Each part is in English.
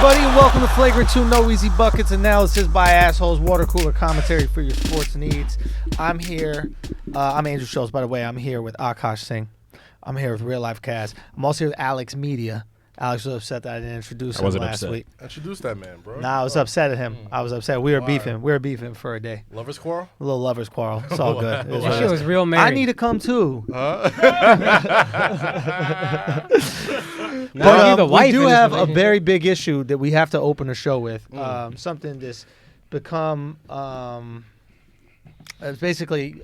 everybody, and welcome to Flagrant 2 No Easy Buckets Analysis by Assholes, water cooler commentary for your sports needs. I'm here. I'm Andrew Schulz, by the way. I'm here with Akaash Singh. I'm here with Real Life Kaz. I'm also here with AlexxMedia. Alex was upset that I didn't introduce him last week. Introduce that man, bro. Nah, I was upset at him. I was upset. We were beefing. We were beefing for a day. Lovers quarrel? A little lovers quarrel. It's all good. That shit was real married. I need to come too. No, we do have a very big issue that we have to open the show with. Something that's become, it's basically,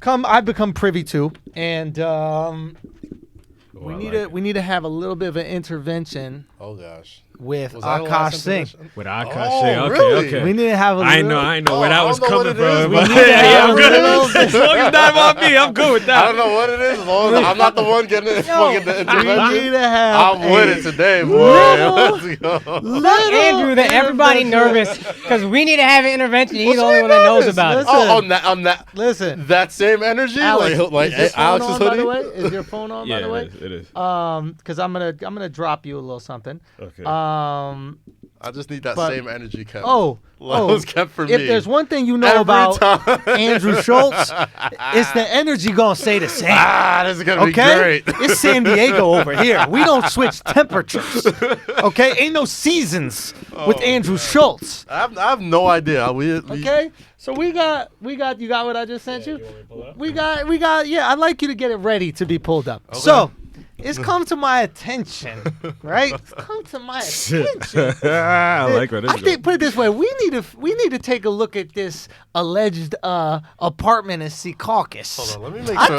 I've become privy to, and we need to have a little bit of an intervention. Oh gosh. With Akaash Singh. With Akaash Singh. Okay. We need to have a little... I know where that was coming from. I'm good. As long as not on me, I'm good with that. I don't know what it is. As long as I'm not the one getting the intervention. We need to have I'm with it today, boy. Let's go. Look, Andrew, that everybody nervous because we need to have an intervention. He's the only one that knows about it. Listen. On that. Listen. That same energy? Alex, like is Alex's hoodie? By the way? Is your phone on, by the way? It is. Because I'm gonna drop you a little something. Okay. I just need that same energy kept. Was kept for me. If there's one thing you know about Andrew Schulz, it's the energy gonna stay the same. This is gonna be great. It's San Diego over here. We don't switch temperatures. Okay, ain't no seasons with Andrew Schulz. I have no idea. Okay, so we got. You got what I just sent you? We got. Yeah, I'd like you to get it ready to be pulled up. Okay. So. It's come to my attention, right? It's come to my attention. I like where this is going. Put it this way: we need to take a look at this alleged apartment in Secaucus. Hold on, let me make sure.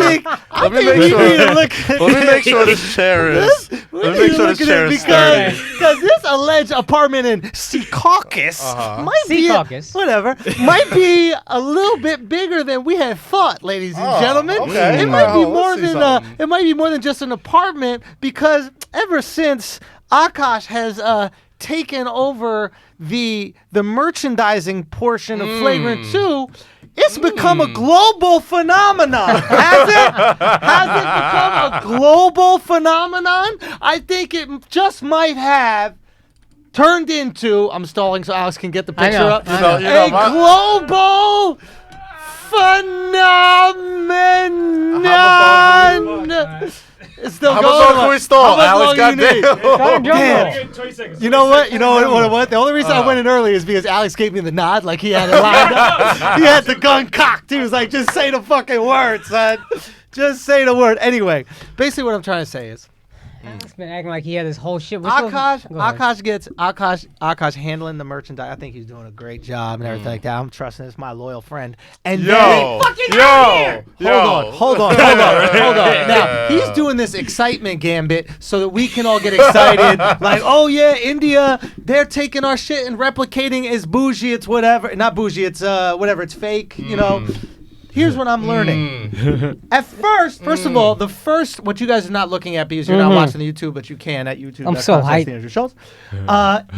Let me make sure this chair is. Let me make sure this chair is sturdy. Because this alleged apartment in Secaucus might be a little bit bigger than we had thought, ladies and gentlemen. Okay. It might be more than it might be more than just an apartment. Because ever since Akaash has taken over the merchandising portion of Flagrant 2, it's become a global phenomenon. Has it? Has it become a global phenomenon? I think it just might have turned into, I'm stalling so Alex can get the picture up, a global phenomenon. It's still going. How much can we stall? Alex, goddamn. You know what? The only reason I went in early is because Alex gave me the nod, like he had it lined up. He had the gun cocked. He was like, "Just say the fucking word, son. Just say the word." Anyway, basically, what I'm trying to say is, Alex been acting like he had this whole shit. Akaash handling the merchandise. I think he's doing a great job and everything like that. I'm trusting this, my loyal friend. And hold on. Now he's doing this excitement gambit so that we can all get excited. Like, oh yeah, India, they're taking our shit and replicating it as bougie. It's whatever, not bougie. It's whatever. It's fake. You know. Here's what I'm learning. At first of all, what you guys are not looking at because you're not watching the YouTube, but you can at YouTube. I'm so hyped.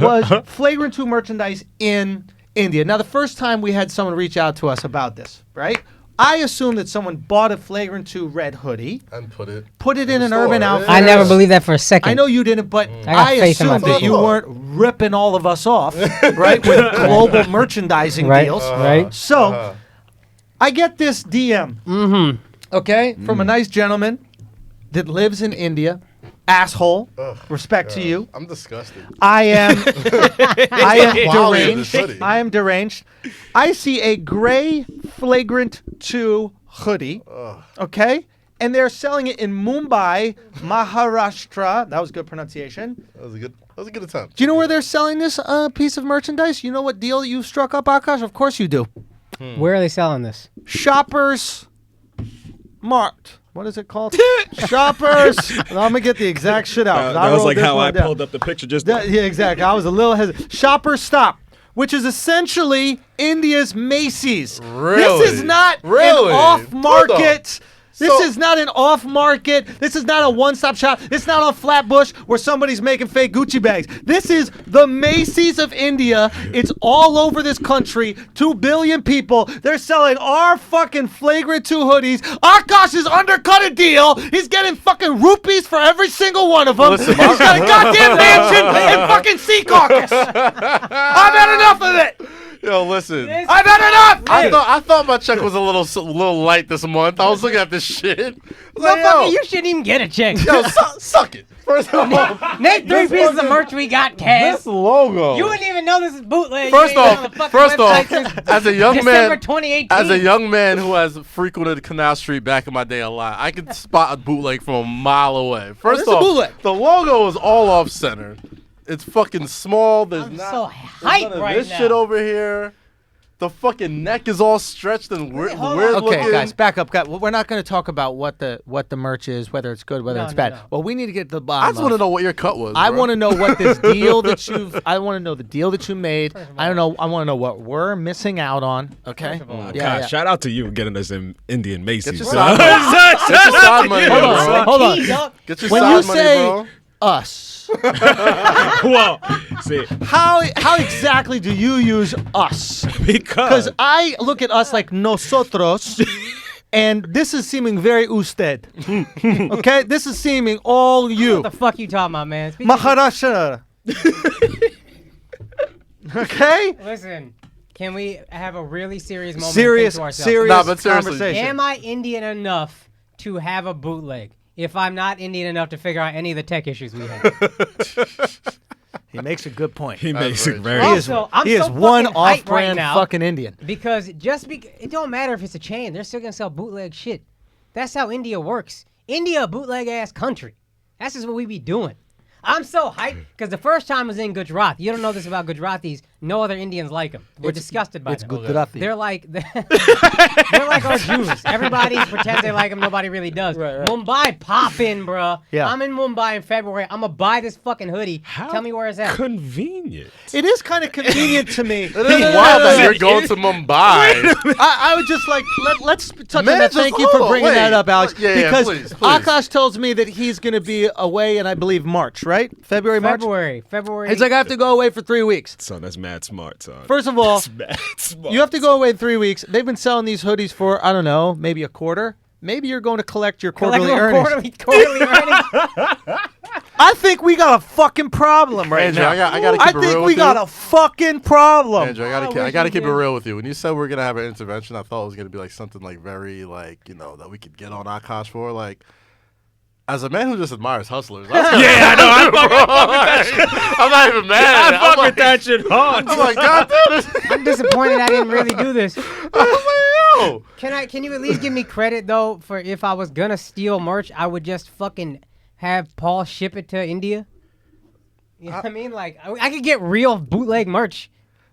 Was Flagrant 2 merchandise in India. Now, the first time we had someone reach out to us about this, right? I assumed that someone bought a Flagrant 2 red hoodie and put it in an Urban Outfitters. I never believed that for a second. I know you didn't, but I assumed that you weren't ripping all of us off, right, with global merchandising deals. Right. So I get this DM, okay, from a nice gentleman that lives in India. Asshole. Respect to you. I'm disgusted. I am deranged. Hoodie. I am deranged. I see a gray Flagrant 2 hoodie, okay? And they're selling it in Mumbai, Maharashtra. That was good pronunciation. That was a good attempt. Do you know where they're selling this piece of merchandise? You know what deal you struck up, Akaash? Of course you do. Where are they selling this? Shoppers Mart. What is it called? Shoppers. I'm going to get the exact shit out. That was like how I pulled up the picture just yeah, exactly. I was a little hesitant. Shoppers Stop, which is essentially India's Macy's. Really? This is not an off-market This is not an off-market. This is not a one-stop shop. It's not on Flatbush where somebody's making fake Gucci bags. This is the Macys of India. It's all over this country. 2 billion people. They're selling our fucking Flagrant 2 hoodies. Akaash is undercut a deal. He's getting fucking rupees for every single one of them. Listen, He's got a goddamn mansion in fucking Sea Caucus. I've had enough of it. Yo, listen. I've had enough. I thought my check was a little light this month. I was looking at this shit. I was like, Motherfucker, yo, you shouldn't even get a check. yo, suck it. First of all, Name 3 pieces of merch we got, Kaz. this logo. You wouldn't even know this is bootleg. First You ain't been on the off, fucking website since as a young December man, 2018. as a young man who has frequented Canal Street back in my day a lot, I could spot a bootleg from a mile away. First this is a off, bootleg. the logo is all off center. It's fucking small. There's I'm not so there's hyped none of right this now. shit over here. The fucking neck is all stretched and weird hold looking. on. Okay, guys, back up. We're not going to talk about what the merch is, whether it's good, whether No, it's no, bad. no. Well, we need to get to the I bottom. just want to know what your cut was. I bro. want to know what this deal that you've. I want to know the deal that you made. I don't know. I want to know what we're missing out on. Okay. First of all, God, shout out to you getting us in Indian Macy's. your side money. Get your side money, Hold on, bro. hold on. Keys up. Get your When side you money, say bro. us, Well, see, how exactly do you use us? because Because I look at us like nosotros, and this is seeming very usted. Okay, this is seeming all you. What the fuck you talking about, man? Speak to- Maharashtra. Okay. Listen, can we have a really serious moment? Serious, to think to ourselves? serious Nah, but seriously. conversation. Am I Indian enough to have a bootleg? If I'm not Indian enough to figure out any of the tech issues we have. He makes a good point. he makes it very very. He is, Also, I'm he so is one fucking hyped right off-brand now. fucking Indian. Because it don't matter if it's a chain, they're still gonna sell bootleg shit. That's how India works. India, a bootleg ass country. That's just what we be doing. I'm so hyped because the first time I was in Gujarat. You don't know this about Gujaratis. No other Indians like them. We're disgusted by It's them. Gujarati. They're like our Jews. Everybody pretends they like them. Nobody really does. Right. Mumbai poppin', bruh. Yeah. I'm in Mumbai in February. I'm gonna buy this fucking hoodie. How Tell me where it's at. Convenient. It is kind of convenient to me. It is wild that you're going to Mumbai. I would just like let's touch on Man, that. just Thank you for hold on, bringing that wait. up, Alex. Yeah, because please. Akaash tells me that he's going to be away in, I believe, March, right? February, March. February. He's like, I have to go away for 3 weeks. Son, that's mad smart, son. First of all, That's mad smart. you have to go away in 3 weeks. They've been selling these hoodies for, I don't know, maybe a quarter. Maybe you're going to collect your quarterly earnings. Quarterly earnings. I think we got a fucking problem right Andrew, now. I gotta keep it think real we with got you. a fucking problem. Andrew, I wish gotta you keep it did. real with you. When you said we're gonna have an intervention, I thought it was gonna be like something like very like that we could get on Akaash for. Like, as a man who just admires hustlers, Yeah, I know. I'm not even mad. I fuck with that shit hard. I'm like, God damn it. I'm disappointed I didn't really do this. I'm like, yo. Can you at least give me credit though for if I was gonna steal merch, I would just fucking have Paul ship it to India? You know what I mean? Like I could get real bootleg merch.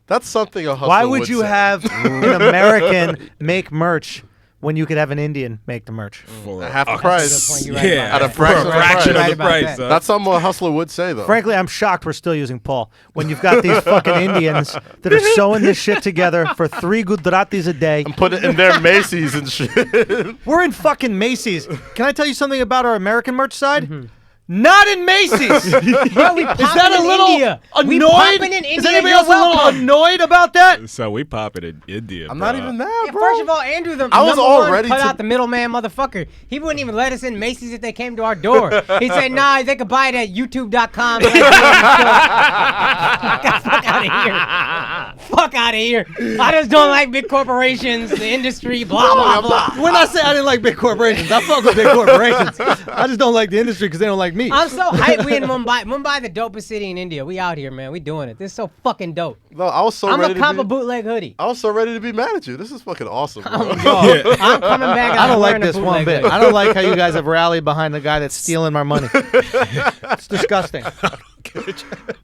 That's something a hustler Why would you say. have an American make merch when you could have an Indian make the merch? At half the Good point, price? you're right Yeah, about At a that. fraction of the fraction price. of the Right about price. that. That's something a hustler would say, though. Frankly, I'm shocked we're still using Paul when you've got these fucking Indians that are sewing this shit together for 3 Gujaratis a day. Put it in their Macy's and shit. We're in fucking Macy's. Can I tell you something about our American merch side? Not in Macy's. Bro, we Is that a in little India. We annoyed? popping in Is India, anybody you're else a little welcome. annoyed about that? So we pop it in India. I'm bro. not even that, Yeah, bro. first of all, Andrew, the I was number all one ready cut to- out the middleman motherfucker. He wouldn't even let us in Macy's if they came to our door. He said, nah, they could buy it at youtube.com. Fuck out of here. Fuck out of here. I just don't like big corporations, the industry, blah, blah, blah. When I say I didn't like big corporations, I fuck with big corporations. I just don't like the industry because they don't like me. I'm so hyped we in Mumbai. Mumbai, the dopest city in India. We out here, man. We doing it. This is so fucking dope. No, I was so I'm ready a cop to a be. bootleg hoodie. I was so ready to be mad at you. This is fucking awesome, bro. I'm coming back. I I'm don't like wearing a this one bootleg bit. hoodie. I don't like how you guys have rallied behind the guy that's stealing my money. It's disgusting.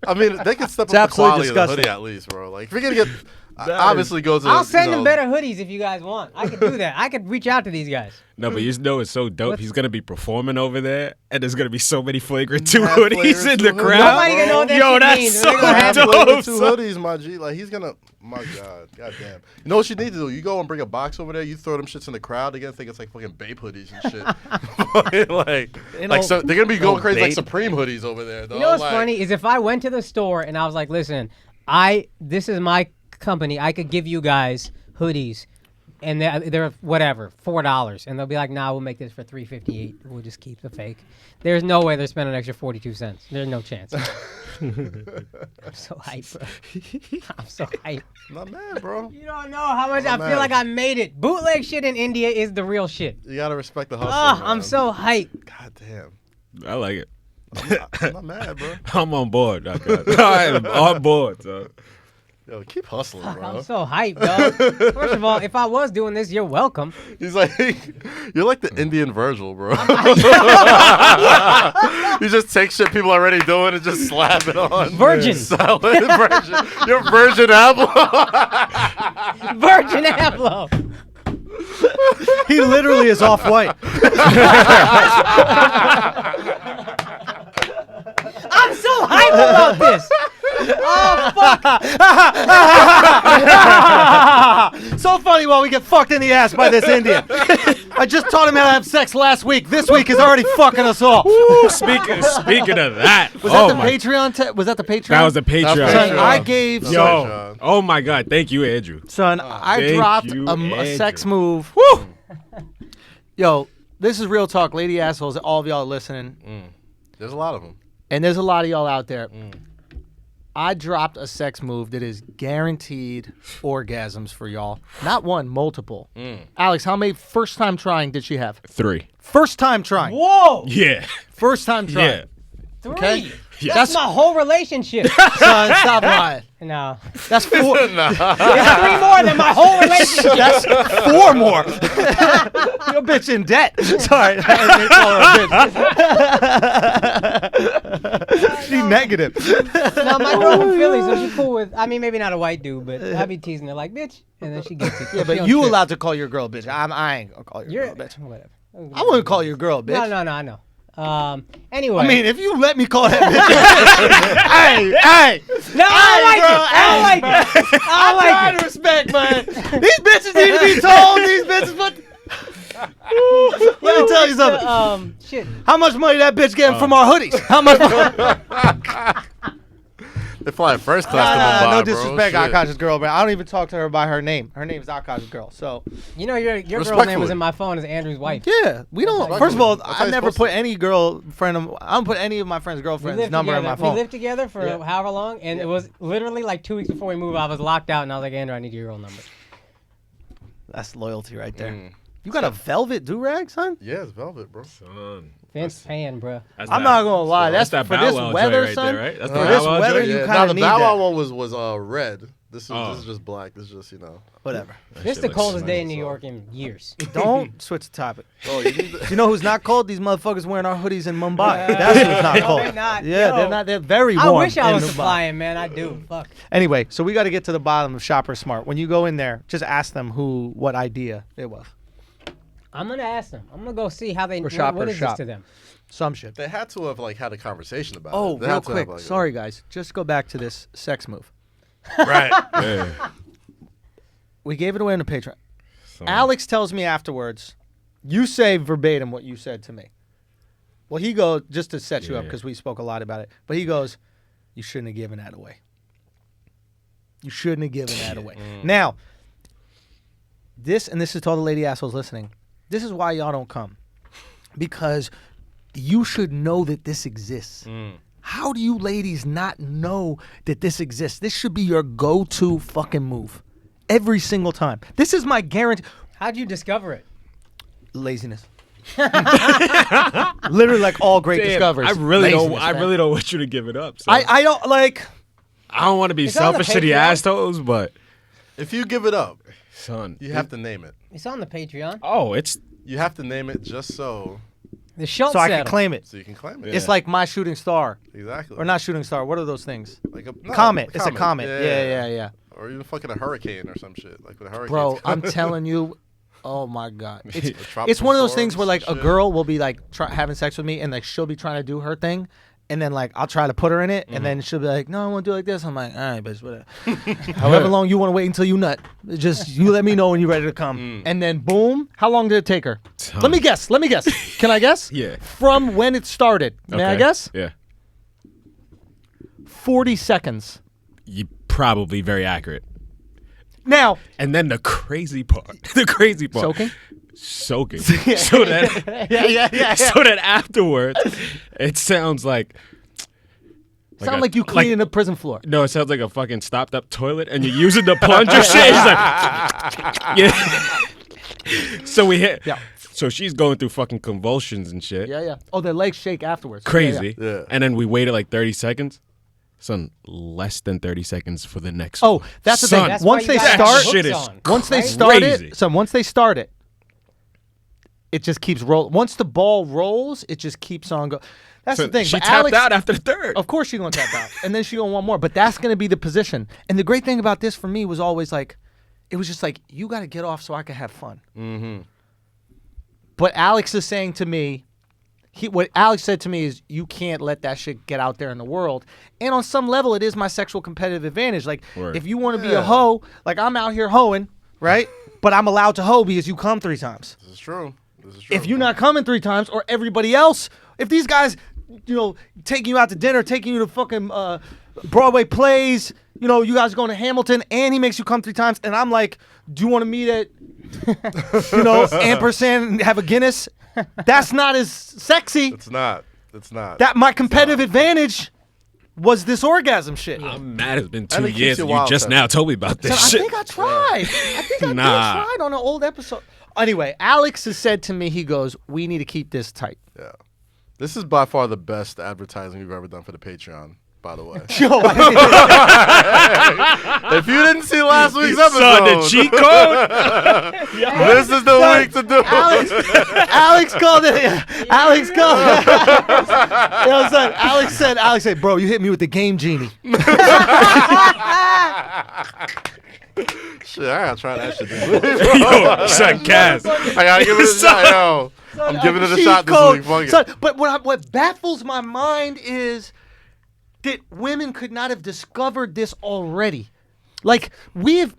I mean, they could step It's up the absolutely quality of the disgusting. hoodie at least, bro. Like, if you're gonna get obviously goes to. I'll send them better hoodies if you guys want. I could do that. I could reach out to these guys. No, but you know it's so dope. He's gonna be performing over there, and there's gonna be so many Flagrant 2 Mad hoodies Flagrant in the 2 hoodies. crowd. Nobody gonna know what that Yo, shit that's means. so They're gonna have dope. Two son. hoodies, my G. Like he's gonna. My God, goddamn. You know what you need to do? You go and bring a box over there. You throw them shits in the crowd. They're gonna think it's like fucking Bape hoodies and shit. like so they're gonna be going crazy like Supreme hoodies over there. Though. You know what's like, funny is if I went to the store and I was like, listen, this is my company. I could give you guys hoodies, and they're whatever $4, and they'll be like, nah, we'll make this for $3.58. We'll just keep the fake. There's no way they're spending an extra 42 cents. There's no chance. I'm so hyped, bro. I'm so hyped. Not mad, bro. You don't know how much I'm I feel mad. like I made it. Bootleg shit in India is the real shit. You gotta respect the hustle. I'm man. so hyped. God damn. I like it. I'm not mad, bro. I'm on board. I am on board, son. Yo, keep hustling, Fuck, bro. I'm so hyped, dog. First of all, if I was doing this, you're welcome. He's like, you're like the Indian Virgil, bro. You just take shit people are already doing and just slap it on. Virgin. Sell it. Virgin. You're Virgin Abloh. Virgin Abloh. He literally is off-white. I'm so hyped about this. Oh, fuck. So funny while we get fucked in the ass by this Indian. I just taught him how to have sex last week. This week is already fucking us off. Ooh, speaking of that, Was that the Patreon? Was that the Patreon? That was the Patreon. Son, Patreon. I gave Yo, oh my God, thank you, Andrew. Son, I Thank dropped you, a sex Andrew. move. Woo! Yo, this is real talk, lady assholes. All of y'all are listening, There's a lot of them. and there's a lot of y'all out there. I dropped a sex move that is guaranteed orgasms for y'all. Not one, multiple. Alex, how many first time trying did she have? 3. First time trying. Whoa. Yeah. First time trying. Yeah. 3. Okay. Yeah. That's my whole relationship. Son, stop lying. No. That's 4. It's 3 more than my whole relationship. That's 4 more. Your bitch in debt. Sorry. I didn't call her a bitch. She negative. No, my girl from Philly, so she's cool with, I mean, maybe not a white dude, but I be teasing her like, bitch, and then she gets it. Yeah, but you allowed to call your girl a bitch. I ain't gonna call your girl a bitch. Whatever. I wouldn't call your girl a bitch. No, I know. Anyway. I mean, if you let me call that bitch. hey. No, I like it. I like it. Respect, man. These bitches need to be told. These bitches, but. Let me tell you something. Shit. How much money that bitch getting from our hoodies? How much money? They're flying first class to Mumbai, No bro. disrespect, Shit. Akash's girl, but I don't even talk to her by her name. Her name is Akash's girl. So You know, your girl's name was Respectfully. in my phone as Andrew's wife. yeah, we don't. Respectfully. First of all, That's how I you're never supposed put any girlfriend. I don't put any of my friends' We girlfriends' lived number in together. my phone. We lived together for Yeah. however long, and it was literally like 2 weeks before we moved. I was locked out, and I was like, Andrew, I need your girl number. That's loyalty right there. You got a velvet do-rag, son? Yeah, it's velvet, bro. Son. Vince paying, bro. I'm not gonna lie. That's that for Bow this Wow weather, joint right son. there, right? That's For the this Bow Wow weather, joint? you Yeah. kind Now of the need Bow Wow that. one was red. This is just black. This is just Whatever. This is the coldest day in New York in years. Don't switch the topic. Oh, you need You know who's not cold? These motherfuckers wearing our hoodies in Mumbai. That's who's not cold. They're not, Yeah, yo. they're not. They're very I warm. wish I in was Mumbai. supplying, man. I do. Fuck. Anyway, so we got to get to the bottom of Shopper Smart. When you go in there, just ask them what idea it was. I'm gonna ask them. I'm gonna go see how they. Or What shopper is shop. this to them? Some shit. They had to have had a conversation about Oh, it. They real had to have, quick. Sorry, guys. Just go back to this sex move. Right. Yeah. We gave it away on the Patreon. Son. Alex tells me afterwards, you say verbatim what you said to me. Well, he goes, just to set you up, Yeah. because we spoke a lot about it, but he goes, you shouldn't have given that away. You shouldn't have given that away. Now, this is to all the lady assholes listening, this is why y'all don't come. Because you should know that this exists. How do you ladies not know that this exists? This should be your go-to fucking move. Every single time. This is my guarantee. How'd you discover it? Laziness. Literally like all great Damn, discoveries. I really Laziness, don't. I man. really don't want you to give it up. Son. I don't like. I don't want to be It's on the selfish to the Patreon. assholes, but If you give it up, son, you have to name it. It's on the Patreon. Oh, it's You have to name it just so The Schulz So I can settle. claim it. you can claim it. It's like my shooting star. Exactly. Or not shooting star. What are those things? Like a Comet. It's a comet. Yeah. or even fucking a hurricane or some shit like with a hurricane. Bro, I'm telling you. Oh my God, it's one of those things where like a girl will be like having sex with me and like she'll be trying to do her thing, and then like I'll try to put her in it, and then she'll be like, "No, I want to do it like this." I'm like, "All right, bitch, whatever." However long you want to wait until you nut, just you let me know when you're ready to come, and then boom. How long did it take her? Let me guess. Can I guess? Yeah. From when it started. May I guess? Yeah. 40 seconds. You probably very accurate. Now. And then the crazy part. Soaking. So that yeah. So that afterwards, it sounds like. Sound like you cleaning a prison floor. No, it sounds like a fucking stopped up toilet, and you're using the plunger shit. It's like, yeah. So we hit. Yeah. So she's going through fucking convulsions and shit. Yeah. Oh, their legs shake afterwards. Crazy. Yeah. And then we waited like 30 seconds. Son, less than 30 seconds for the next. Oh, that's the thing. That's Once why you they gotta have start, the shit hooks is on. once they Right? start Crazy. it, so once they start it, it just keeps rolling. Once the ball rolls, it just keeps on going. That's So the thing. she But tapped Alex, out after the third. of course she's gonna tap out, and then she's gonna want more. But that's gonna be the position. And the great thing about this for me was always like, it was just like, you got to get off so I can have fun. Mm-hmm. But Alex is saying to me, what Alex said to me is, you can't let that shit get out there in the world. And on some level, it is my sexual competitive advantage. Like, Word. if you want to be a hoe, like I'm out here hoeing, right? But I'm allowed to hoe because you come 3 times. This is true. If you're not coming 3 times, or everybody else, if these guys, taking you out to dinner, taking you to fucking Broadway plays, you guys going to Hamilton, and he makes you come 3 times, and I'm like, do you want to meet at, ampersand and have a Guinness? That's not as sexy. It's not. That my competitive advantage was this orgasm shit. I'm mad. It's been And 2 it keeps years, you and you wild, just Ted. now told me about this I shit. think I tried. I think I did tried on an old episode. Anyway, Alex has said to me, he goes, we need to keep this tight. Yeah. This is by far the best advertising we've ever done for the Patreon, by the way. Yo, If you didn't see last week's Son, episode, the cheat code. this is the week to do it. Alex called it. Alex called it. Son, Alex said, bro, you hit me with the game genie. Shit, I gotta try that shit. Yo, son, Kaz. I gotta give it a shot, yo. I'm giving it a Cheat shot this code. week. Fuck it. Son, but what baffles my mind is that women could not have discovered this already. Like, we've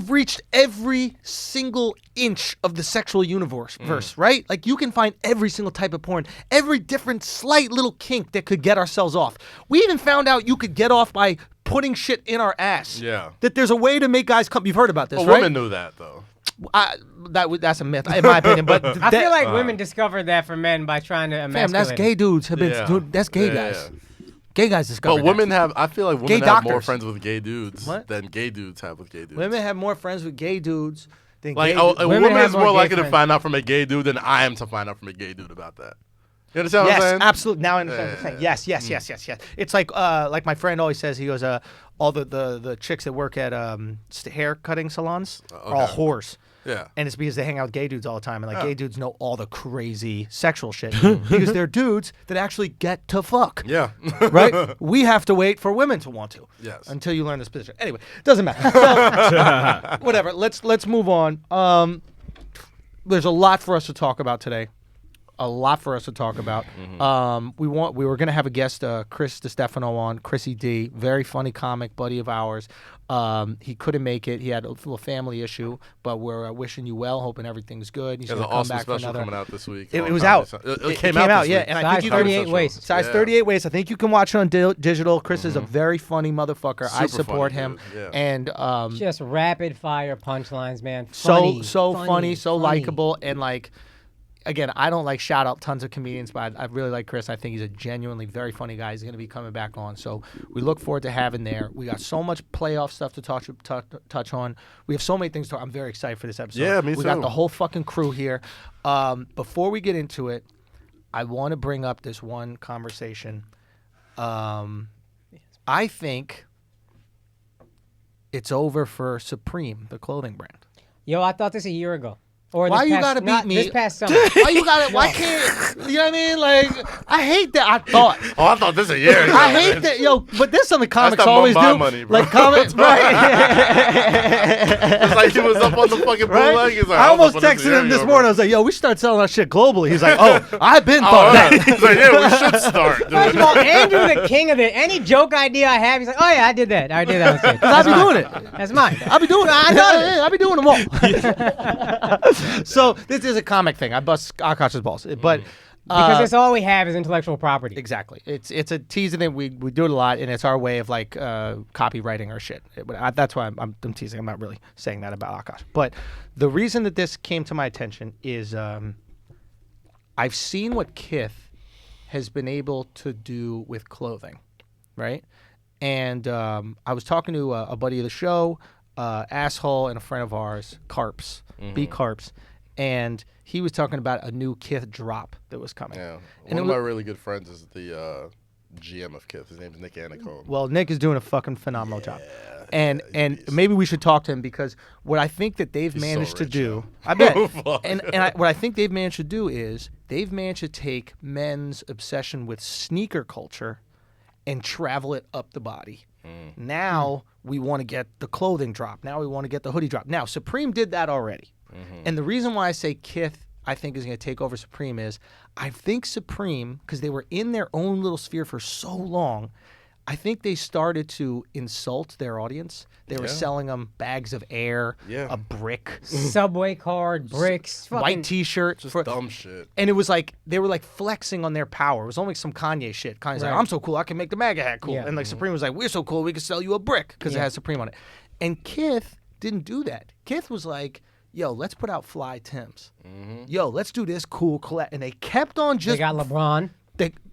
reached every single inch of the sexual universe, right? Like, you can find every single type of porn, every different slight little kink that could get ourselves off. We even found out you could get off by putting shit in our ass. Yeah. That there's a way to make guys come. You've heard about this, Well, right? women knew that, though. That's a myth, in my opinion. But I feel like women discovered that for men by trying to emasculate. fam, that's gay dudes have been. Yeah. Dude, that's gay Yeah, guys. yeah. Gay guys discovered. But women have, I feel like women Gay have more doctors. friends with gay dudes What? than gay dudes have with gay dudes. Women have more friends with gay dudes than Like, gay dudes. a Women woman have is more more gay likely to friends. find out from a gay dude than I am to find out from a gay dude about that. You understand what I'm Yes, saying? absolutely. Now I understand what you're saying. Yes. It's like my friend always says. He goes, all the chicks that work at hair cutting salons are all okay. whores. Yeah. And it's because they hang out with gay dudes all the time, and like gay dudes know all the crazy sexual shit because they're dudes that actually get to fuck. Yeah. Right? We have to wait for women to want to. Yes. Until you learn this position. Anyway, doesn't matter. So, whatever. Let's move on. There's a lot for us to talk about today. We were gonna have a guest, Chris Stefano, on. Chrissy D, very funny comic, buddy of ours. He couldn't make it. He had a little family issue, but we're wishing you well, hoping everything's good. He's There's gonna an come awesome back for special another. coming out this week. It on was Comedy out. Central. It came came out this yeah, week. and I Size think you can 38 waist. Size Yeah. 38 waist. I think you can watch it on digital. Chris is a very funny motherfucker. I Super support funny him, dude, yeah. and Just rapid fire punchlines, man. so Funny, funny, so funny. likable, and like, again, I don't like shout out tons of comedians, but I really like Chris. I think he's a genuinely very funny guy. He's going to be coming back on, so we look forward to having there. We got so much playoff stuff to touch on. We have so many things to. I'm very excited for this episode. Yeah, me We got too. the whole fucking crew here. Before we get into it, I want to bring up this one conversation. I think it's over for Supreme, the clothing brand. Yo, I thought this a year ago. Or Why this you past- gotta beat not me? This past summer. Why you got it? Why can't you know what I mean? Like I hate that. I thought. Oh, I thought this a year ago. I hate that, yo. But this something comics not always Mumbai do. money, bro. Like comics, right? It's like he was up on the fucking Right? bootleg. He's like, I almost was up on texted him a this year morning. I ago, was like, "Yo, we should start selling our shit globally." He's like, "Oh, I've been bro. thought that." He's like, yeah, we should start doing First of all, it. Andrew, the king of it. Any joke idea I have, he's like, "Oh yeah, I did that. I did that." I be doing it. That's mine. I be doing it. I know it. I be doing them all. So this is a comic thing. I bust Akaash's balls, but Because that's all we have is intellectual property. exactly, it's a teasing thing. We do it a lot, and it's our way of like copywriting our shit. That's why I'm teasing. I'm not really saying that about Akaash. But the reason that this came to my attention is I've seen what Kith has been able to do with clothing, right? And I was talking to a buddy of the show, Asshole, and a friend of ours, Carps, B Carps, and he was talking about a new Kith drop that was coming. Yeah, And one of it my wa- really good friends is the GM of Kith. His name's Nick Anacone. Well, Nick is doing a fucking phenomenal job. And maybe we should talk to him because what I think that they've He's so managed to rich, do, yeah. I bet, Fuck. what I think they've managed to do is they've managed to take men's obsession with sneaker culture and travel it up the body. Now we want to get the clothing drop. Now we want to get the hoodie drop. Now Supreme did that already. And the reason why I say Kith, I think, is going to take over Supreme is I think Supreme, because they were in their own little sphere for so long, I think they started to insult their audience. They were selling them bags of air, a brick, Subway card, bricks, fucking white T-shirt, Just dumb shit. and it was like they were like flexing on their power. It was almost some Kanye shit. Kanye's like, Right. I'm so cool, I can make the MAGA hat cool, Yeah. and like Supreme was like, we're so cool, we can sell you a brick because it has Supreme on it. And Kith didn't do that. Kith was like, yo, let's put out fly Timbs. Yo, let's do this cool collab. And they kept on They just. got LeBron.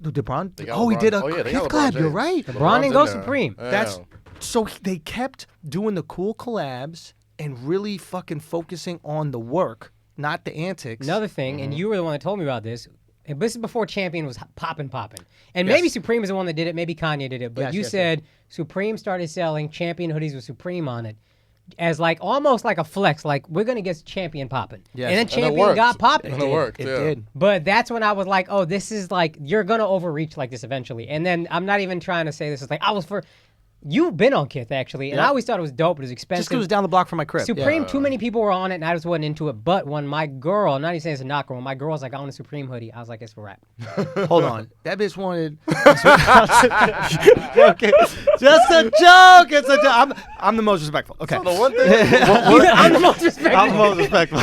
LeBron? They got Oh, he LeBron. did a Oh, yeah, they got Kith LeBron collab. You're James. right. LeBron LeBron's didn't go in there. Supreme. That's so they kept doing the cool collabs and really fucking focusing on the work, not the antics. Another thing, and you were the one that told me about this. And this is before Champion was popping. And maybe Supreme is the one that did it. Maybe Kanye did it. But Yes, you yes, said Supreme started selling Champion hoodies with Supreme on it as like almost like a flex. Like, we're going to get Champion popping. Yes. And then And it Champion worked. got popping. And it worked. It yeah. did. But that's when I was like, oh, this is like, you're going to overreach like this eventually. And then I'm not even trying to say this. It's like, you've been on Kith, actually. And I always thought it was dope. It was expensive. Just 'cause it was down the block from my crib. Supreme, too many people were on it, and I just wasn't into it. But when my girl, I'm not even saying it's a knock, when my girl was like, I want a Supreme hoodie, I was like, it's a wrap. Hold on. That bitch wanted. Okay. Just a joke. It's a joke. I'm the most respectful. Okay. The one thing. I'm the most respectful. I'm the most respectful.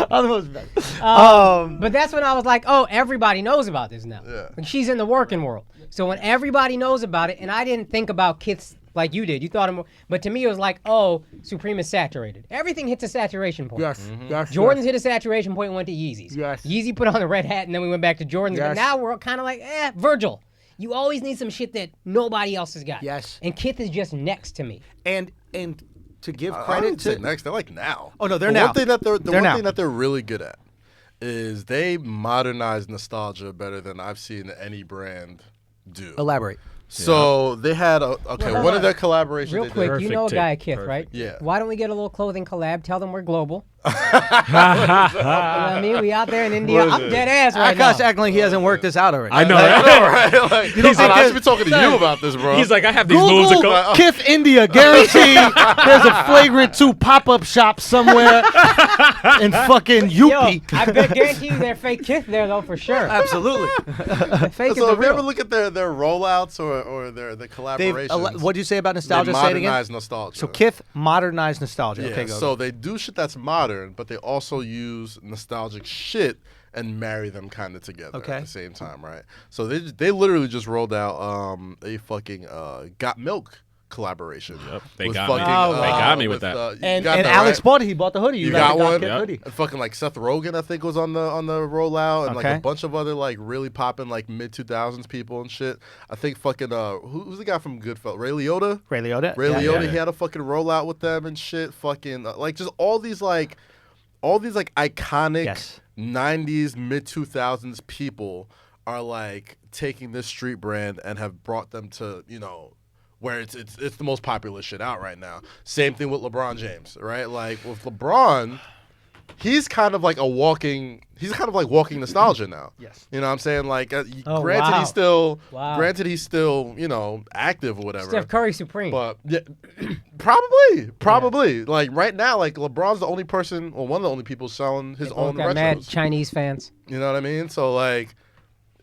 I'm the most respectful. But that's when I was like, oh, everybody knows about this now. Yeah. Like, she's in the working world. So when everybody knows about it, and I didn't think about Kiths like you did. You thought, but to me, it was like, oh, Supreme is saturated. Everything hits a saturation point. Yes. Yes. Jordan's hit a saturation point and went to Yeezys. Yes. Yeezy put on the red hat, and then we went back to Jordan's. Yes. But now we're kind of like, Virgil. You always need some shit that nobody else has got. Yes. And Kith is just next to me. And to give I credit didn't say to next. They're like now. Oh, no, they're the now. One thing that They're now. thing that they're really good at is they modernize nostalgia better than I've seen any brand do. elaborate. So they had one of their collaborations. Real they quick, did. you know a Perfect guy take. at Kith, right? Perfect. Yeah. Why don't we get a little clothing collab? Tell them we're global. You know what I mean? We out there in India. I'm dead ass right Akash now. acting like he hasn't worked this out already. I know, I right? know, right? Like, don't think I should that- be talking to you about this, bro. He's like, I have these moves to Google go. Kith India. Guarantee there's a Flagrant 2 pop-up shop somewhere in fucking Yo, UP. I guarantee you they're fake Kith there, though, for sure. Absolutely. The fake is So the if you ever real. look at their rollouts or their collaborations, What'd you say about they nostalgia? Say it again. modernize nostalgia. So Kith modernized nostalgia. Yeah, Okay, go. so they do shit that's modern, but they also use nostalgic shit and marry them kind of together Okay. at the same time, right? So they literally just rolled out a fucking Got Milk collaboration. Yep, they with got me. fucking, They got me with that. you and got that, Alex right? bought it. He bought the hoodie. You like got the one? Kith Yep. hoodie. And fucking like Seth Rogen, I think, was on the rollout, and like Okay. a bunch of other like really popping like mid 2000s people and shit. I think fucking who's the guy from Goodfellas? Ray Liotta. Ray Liotta. Ray Yeah. Liotta, yeah. he had a fucking rollout with them and shit. Fucking like just all these iconic Yes. 90s mid 2000s people are like taking this street brand and have brought them to where it's the most popular shit out right now. Same thing with LeBron James, right? Like with LeBron, he's kind of like walking nostalgia now. Yes. You know what I'm saying? Like, granted, wow. he's still, you know, active or whatever. Steph Curry supreme. But yeah, probably. Yeah. Like right now, like LeBron's the only person, or one of the only people selling his own got retros. mad Chinese fans. You know what I mean? So like,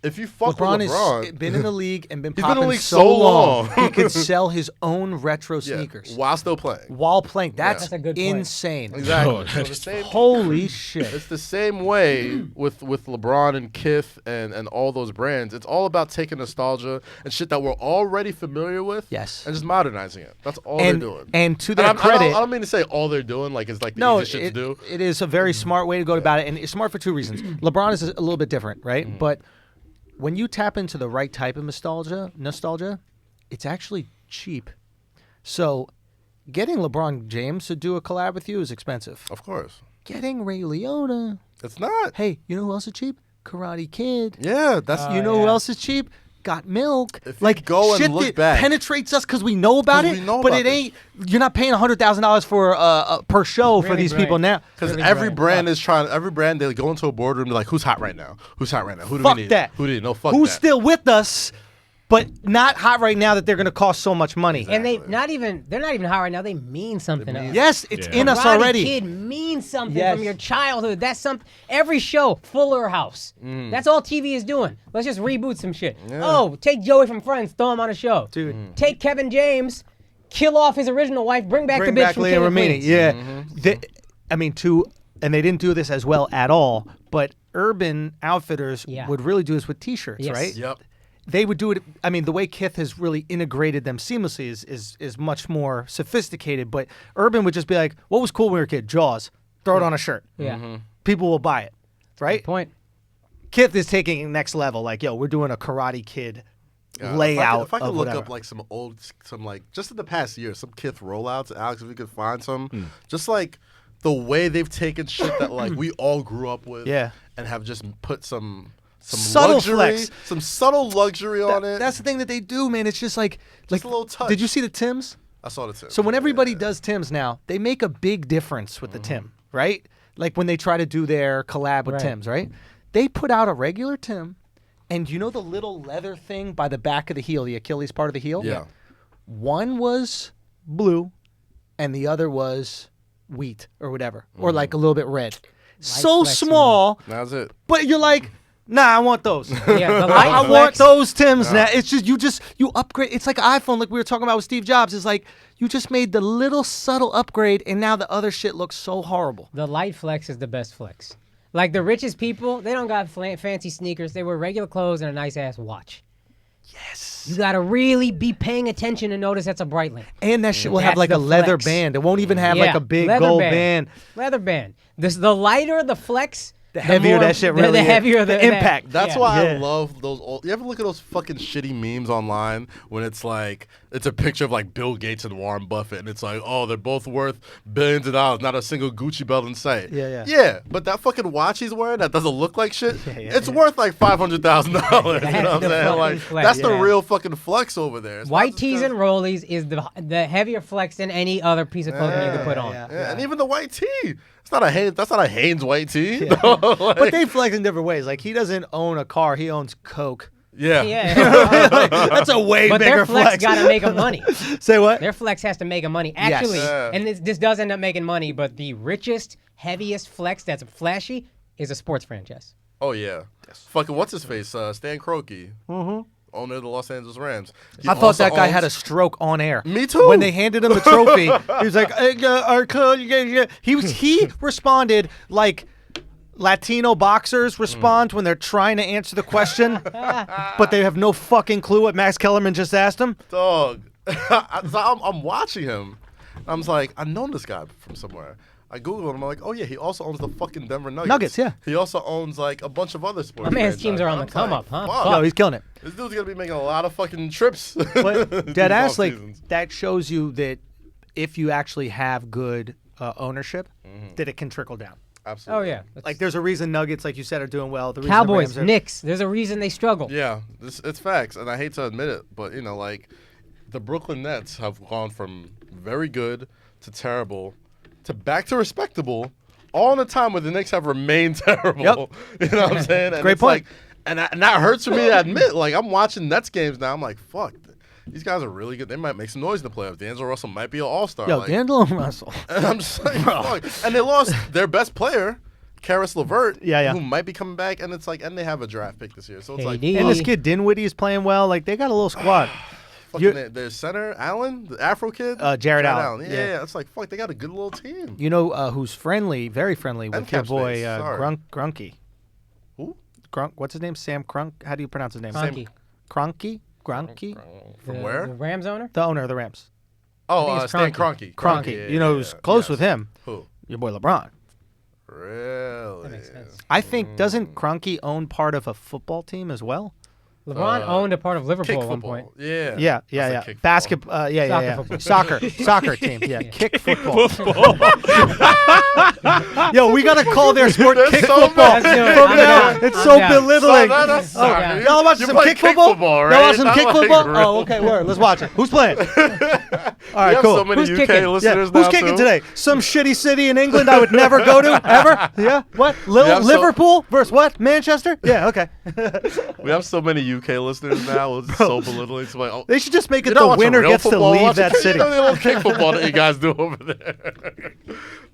if you fuck LeBron with LeBron, has been in the league and been He's been in the popping league so so long, long. he could sell his own retro yeah, sneakers while still playing. while playing. That's a good point. insane. Exactly. Oh, So the same, Holy shit. it's the same way with LeBron and Kith and all those brands. It's all about taking nostalgia and shit that we're already familiar with. Yes. And just modernizing it. That's all And, they're doing. and to And their credit, I don't mean to say all they're doing like it's like the no, easiest shit to do. it is a very smart way to go about it, and it's smart for two reasons. LeBron is a little bit different, right? But when you tap into the right type of nostalgia, it's actually cheap. So getting LeBron James to do a collab with you is expensive. Of course. Getting Ray Liotta, It's not. hey, you know who else is cheap? Karate Kid. Yeah, that's You know who yeah. else is cheap? Got Milk. If you go and shit look that back- penetrates us because we know about 'Cause it, we know but about it this. ain't. You're not paying $100,000 for per show for Really these people great. now. Because Really every great. brand is trying. Every brand they go into a boardroom. They're like, "Who's hot right now? Who's hot right now? Who do Fuck we need? that. Who do you know? Fuck Who's that." still with us, but not hot right now that they're going to cost so much money. And they're not even hot right now. They mean something to us. Yes, it's Yeah. in us Karate already. Kid means something Yes. from your childhood. That's something. Every show, Fuller House. That's all TV is doing. Let's just reboot some shit. Oh, take Joey from Friends, throw him on a show. Dude. Take Kevin James, kill off his original wife, bring back Bring the bitch back from Leah King of Remini. Queens. Yeah. And they didn't do this as well at all, but Urban Outfitters Yeah. would really do this with T-shirts, Yes. right? Yep. They would do it. I mean, the way Kith has really integrated them seamlessly is much more sophisticated. But Urban would just be like, "What was cool when we were a kid? Jaws. Throw it on a shirt. Yeah. People will buy it, right?" Point. Kith is taking it next level. Like, yo, we're doing a Karate Kid layout. If I could of look whatever. up like some just in the past year, some Kith rollouts, Alex, if we could find some, just like the way they've taken shit that like we all grew up with, Yeah. and have just put some Subtle luxury, flex. some subtle luxury on it. That's the thing that they do, man. It's just like Just like a little touch. Did you see the Tims? I saw the tip. So when everybody does Tim's now, they make a big difference with the Tim, right? Like when they try to do their collab with Right. Tim's, right? They put out a regular Tim, and you know the little leather thing by the back of the heel, the Achilles part of the heel? Yeah. One was blue, and the other was wheat or whatever, or like a little bit red. So flex, small, That's it. but you're like, nah, I want those. Yeah, the light I want flex. those Tims now. It's just you upgrade. It's like an iPhone, like we were talking about with Steve Jobs. It's like you just made the little subtle upgrade, and now the other shit looks so horrible. The light flex is the best flex. Like the richest people, they don't got fancy sneakers. They wear regular clothes and a nice ass watch. Yes. You gotta really be paying attention to notice that's a Breitling. And that shit will have That's like a the leather flex. band. It won't even have like Yeah, a big leather gold band. band. Leather band. The lighter the flex, The heavier more- that shit really the is. heavier The impact. That's yeah. why I Yeah. love those old. You ever look at those fucking shitty memes online when it's like it's a picture of like Bill Gates and Warren Buffett, and it's like, oh, they're both worth billions of dollars, not a single Gucci belt in sight. Yeah. Yeah, but that fucking watch he's wearing that doesn't look like shit. Yeah, it's worth like $500,000. You know what I'm That's the saying? fucking Like flex, that's the yeah. real fucking flex over there. It's not White just tees 'cause- and rollies is the heavier flex than any other piece of clothing you could put on. Yeah, and even the white tee. It's not a Hanes. That's not a Hanes white tee. Yeah. Like, But they flex in different ways. Like he doesn't own a car; he owns Coke. yeah. Yeah. That's a way But bigger their flex gotta make them money. Say what? Their flex has to make them money. Yes. Actually, Yeah. and this does end up making money, but the richest, heaviest flex that's flashy is a sports franchise. Oh yeah. Fucking what's his face? Stan Kroenke. Owner of the Los Angeles Rams. He I thought also that guy owns- had a stroke on air. Me too. When they handed him the trophy, he was like, he responded like Latino boxers respond when they're trying to answer the question, but they have no fucking clue what Max Kellerman just asked them. Dog. So I'm watching him. I'm just like, I know this guy from somewhere. I Googled him. I'm like, oh yeah, he also owns the fucking Denver Nuggets. Nuggets, yeah. He also owns like a bunch of other sports. My man's teams are on the franchises. come I'm up, huh? like, fuck. No, he's killing it. This dude's gonna be making a lot of fucking trips. But these dead ass, like off-seasons. that shows you that if you actually have good ownership, that it can trickle down. Absolutely. Oh yeah. Like there's a reason Nuggets, like you said, are doing well. The reason Cowboys, the Rams are, Knicks. There's a reason they struggle. Yeah, it's facts, and I hate to admit it, but you know, like the Brooklyn Nets have gone from very good to terrible to back to respectable all the time where the Knicks have remained terrible. Yep. You know what I'm saying? And Great it's point. Like, and that hurts for me to admit. Like, I'm watching Nets games now. I'm like, fuck. These guys are really good. They might make some noise in the playoffs. D'Angelo Russell might be an all-star. Yo, like, D'Angelo Russell. And I'm just like, fuck. And they lost their best player, Karis LeVert, who might be coming back. And it's like, and they have a draft pick this year. So it's like, and this kid Dinwiddie is playing well. Like, they got a little squad. Their center, Allen, the Afro kid? Jared Allen. Yeah, it's like, fuck, they got a good little team. You know who's friendly, very friendly with your boy Grunky? Who? What's his name? Sam Crunk? How do you pronounce his name? Kroenke. Grunky? From where? The Rams owner? The owner of the Rams. Oh, Stan Kroenke. Kroenke. You know who's close with him? Who? Your boy LeBron. Really? That makes sense. I think, doesn't Kroenke own part of a football team as well? LeBron owned a part of Liverpool at one football. point. Yeah. Basketball. Soccer team. Yeah, kick football. Yo, we gotta call their sport kick football. From now, it's so belittling. Y'all watch some kick football? Right? Y'all watch some kick Like football? real. Oh, okay, word. Let's watch it. Who's playing? All right, have cool. so many Who's UK kicking? listeners Who's now, kicking too. today? Some shitty city in England I would never go to ever. Yeah. What? Liverpool versus what? Manchester? Yeah. Okay. We have so many UK listeners now. It's so belittling. It's like, They should just make it you're the not watching winner real gets to football, leave watch that the city. You know the little kick football that you guys do over there.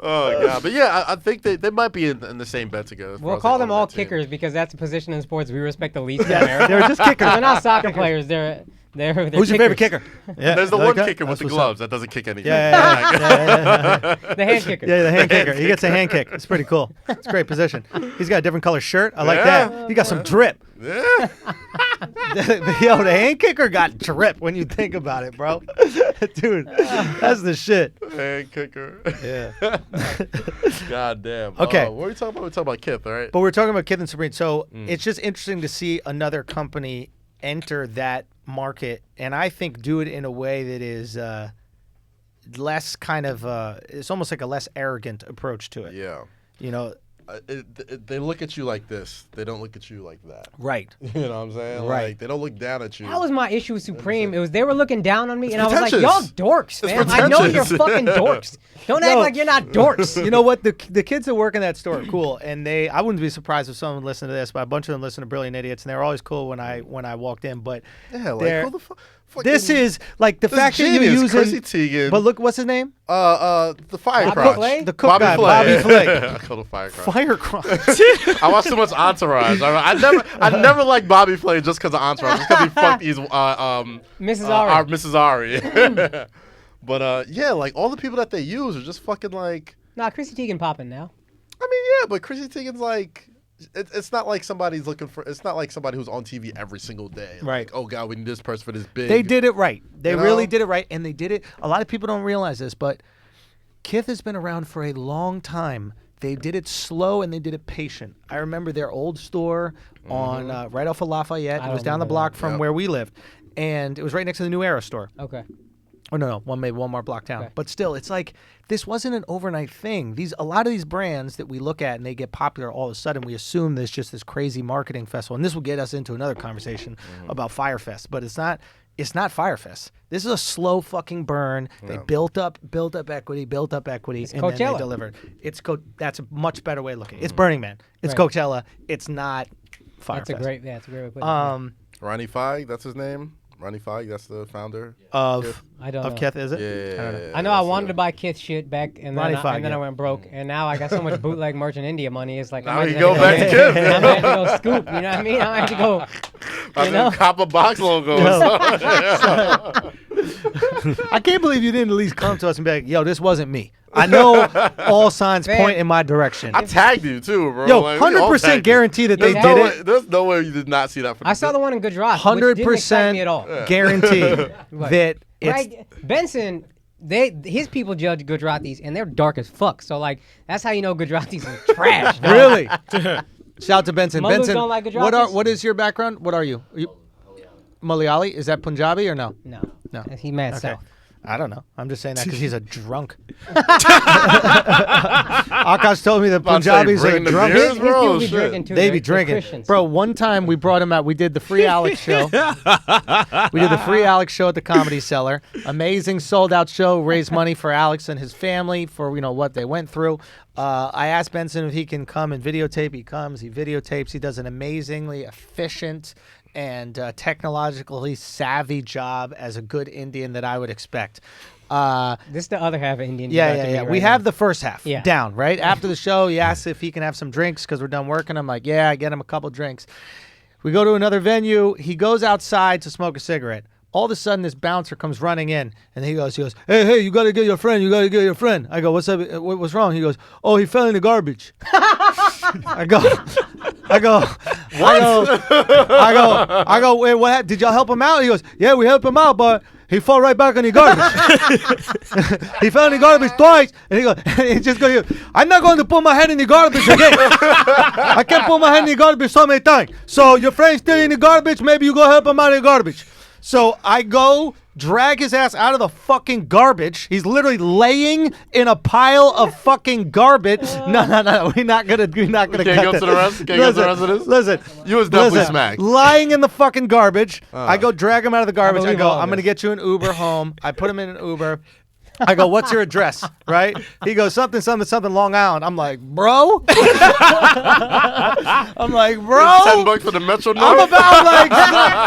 Oh god, but yeah, I think they might be in the same bet together. We'll call them all kickers because that's a position in sports we respect the least in America. They're just kickers. They're not soccer players. They're Who's your favorite kicker? Yeah, There's the like one that? kicker with That's the what's up. gloves that doesn't kick anything. Yeah. the hand kicker. Yeah, the hand kicker. He gets a hand kick. It's pretty cool. It's a great position. He's got a different color shirt. I like that. He got some drip. Yeah. Yo, the hand kicker got drip when you think about it, bro. Dude, that's the shit. Hand kicker. Yeah. God damn. Okay. What are we talking about? We're talking about Kith, all right? But we're talking about Kith and Supreme. So it's just interesting to see another company enter that market, and I think do it in a way that is less kind of it's almost like a less arrogant approach to it. Yeah. You know, they look at you like this. They don't look at you like that. right. You know what I'm saying? Right. Like, they don't look down at you. That was my issue with Supreme. It was they were looking down on me, and I was like, pretentious. "Y'all dorks, man! I know you're pretentious. fucking dorks. Don't act like you're not dorks." You know what? The kids that work in that store are cool, and I wouldn't be surprised if someone listened to this, but a bunch of them listen to Brilliant Idiots, and they were always cool when I walked in. But Yeah, like, they're- who the fuck? this is like the This fact that genius, you're using. Chrissy Teigen. But look, what's his name? The Bobby Firecrotch. Flay? The cook guy, Flay. Bobby Flay. I call him Firecrotch. Firecrotch. I watched too much Entourage. I never liked Bobby Flay just because of Entourage. Just because he fucked these Mrs. Ari. Mrs. Ari. But yeah, like all the people that they use are just fucking like. Nah, Chrissy Teigen popping now. I mean, yeah, but Chrissy Teigen's like. It's not like somebody's looking for. It's not like somebody who's on TV every single day. Right. Like, oh God, we need this person for this big. They did it right. They You really know? did it right, and they did it. A lot of people don't realize this, but Kith has been around for a long time. They did it slow and they did it patient. I remember their old store on right off of Lafayette. I It was don't down the remember block that. from where we lived, and it was right next to the New Era store. Okay. Oh no, one maybe one more block down. Okay. But still, it's like this wasn't an overnight thing. A lot of these brands that we look at and they get popular all of a sudden, we assume there's just this crazy marketing festival. And this will get us into another conversation about FYRE Fest. But it's not FYRE Fest. This is a slow fucking burn. They built up equity, and then they Coachella. delivered. That's a much better way of looking. It's Burning Man. It's Right. Coachella. It's not FYRE That's Fest. a great way to put it. Ronnie Feig, that's his name. Ronnie Feig, that's the founder Of I don't know. Kith, is it? Yeah. I know I wanted to buy Kith shit back, and Ronnie then, Feig, and then yeah. I went broke, and now I got so much bootleg merch in India money. It's like Now I you might go back to Kith. I might have to go scoop. You know what I mean? I might have to go. I You know? cop a box logo. I can't believe you didn't at least come to us and be like, yo, this wasn't me. I know all signs Man. point in my direction. I tagged you too, bro. Yo, Like, we all 100% tagged you. guarantee that they There's did no it. way- There's no way you did not see that. I saw the one in Gujarat. which didn't excite me at all. 100% guarantee Right. that it's Right? Benson, his people judge Gujaratis, and they're dark as fuck. So like, that's how you know Gujaratis are trash. dog. really. Shout out to Benson. Mulus Benson, don't like Gujaratis? what is your background? What are you? Malayali? Is that Punjabi or no? No, No. he mad Okay. south. I don't know. I'm just saying that because he's a drunk. Akaash told me the Punjabis are drunk. Beers, bro. Be drinking too, They be they're drinking. Christians. Bro, one time we brought him out. We did the free Alex show. We did the free Alex show at the Comedy Cellar. Amazing sold out show. Raised money for Alex and his family for what they went through. I asked Benson if he can come and videotape. He comes. He videotapes. He does an amazingly efficient and technologically savvy job as a good Indian that I would expect. This is the other half of Indian. Yeah. We have the first half Yeah. down, right? After the show, he asks if he can have some drinks because we're done working. I'm like, yeah, I get him a couple drinks. We go to another venue. He goes outside to smoke a cigarette. All of a sudden, this bouncer comes running in, and he goes, hey, you got to get your friend. You got to get your friend. I go, what's up? What's wrong? He goes, oh, he fell in the garbage. I go, wait, what? Did y'all help him out? He goes, yeah, we helped him out, but he fell right back in the garbage. He fell in the garbage twice, and he just goes, I'm not going to put my head in the garbage again. I can't put my head in the garbage so many times. So your friend's still in the garbage, maybe you go help him out in the garbage. So I go drag his ass out of the fucking garbage. He's literally laying in a pile of fucking garbage. No. We're not gonna cut Can't go to the rest. Can't go to the rest of this. Listen, you was definitely smacked. Lying in the fucking garbage. I go drag him out of the garbage. I go, all I'm gonna this. get you an Uber home. I put him in an Uber. I go, what's your address? Right? He goes, something, Long Island. I'm like, bro? I'm like, bro? $10 for the Metro North. I'm like,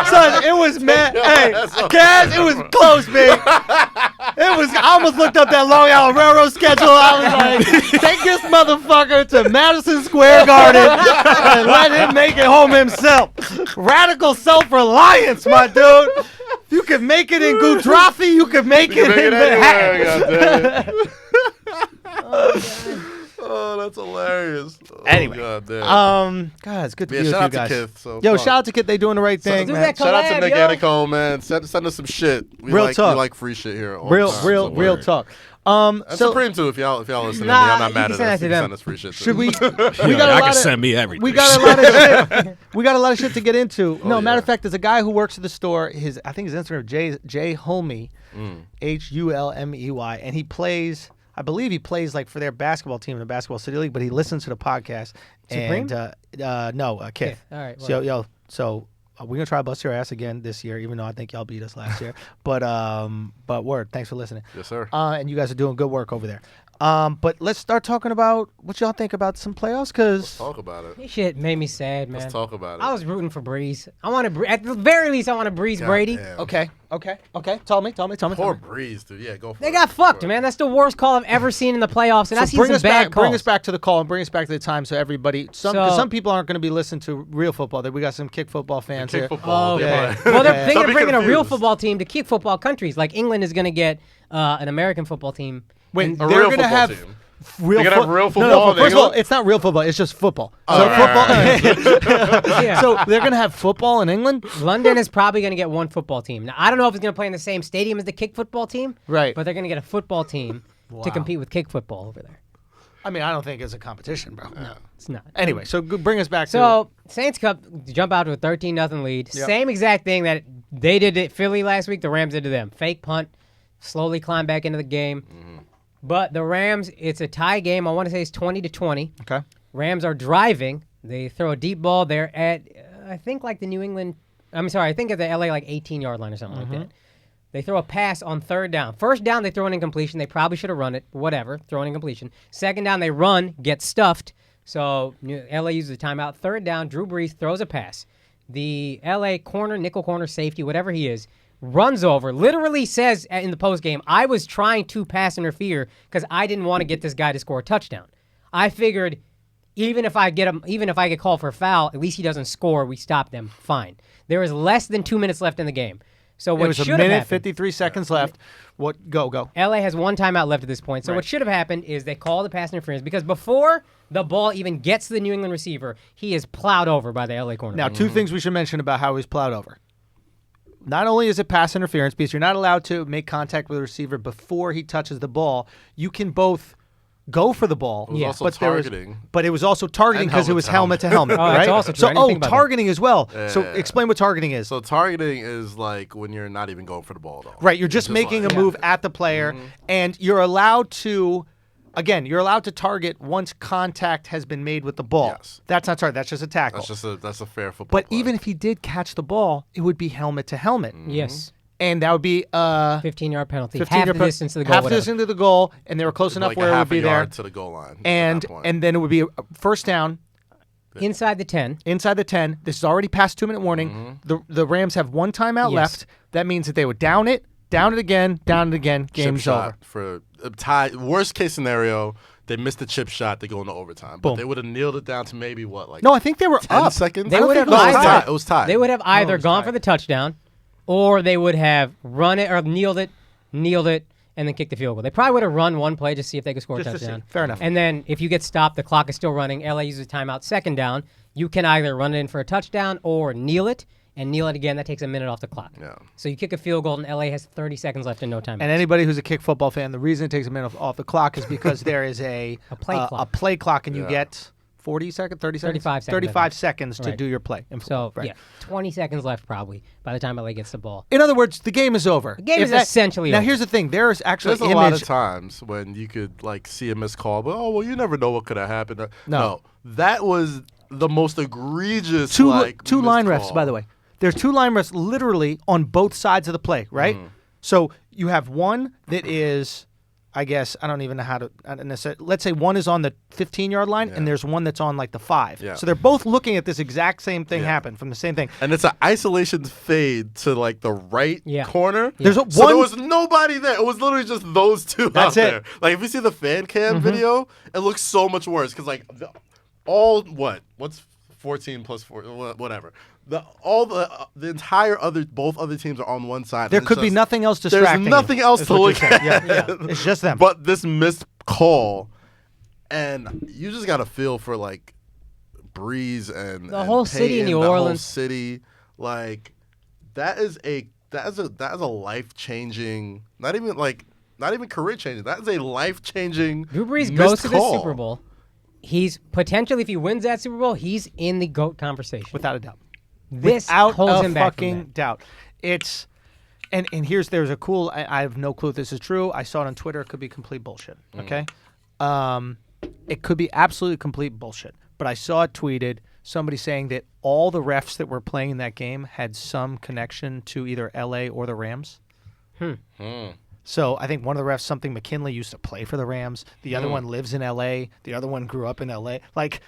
son, it was mad. Hey, Kaz, it was close, man. I almost looked up that Long Island Railroad schedule. I was like, take this motherfucker to Madison Square Garden and let him make it home himself. Radical self-reliance, my dude. If you can make it in Gujarati, you can make it in Manhattan. Oh, that's hilarious. Oh, Anyway, God, it's good to be yeah, with shout you out guys. to Kith. So Yo, fuck. shout out to Kith. They doing the right thing, do man. that Shout out to collab, Nick yo. Anicone, man. Send us some shit. We Real like, talk. We like free shit here. all Real the time, so word. talk. And So Supreme too. If y'all listening, Nah, I'm not you mad can at send us. that to You can them. send us free shit. Too. should we? Y'all We got a can lot of. send me everything. We got a lot of shit. We got a lot of shit to get into. No, matter of fact, there's a guy who works at the store. I think his Instagram J Hulmey, Hulmey, and he plays. I believe he plays like for their basketball team in the Basketball City League, but he listens to the podcast. Supreme? And Kith. All right. So we're gonna try to bust your ass again this year, even though I think y'all beat us last year. But word, thanks for listening. Yes, sir. And you guys are doing good work over there. But let's start talking about what y'all think about some playoffs, cause Talk about it. This shit made me sad, man. Let's talk about it. I was rooting for Breeze. I want to, at the very least, I want to Breeze God Brady. damn. okay. Tell me. Poor Breeze, dude. Yeah, go for it. They got fucked, man. That's the worst call I've ever seen in the playoffs, and I've seen some bad calls. Bring us back to the call and bring us back to the time, so everybody. Some people aren't going to be listening to real football. We got some kick football fans Kick here. football. Oh, yeah. okay. Well, they're Don't thinking be of bringing a real confused. football team to kick football countries. Like England is going to get an American football team. Wait, And A they're real going to football have team. real They're gonna have real No, football in first of all, England? it's not real football. It's just football. Oh, So right, football. Yeah. So they're going to have football in England. London is probably going to get one football team. Now, I don't know if it's going to play in the same stadium as the kick football team. Right. But they're going to get a football team to compete with kick football over there. I mean, I don't think it's a competition, bro. No. It's not. Anyway, so bring us back to. So Saints Cup jump out to a 13-0 lead. Yep. Same exact thing that they did at Philly last week. The Rams did to them. Fake punt, slowly climb back into the game. But the Rams, it's a tie game. I want to say it's 20-20. Okay. Rams are driving. They throw a deep ball there at I think like the New England. I'm sorry, I think at the LA like 18-yard line or something like that. They throw a pass on third down. First down, they throw an incompletion. They probably should have run it. Whatever, throw an incompletion. Second down, they run, get stuffed. So LA uses a timeout. Third down, Drew Brees throws a pass. The LA corner, nickel corner, safety, whatever he is, runs over, literally says in the postgame, I was trying to pass interfere because I didn't want to get this guy to score a touchdown. I figured even if I get called for a foul, at least he doesn't score, we stop them, fine. There is less than 2 minutes left in the game. So what It was should a have minute, happened, 53 seconds left. What? Go. LA has one timeout left at this point. So what should have happened is they call the pass interference because before the ball even gets to the New England receiver, he is plowed over by the LA corner. Now, two things we should mention about how he's plowed over. Not only is it pass interference because you're not allowed to make contact with the receiver before he touches the ball, you can both go for the ball. It was also targeting. But it was also targeting And because it was helmet to helmet. Oh, right? that's also true. I didn't think about targeting as well. Yeah. So explain what targeting is. So targeting is like when you're not even going for the ball at all. Right, you're just making a move at the player, and you're allowed to. Again, you're allowed to target once contact has been made with the ball. Yes. That's not target. That's just a tackle. That's a fair football. But even if he did catch the ball, it would be helmet to helmet. Yes. And that would be 15-yard penalty. Half the distance to the goal. Half the distance to the goal, and they were close enough like where it would be there. to the goal line. And then it would be a first down. Inside the 10. Inside the 10. This is already past 2-minute warning. The Rams have one timeout left. That means that they would down it again, game's over. For a tie. Worst case scenario, they missed the chip shot, they go into overtime. But Boom. they would have nailed it down to maybe what, No, I think they were 10 up. seconds? They would have it was tied. They would have either was gone tied. for the touchdown, or they would have run it or kneeled it, and then kicked the field goal. They probably would have run one play just to see if they could score a Just to touchdown. see. Fair enough. And then if you get stopped, the clock is still running. LA uses timeout second down. You can either run it in for a touchdown or kneel it, and kneel it again. That takes a minute off the clock. Yeah. So you kick a field goal, and LA has 30 seconds left and no time. And anybody who's a kick football fan, the reason it takes a minute off the clock is because there is a play clock, and you get 40 seconds, 30 seconds? 35 seconds. 35 seconds to Right. do your play. In football. So, yeah, 20 seconds left probably by the time LA gets the ball. In other words, the game is over. The game is essentially Now, over. here's the thing. There's actually There's a lot of times when you could see a missed call, but you never know what could have happened. No, that was the most egregious. Two missed line refs, call. by the way. There's two line refs literally on both sides of the play, right? So you have one that is, I guess, I don't even know how to let's say one is on the 15-yard line, and there's one that's on the 5. Yeah. So they're both looking at this exact same thing happen from the same thing. And it's an isolation fade to the right corner. There's So there was nobody there. It was literally just those two That's out it. there. If you see the fan cam video, it looks so much worse because what's 14 plus 4, whatever. The entire both other teams are on one side. There could be nothing else distracting. There's nothing else to look at. Yeah. It's just them. But this missed call, and you just got to feel for Breeze and The whole city in Peyton, New the Orleans. whole city, that is a life changing, not even career changing. That is a life changing. Drew Brees goes to the Super Bowl. He's potentially, if he wins that Super Bowl, he's in the GOAT conversation. Without a doubt. This Without holds a him back from fucking that. doubt. It's and there's a cool. I have no clue if this is true. I saw it on Twitter. It could be complete bullshit. Okay, it could be absolutely complete bullshit. But I saw it tweeted. Somebody saying that all the refs that were playing in that game had some connection to either LA or the Rams. So I think one of the refs, something McKinley, used to play for the Rams. The other one lives in L.A. The other one grew up in L.A.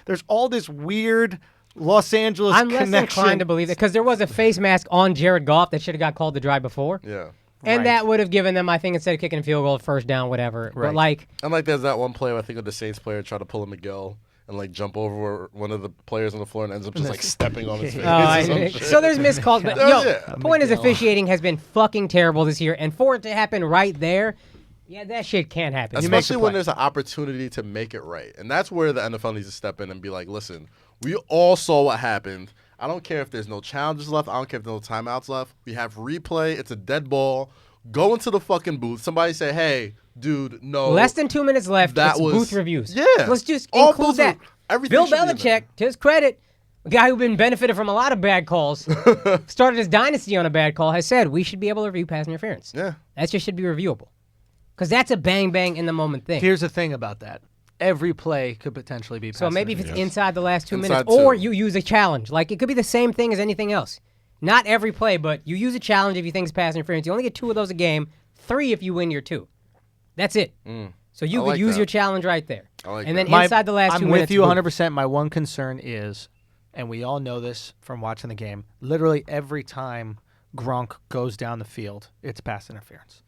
There's all this weird Los Angeles connection. less inclined to believe that because there was a face mask on Jared Goff that should have got called the drive before. Yeah. And that would have given them, I think, instead of kicking a field goal, first down, whatever. Right. But there's that one play I think of the Saints player tried to pull a Miguel and jump over one of the players on the floor and ends up just stepping on his face. So there's missed calls. But the point is officiating has been fucking terrible this year. And for it to happen right there, that shit can't happen. Especially when there's an opportunity to make it right. And that's where the NFL needs to step in and be like, listen, we all saw what happened. I don't care if there's no challenges left. I don't care if there's no timeouts left. We have replay. It's a dead ball. Go into the fucking booth. Somebody say, hey, dude, no. Less than 2 minutes left. That it's was booth reviews. Yeah. Let's just All include booths that. everything Bill should be in Belichick, to his credit, a guy who been benefited from a lot of bad calls, started his dynasty on a bad call, has said we should be able to review pass interference. Yeah. That just should be reviewable. Because that's a bang in the moment thing. Here's the thing about that. Every play could potentially be pass So maybe if it's interference. inside the last 2 Inside minutes, or 2. you use a challenge. It could be the same thing as anything else. Not every play, but you use a challenge if you think it's pass interference. You only get 2 of those a game, 3 if you win your 2. That's it. So you could use your challenge right there. And then inside the last 2 minutes. I'm with you 100%. My one concern is, and we all know this from watching the game, literally every time Gronk goes down the field, it's pass interference.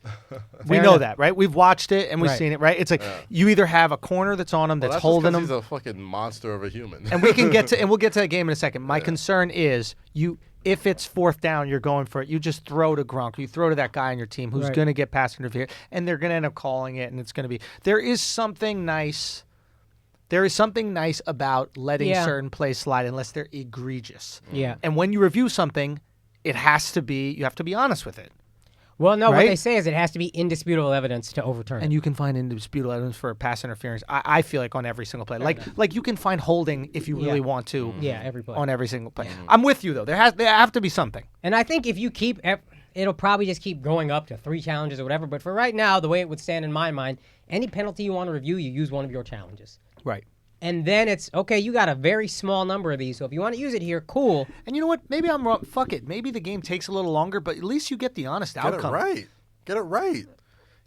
We know that, right? We've watched it and we've seen it, right? It's you either have a corner that's on him that's holding him. He's a fucking monster of a human. And we'll get to that game in a second. My concern is if it's fourth down, you're going for it. You just throw to Gronk. You throw to that guy on your team who's going to get pass interference, and they're going to end up calling it, and it's going to be. There is something nice about letting certain plays slide unless they're egregious. Yeah. And when you review something, you have to be honest with it. Well, no, what Right? they say is it has to be indisputable evidence to overturn it. And you can find indisputable evidence for pass interference. I feel like on every single play, like you can find holding if you really want to. Yeah, every play. On every single play. I'm with you though. There have to be something. And I think if you keep, it'll probably just keep going up to 3 challenges or whatever. But for right now, the way it would stand in my mind, any penalty you want to review, you use one of your challenges. Right. And then it's, okay, you got a very small number of these, so if you want to use it here, cool. And you know what? Maybe I'm wrong. Fuck it. Maybe the game takes a little longer, but at least you get the honest outcome. Get it right.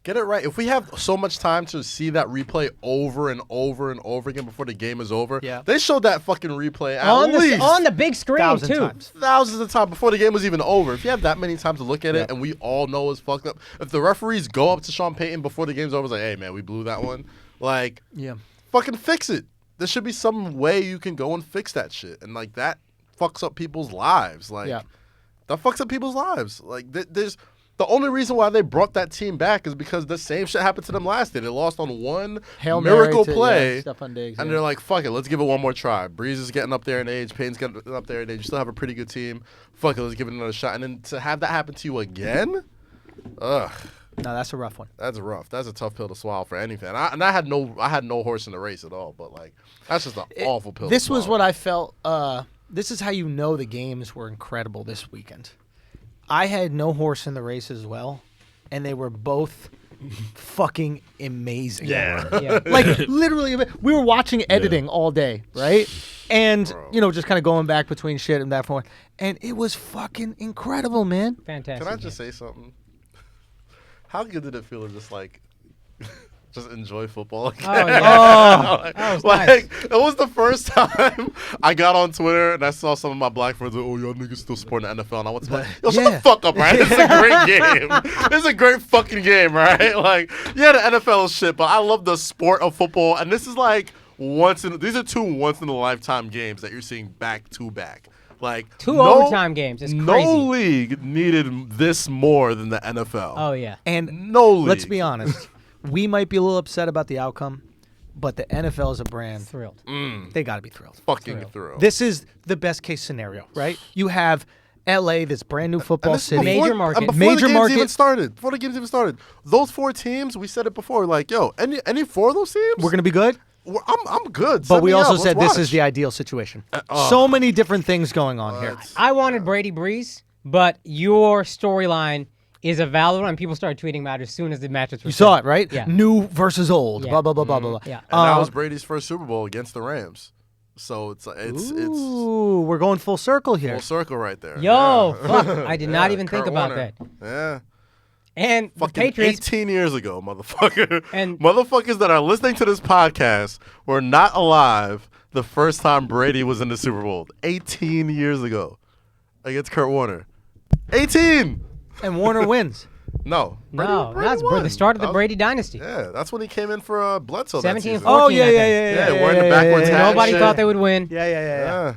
Get it right. If we have so much time to see that replay over and over and over again before the game is over, they showed that fucking replay at least on the big screen, too. times. Thousands of times before the game was even over. If you have that many times to look at it and we all know it's fucked up, if the referees go up to Sean Payton before the game's over, it's like, hey, man, we blew that one. Like, fucking fix it. There should be some way you can go and fix that shit. And, like, that fucks up people's lives. Like, that fucks up people's lives. Like, there's... The only reason why they brought that team back is because the same shit happened to them last year. They lost on one Hail miracle Mary play, Stephon Diggs, and they're like, fuck it, let's give it one more try. Breeze is getting up there in age. Payne's getting up there in age. You still have a pretty good team. Fuck it, let's give it another shot. And then to have that happen to you again, ugh. No, that's a rough one. That's rough. That's a tough pill to swallow for any fan. I had no horse in the race at all, but, like, that's just an awful pill This to swallow. was what I felt. This is how you know the games were incredible this weekend. I had no horse in the race as well. And they were both fucking amazing. Yeah. Like, literally, we were watching editing all day, right? And, just kind of going back between shit and that forth. And it was fucking incredible, man. Fantastic. Can I just say something? How good did it feel to just, like, just enjoy football again? Oh, yeah. That was nice. It was the first time I got on Twitter and I saw some of my black friends like, oh, y'all niggas still supporting the NFL. And I went to like, yo, shut the fuck up, right? This is a great game. This is a great fucking game, right? Like, yeah, the NFL is shit, but I love the sport of football. And this is like these are 2 once-in-a-lifetime games that you're seeing back to back. Like 2 overtime games. It's crazy. No league needed this more than the NFL. Oh, yeah. And no league. let's be honest. We might be a little upset about the outcome, but the NFL is a brand. Thrilled. They got to be thrilled. Fucking thrilled. This is the best case scenario, right? You have LA, this brand new football city. Major market. Before Major the games market. before the games even started, those 4 teams, we said it before, like, yo, any 4 of those teams? We're going to be good. I'm good. But Send we me also out. said Let's this is watch. the ideal situation. So many different things going on here. I wanted Brady Breeze, but your storyline is a valid one, and people started tweeting about it as soon as the matches were You saw it, right? Yeah. New versus old. Yeah. Blah, blah, blah, blah, blah. Yeah. And that was Brady's first Super Bowl against the Rams. So it's Ooh, we're going full circle here. full circle right there. Yo, Yeah. fuck. I did not even think Kurt about Warner. that. Yeah. And the Fucking Patriots. 18 years ago, motherfucker. And- motherfuckers that are listening to this podcast were not alive the first time Brady was in the Super Bowl. 18 years ago against Kurt Warner. 18! And Warner wins. No. Brady That's won. the start of the That was- Brady dynasty. Yeah, that's when he came in for Bledsoe 17 that and season. 14. Oh, yeah, I yeah, think. yeah, Yeah, wearing the backwards hat. Nobody shit. thought they would win. Yeah.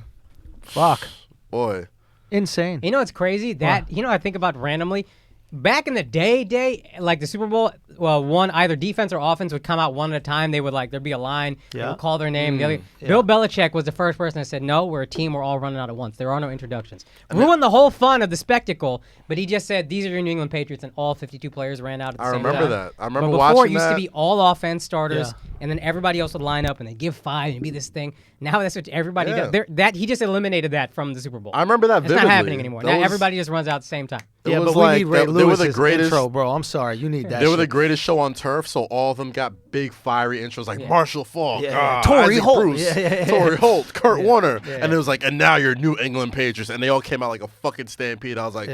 Fuck. Boy. Insane. You know what's crazy? That I think about randomly. Back in the day, like the Super Bowl, one either defense or offense would come out one at a time. They would there'd be a line. They would call their name. The other, Bill Belichick was the first person that said, "No, we're a team. We're all running out at once. There are no introductions." Ruined the whole fun of the spectacle. But he just said, "These are your New England Patriots," and all 52 players ran out at the same time. I remember that. I remember but before watching it used that. to be all offense starters, Yeah. and then everybody else would line up and they'd give 5 and be this thing. Now that's what everybody Yeah. does. He just eliminated that from the Super Bowl. I remember that It's vividly. not happening anymore. That Now was- everybody just runs out at the same time. It Yeah, was but we like need Ray they were the Lewis's greatest intro, bro. I'm sorry. You need that They were the shit. greatest show on turf, so all of them got big fiery intros like Marshall Falk, Torrey Isaac Holt. Bruce, Yeah. Torrey Holt, Kurt Warner, and it was like, and now you're New England Patriots, and they all came out like a fucking stampede. I was like,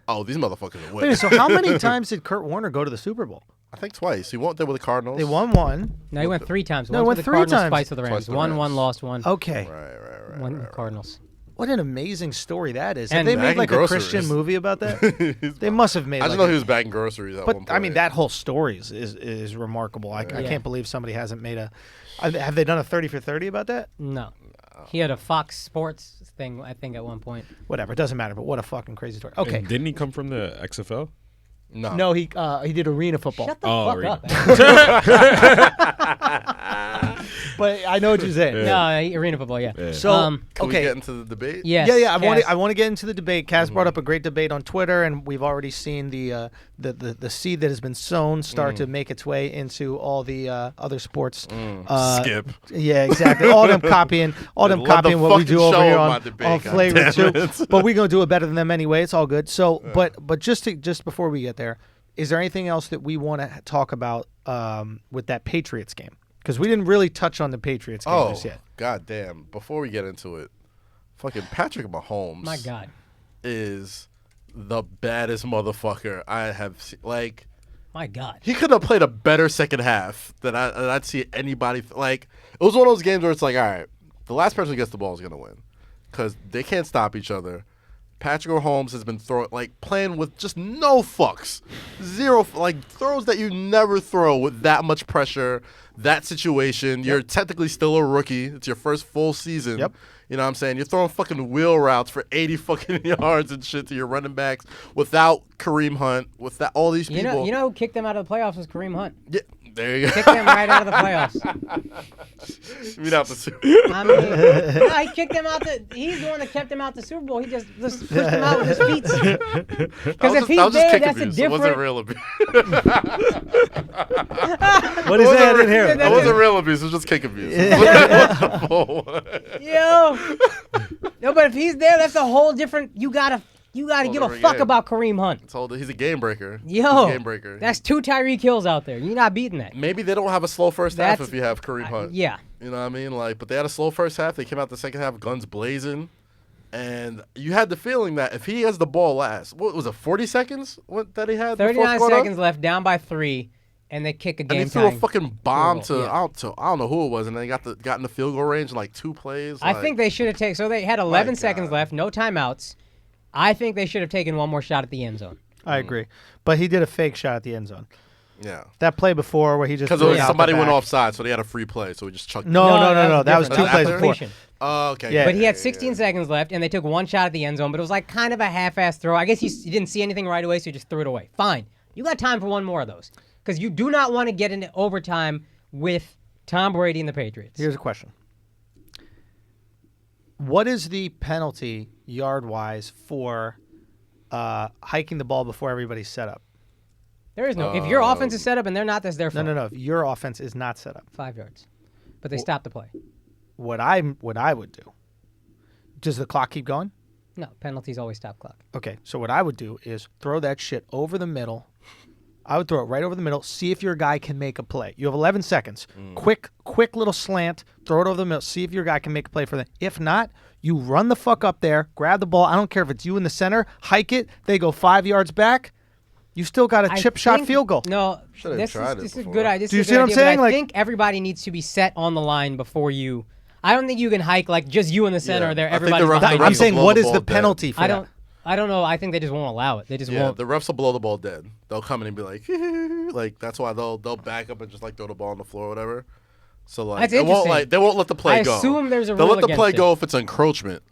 oh, these motherfuckers are Wait, winning. so how many times did Kurt Warner go to the Super Bowl? I think twice. He went there with the Cardinals. They won one. No, he went 3 times. No, he Once went with the 3 Cardinals, times. twice with the Rams. Twice with the Won Rams. one, lost one. Okay. Right. One with the Cardinals. What an amazing story that is. And Have they made bagging like a groceries. Christian movie about that? They must have made I just like know a- he was bagging groceries at one But point. I mean, that whole story is remarkable. I Yeah. can't believe somebody hasn't made a. Have they done a 30 for 30 about that? No. He had a Fox Sports thing, I think, at one point. Whatever, it doesn't matter. But what a fucking crazy story. Okay, And didn't he come from the XFL? no, he did arena football. Shut the Oh, fuck really? up. But I know what you're saying. No, arena football, yeah. So, Can we get into the debate? Yes, Yeah. I Cass. want to get into the debate. Cass brought up a great debate on Twitter, and we've already seen the seed that has been sown start to make its way into all the other sports. Skip. Yeah, exactly. All them copying what we do over here on Flagrant too. But we're gonna do it better than them anyway. It's all good. So, but just before we get there, is there anything else that we want to talk about with that Patriots game? Because we didn't really touch on the Patriots game just yet. God damn. Before we get into it, fucking Patrick Mahomes. My God. Is the baddest motherfucker I have seen. Like, my God. he could have played a better second half than I'd see anybody. Like, it was one of those games where it's like, all right, the last person who gets the ball is going to win. Because they can't stop each other. Patrick Mahomes has been playing with just no fucks. Zero, like, throws that you never throw with that much pressure, that situation. You're technically still a rookie. It's your first full season. Yep. You know what I'm saying? You're throwing fucking wheel routes for 80 fucking yards and shit to your running backs without Kareem Hunt, without all these people. You know who kicked them out of the playoffs was Kareem Hunt. Yeah, there you go. Kicked them right out of the playoffs. You mean out the Super I mean, no, he kicked them out. He's the one that kept them out the Super Bowl. He just pushed them out with his feet. Because if he's there, that's a different. It wasn't real abuse. What is that in here? That wasn't real abuse. It was just kick abuse. Yo. No, but if he's there, that's a whole different. You gotta give a fuck about Kareem Hunt. He's a game breaker. Yo, he's a game breaker. That's 2 Tyreek Hills out there. You're not beating that. Maybe they don't have a slow first half if you have Kareem Hunt. Yeah. You know what I mean? Like, but they had a slow first half. They came out the second half, guns blazing, and you had the feeling that if he has the ball last, what was it, 40 seconds that he had? 39 seconds left, down by 3. And they kick a game. And they threw a fucking bomb to I don't know who it was, and they got in the field goal range in like 2 plays. I think they should have taken. So they had 11 seconds left, no timeouts. I think they should have taken one more shot at the end zone. I agree, but he did a fake shot at the end zone. Yeah. That play before where he just because somebody went offside, so they had a free play, so he just chucked. No. That was 2 plays before. Oh, okay. Yeah. But he had 16 seconds left, and they took one shot at the end zone, but it was like kind of a half-ass throw. I guess he didn't see anything right away, so he just threw it away. Fine. You got time for one more of those. Because you do not want to get into overtime with Tom Brady and the Patriots. Here's a question. What is the penalty, yard-wise, for hiking the ball before everybody's set up? There is no. If your offense is set up and they're not, that's their fault. No. If your offense is not set up. 5 yards. But they stopped the play. What I would do, does the clock keep going? No, penalties always stop clock. Okay, so what I would do is throw that shit over the middle. I would throw it right over the middle, see if your guy can make a play. You have 11 seconds. Quick little slant, throw it over the middle, see if your guy can make a play for them. If not, you run the fuck up there, grab the ball. I don't care if it's you in the center, hike it, they go 5 yards back. You still got a chip shot field goal. No, this is a good idea. Do you see what I'm saying? I think everybody needs to be set on the line before you. I don't think you can hike like just you in the center there. Everybody's behind you. I'm saying, what is the penalty for that? I don't know. I think they just won't allow it. They just won't. The refs will blow the ball dead. They'll come in and be like that's why they'll back up and just like throw the ball on the floor or whatever. So like they won't let the play go. I assume there's a rule They'll let the play against go if it's encroachment.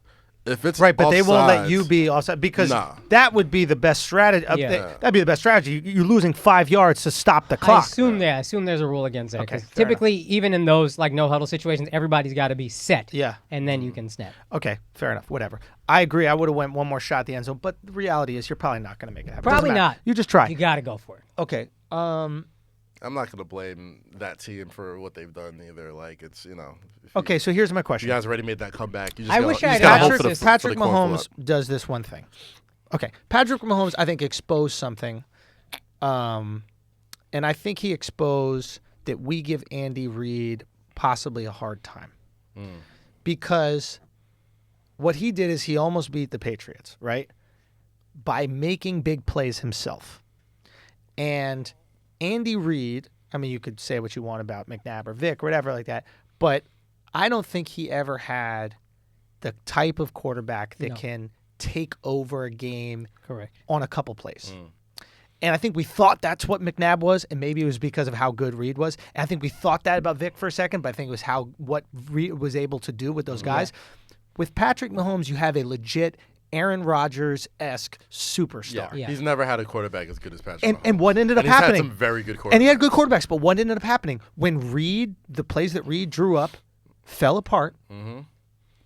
If it's right, but offsides, they won't let you be offside because that would be the best strategy. That'd be the best strategy. You're losing 5 yards to stop the clock. I assume there's a rule against that. Okay, typically, even in those like no huddle situations, everybody's got to be set. Yeah, and then you can snap. Okay, fair enough. Whatever. I agree. I would have went one more shot at the end zone, but the reality is you're probably not going to make it happen. Probably not. You just try. You got to go for it. Okay. I'm not going to blame that team for what they've done either. Like, it's, Okay, so here's my question. You guys already made that comeback. You just I wish I had Patrick Mahomes does this one thing. Okay, Patrick Mahomes, I think, exposed something. And I think he exposed that we give Andy Reid possibly a hard time. Because what he did is he almost beat the Patriots, right? By making big plays himself. And Andy Reid, I mean, you could say what you want about McNabb or Vic or whatever like that, but I don't think he ever had the type of quarterback that can take over a game on a couple plays. And I think we thought that's what McNabb was, and maybe it was because of how good Reid was. And I think we thought that about Vic for a second, but I think it was what Reid was able to do with those guys. With Patrick Mahomes, you have a legit Aaron Rodgers-esque superstar. Yeah. He's never had a quarterback as good as Patrick Mahomes. And what ended up and he's happening? Had some very good quarterbacks. And he had good quarterbacks, but what ended up happening when the plays that Reed drew up fell apart. Mm-hmm.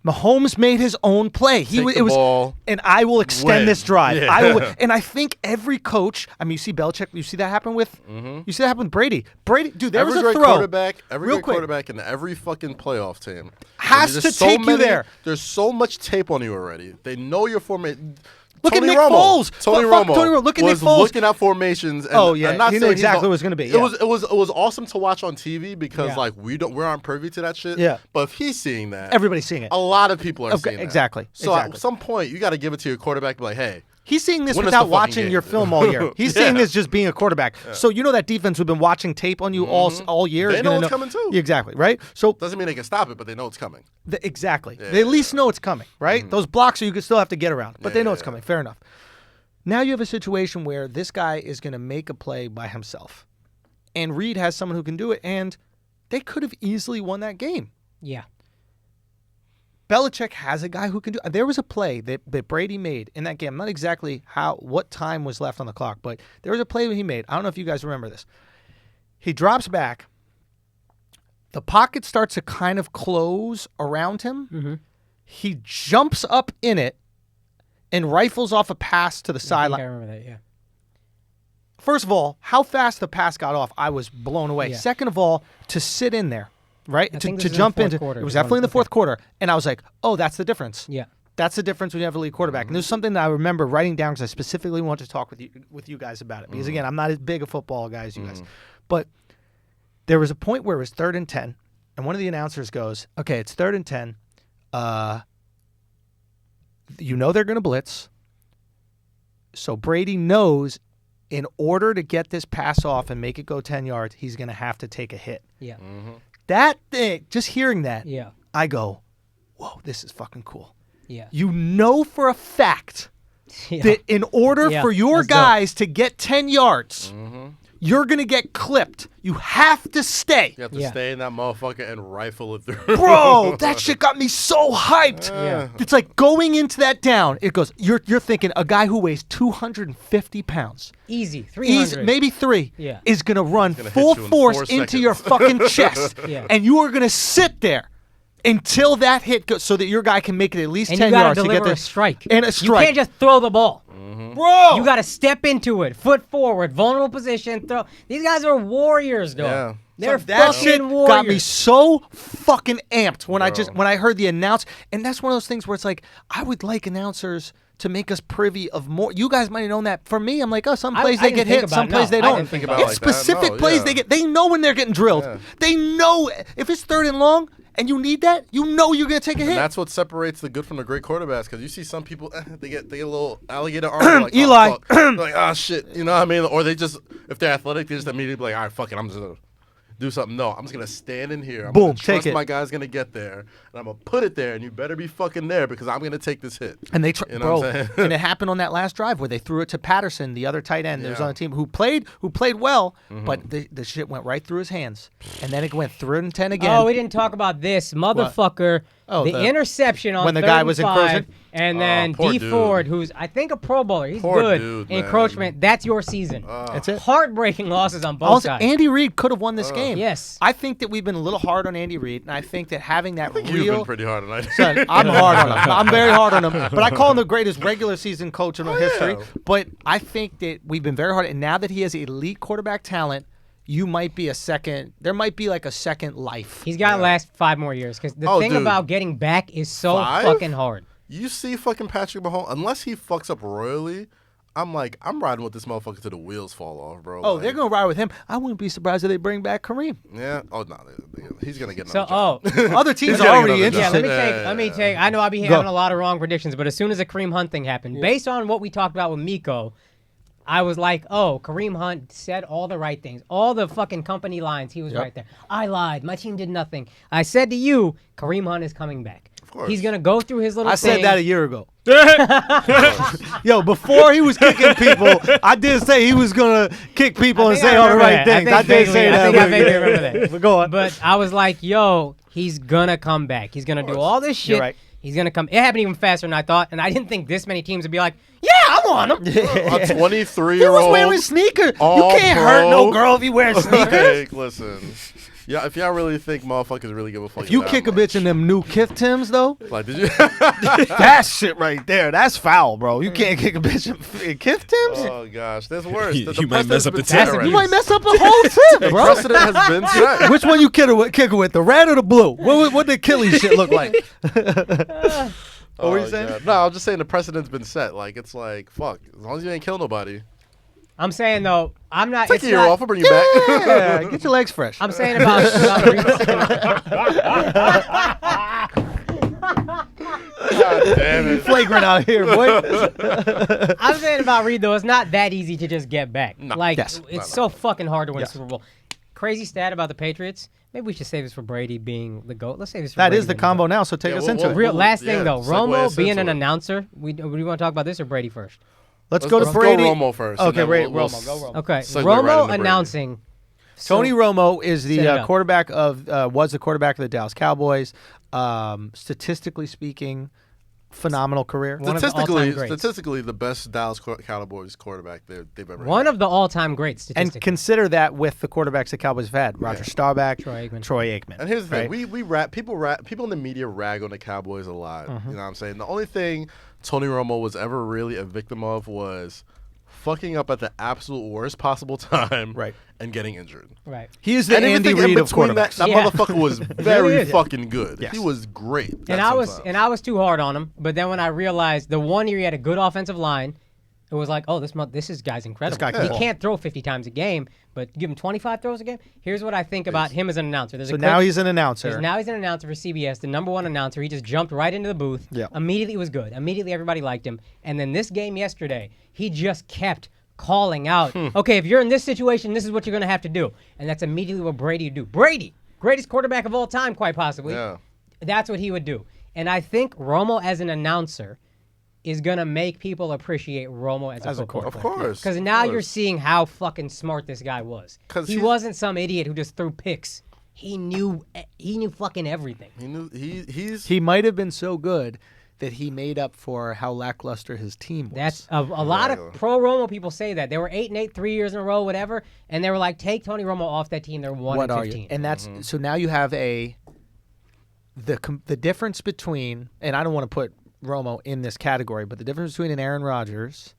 Mahomes made his own play. Ball, and I will extend this drive. Yeah. And I think every coach. I mean, you see Belichick. You see that happen with. Mm-hmm. You see that happen with Brady. Dude, there was a great throw. Every quarterback in every fucking playoff team has to take you there. There's so much tape on you already. They know your formation. Look at Nick Foles. Tony Romo. Look at Nick was Foles. looking at formations. And he knew exactly what it was going to be. It was awesome to watch on TV because like we aren't privy to that shit. Yeah. But if he's seeing that, everybody's seeing it. A lot of people are seeing that. Exactly. So at some point, you got to give it to your quarterback. And be like, hey. He's seeing this without watching your film all year. He's seeing this just being a quarterback. Yeah. So you know that defense who've been watching tape on you all year. They know it's coming too. Exactly, right? So doesn't mean they can stop it, but they know it's coming. Exactly. Yeah. They at least know it's coming, right? Those blocks you could still have to get around, but they know it's coming. Fair enough. Now you have a situation where this guy is going to make a play by himself, and Reed has someone who can do it, and they could have easily won that game. Yeah. Belichick has a guy who can do. There was a play that Brady made in that game. I'm not exactly what time was left on the clock, but there was a play that he made. I don't know if you guys remember this. He drops back. The pocket starts to kind of close around him. Mm-hmm. He jumps up in it and rifles off a pass to the sideline. I remember that, yeah. First of all, how fast the pass got off, I was blown away. Yeah. Second of all, to sit in there, right? To jump into quarter. It was definitely in the fourth quarter. And I was like, oh, that's the difference. Yeah. That's the difference when you have a lead quarterback. And there's something that I remember writing down because I specifically wanted to talk with you guys about it. Because, again, I'm not as big a football guy as you guys. But there was a point where it was 3rd and 10, and one of the announcers goes, okay, it's 3rd and 10. You know they're going to blitz. So Brady knows in order to get this pass off and make it go 10 yards, he's going to have to take a hit. Yeah. Mm-hmm. That thing, just hearing that, yeah. I go, whoa, this is fucking cool. Yeah. You know for a fact that in order for your guys to get 10 yards, you're going to get clipped. You have to stay. You have to stay in that motherfucker and rifle it through. Bro, that shit got me so hyped. Yeah. It's like going into that down, it goes, you're thinking a guy who weighs 250 pounds. Easy. 300. Maybe 3. Yeah. Is going to run full hit you in force 4 into seconds. your fucking chest. Yeah. And you are going to sit there until that hit goes so that your guy can make it at least and 10 you yards gotta to get deliver the a strike. And a strike. You can't just throw the ball. Bro! You got to step into it, foot forward, vulnerable position, throw. These guys are warriors, though. Yeah. They're that fucking shit warriors. got me so fucking amped when I heard the announce. And that's one of those things where it's like, I would like announcers to make us privy of more. You guys might have known that. For me, I'm like, oh, some plays they get hit, some plays they I don't. didn't think about It's it like that. specific No, plays yeah. they get. They know when they're getting drilled. Yeah. They know if it's 3rd and long and you need that, you know you're gonna take a hit. And that's what separates the good from the great quarterbacks. Because you see some people, they get a little alligator arm. Like, Eli. Oh, fuck. Like, ah, shit. You know what I mean? Or they just, if they're athletic, they just immediately be like, all right, fuck it. I'm just going to do something. No, I'm just going to stand in here. I'm Boom, gonna trust take it. my guy's going to get there. And I'm going to put it there. And you better be fucking there because I'm going to take this hit. And they, You know what I'm saying? and it happened on that last drive where they threw it to Patterson, the other tight end that was on the team, who played well, but the shit went right through his hands, and then it went 3rd and 10 again. Oh, we didn't talk about this, motherfucker. Oh, the interception on when the 3rd guy and was 5, encroaching? and then poor D dude. Ford, who's I think a Pro Bowler. He's Poor good. dude, man. Encroachment. That's your season. That's it. Heartbreaking losses on both Also, sides. Andy Reid could have won this game. Yes. I think that we've been a little hard on Andy Reid, and I think that having that You've real. been pretty hard tonight. Son, I'm hard on him. I'm very hard on him. But I call him the greatest regular season coach in history. yeah. But I think that we've been very hard. And now that he has elite quarterback talent, you might be there might be like a second life. He's got to last 5 more years because the thing dude. about getting back is so 5? fucking hard. You see fucking Patrick Mahomes, unless he fucks up royally, I'm riding with this motherfucker till the wheels fall off, bro. Oh, Like, they're going to ride with him. I wouldn't be surprised if they bring back Kareem. Yeah. Oh, no. He's going to get So, another job. Other teams He's are getting already another job. interested. let me take. I know I'll be having a lot of wrong predictions, but as soon as the Kareem Hunt thing happened, based on what we talked about with Miko, I was like, oh, Kareem Hunt said all the right things. All the fucking company lines, he was right there. I lied. My team did nothing. I said to you, Kareem Hunt is coming back. Of course. He's going to go through his little I thing. said that a year ago. Yo, before he was kicking people, I did say he was going to kick people and say all the right things. I did say that. I think I vaguely remember that. But go on. But I was like, yo, he's going to come back. He's going to do all this shit. You're right. He's going to come. It happened even faster than I thought, and I didn't think this many teams would be like, yeah, I want him. A 23-year-old. He was wearing sneakers. You can't hurt no girl if you wear sneakers. Like, listen. Yeah, if y'all really think motherfuckers really give a fuck. If you kick a bitch in them new Kith Tims, though, like, did you? that shit right there, that's foul, bro. You can't kick a bitch in Kith Tims. Oh gosh, that's worse. You might mess up the tip. You might mess up the whole tip, bro. Precedent has been set. Which one you kick it with, the red or the blue? What did Achilles shit look like? What were you saying? God. No, I was just saying the precedent's been set. Like, it's like, fuck. As long as you ain't kill nobody. I'm saying, though, I'm not. Take a year off. I'll bring you back. Yeah, get your legs fresh. I'm saying about God damn it. Flagrant out here, boy. I'm saying about Reed, though, it's not that easy to just get back. No. Like, Yes. it's so fucking hard to win Yes. a Super Bowl. Crazy stat about the Patriots. Maybe we should save this for Brady being the GOAT. Let's save this for That Brady is the being combo now, so take us into it. Last thing, though. segue Romo us being into an it. announcer. We want to talk about this or Brady first? Let's go to Let's Brady. go Romo first. Okay, and then Romo. we'll Go Romo. Okay. segue Romo right into Brady. announcing. Tony Romo is Set it the up. quarterback of was the quarterback of the Dallas Cowboys. Statistically speaking, phenomenal career. One of the all-time greats. Statistically, the best Dallas Cowboys quarterback they've ever One had. of the all-time greats statistically. And consider that with the quarterbacks the Cowboys have had: Roger Staubach, Troy Aikman. And here's the thing: right? people in the media rag on the Cowboys a lot. You know what I'm saying? The only thing Tony Romo was ever really a victim of was fucking up at the absolute worst possible time, Right. and getting injured. Right. He is the And Andy everything in Reid of between quarterbacks. that Yeah. motherfucker was very is. fucking good. Yes. He was great. And I was too hard on him. But then when I realized the one year he had a good offensive line, it was like, oh, this guy's incredible. guy can He ball. can't throw 50 times a game, but give him 25 throws a game. Here's what I think about him as an announcer. So now he's an announcer. Now he's an announcer for CBS, the #1 announcer. He just jumped right into the booth. Yeah. Immediately was good. Immediately everybody liked him. And then this game yesterday, he just kept calling out, okay, if you're in this situation, this is what you're going to have to do. And that's immediately what Brady would do. Brady, greatest quarterback of all time, quite possibly. Yeah. That's what he would do. And I think Romo as an announcer is going to make people appreciate Romo as a football Of player. course. Because now you're seeing how fucking smart this guy was. 'Cause He he's- wasn't some idiot who just threw picks. He knew fucking everything. He knew he's He might have been so good that he made up for how lackluster his team was. That's a lot of pro Romo people say that. They were 8-8 3 years in a row, whatever, and they were like, take Tony Romo off that team. They're 1-15. What are you? And that's so now you have the difference between, and I don't want to put Romo in this category, but the difference between an Aaron Rodgers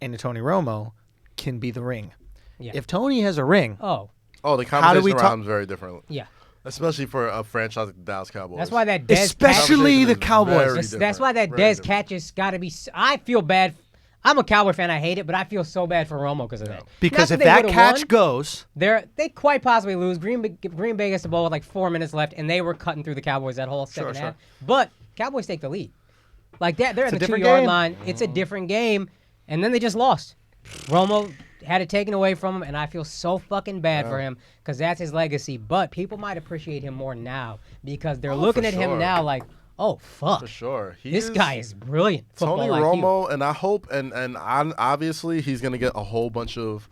and a Tony Romo can be the ring. Yeah. If Tony has a ring, Oh, the How do we conversation around him is very different. yeah. Especially for a franchise like the Dallas Cowboys. That's why that Dez especially the Conversation is Cowboys. very That's why that different. Dez Very different. catch has got to be. I feel bad. I'm a Cowboy fan. I hate it, but I feel so bad for Romo because of that. Because Not if that they would've catch won, goes, they quite possibly lose. Green Bay gets the ball with like 4 minutes left, and they were cutting through the Cowboys that whole second half. But Cowboys take the lead. Like that, they're It's at a the different 2-yard game. line. It's a different game, and then they just lost. Romo had it taken away from him, and I feel so fucking bad for him because that's his legacy. But people might appreciate him more now because they're looking for at him sure. now like, oh fuck, For sure. this guy is brilliant. Football Tony IQ. Romo, and I hope, and obviously he's going to get a whole bunch of,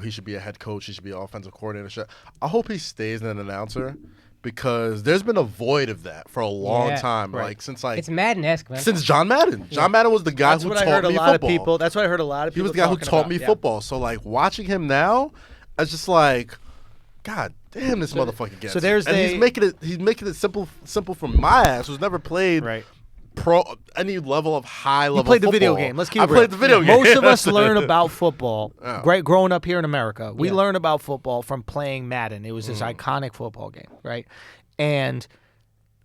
he should be a head coach, he should be an offensive coordinator. Shit. I hope he stays an announcer because there's been a void of that for a long Yeah, time. right. Like, since It's Madden-esque, man. since John Madden. John Madden was the guy that's who what taught I heard a me lot football. of people. That's what I heard a lot of He people. was the guy who talking taught about. me Yeah. football. So, like, watching him now, it's just like, God damn, this motherfucker gets so there's it. And he's making it simple for my ass who's never played Right. any level of high level. You played the video football. game. Let's keep I it real. played the video game. Most of us learn about football. Yeah. Great, growing up here in America, we Yeah. learn about football from playing Madden. It was this iconic football game, right? And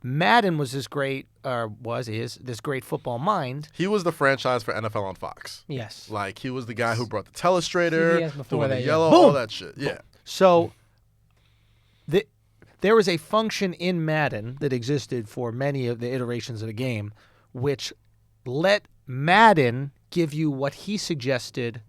Madden was this great, is this great football mind. He was the franchise for NFL on Fox. Yes. Like, he was the guy who brought the telestrator, CBS before doing that, the yeah. yellow, Boom. all that shit. Yeah. So there was a function in Madden that existed for many of the iterations of the game, which let Madden give you what he suggested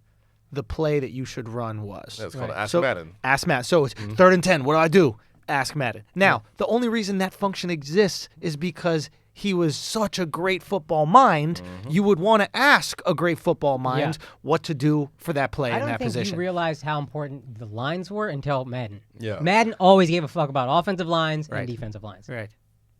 the play that you should run was. That's called Ask So- Madden. Ask Madden. So it's 3rd and 10. What do I do? Ask Madden. Now, the only reason that function exists is because he was such a great football mind. You would want to ask a great football mind what to do for that play I in don't that think position. you realized how important the lines were until Madden. Yeah. Madden always gave a fuck about offensive lines Right. and defensive lines. Right.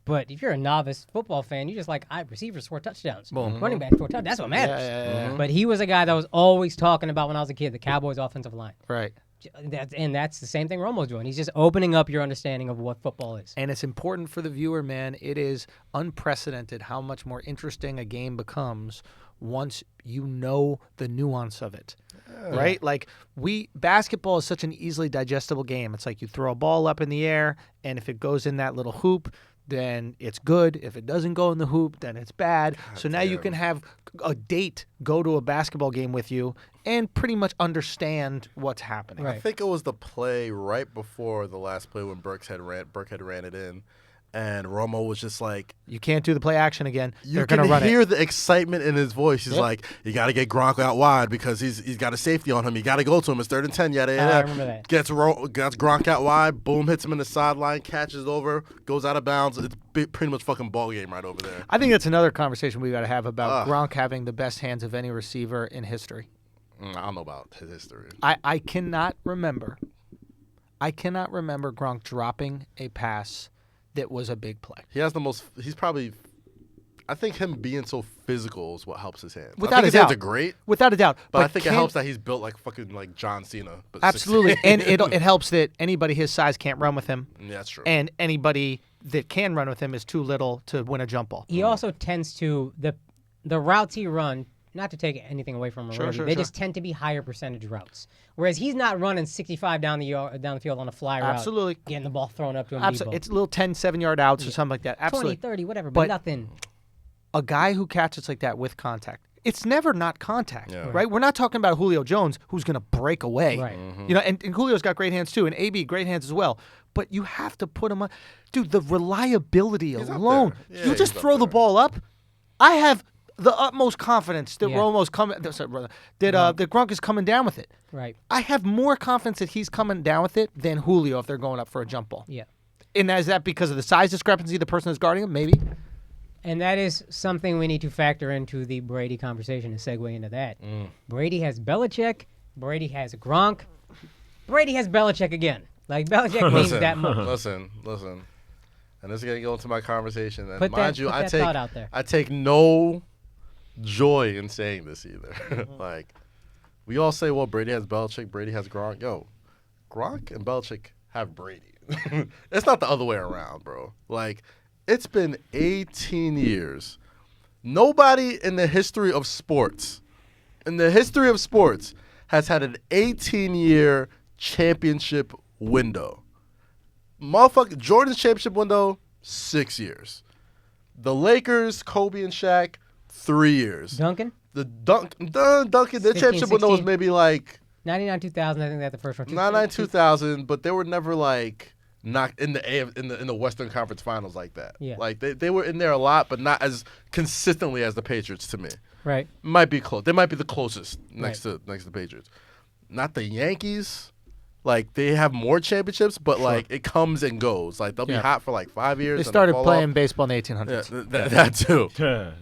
But if you're a novice football fan, you're just like, receivers score touchdowns. Boom. Running backs score touchdowns. That's what matters. Yeah. But he was a guy that was always talking about when I was a kid, the Cowboys' offensive line. Right. That's the same thing Romo's doing. He's just opening up your understanding of what football is. And it's important for the viewer, man. It is unprecedented how much more interesting a game becomes once you know the nuance of it. Right? Like basketball is such an easily digestible game. It's like you throw a ball up in the air, and if it goes in that little hoop, then it's good. If it doesn't go in the hoop, then it's bad. So now you can have a date go to a basketball game with you and pretty much understand what's happening. Right. I think it was the play right before the last play when Burke had ran it in. And Romo was just like, You can't do the play action again. you They're going to can run hear it. the excitement in his voice. He's like, you got to get Gronk out wide because he's got a safety on him. You got to go to him. It's 3rd and 10. Yada, yada. I remember that. Gets Gronk out wide. Boom, hits him in the sideline. Catches over. Goes out of bounds. It's pretty much fucking ball game right over there. I think that's another conversation we got to have about Gronk having the best hands of any receiver in history. I don't know about his history. I cannot remember Gronk dropping a pass that was a big play. He has the most. He's probably. I think him being so physical is what helps his hands. Without I think a his hands doubt. are great, Without a doubt. but I think it helps that he's built like fucking like John Cena. But Absolutely. 6'8". And it helps that anybody his size can't run with him. Yeah, that's true. And anybody that can run with him is too little to win a jump ball. He also tends to the routes he run. Not to take anything away from him, they just tend to be higher percentage routes. Whereas he's not running 65 down the field on a fly route. Absolutely. Getting the ball thrown up to him. Absolutely. It's little 10, 7-yard outs or something like that. Absolutely. 20, 30, whatever, but nothing. A guy who catches like that with contact, it's never not contact, Yeah. right? We're not talking about Julio Jones who's going to break away. Right. You know, and Julio's got great hands too, and AB, great hands as well. But you have to put him on. Dude, the reliability up alone. there. Yeah, You just he's up throw the there. ball up. I have the utmost confidence that Yeah. Romo's coming. That Gronk is coming down with it. Right. I have more confidence that he's coming down with it than Julio if they're going up for a jump ball. Yeah. And is that because of the size discrepancy of the person that's guarding him? Maybe. And that is something we need to factor into the Brady conversation and segue into that. Brady has Belichick. Brady has Gronk. Brady has Belichick again. Like, Belichick means that much. Listen. And this is going to go into my conversation. And Put mind that- you, put I that take thought out there. I take no joy in saying this either. Like, we all say, well, Brady has Belichick, Brady has Gronk. Yo, Gronk and Belichick have Brady. It's not the other way around, bro. Like, it's been 18 years. Nobody in the history of sports, has had an 18-year championship window. Motherfucker, Jordan's championship window, 6 years. The Lakers, Kobe and Shaq, 3 years. Duncan? The Duncan, their 15, championship window was 16. maybe like 99, 2000, I think that's the first one. 99, 2000, but they were never like not in the Western Conference Finals like that. Yeah. Like they were in there a lot, but not as consistently as the Patriots to me. Right. Might be close. They might be the closest next to the Patriots. Not the Yankees. Like they have more championships, but like it comes and goes. Like they'll be hot for like 5 years. They and started fall playing off. baseball in the 1800s. Yeah, that too.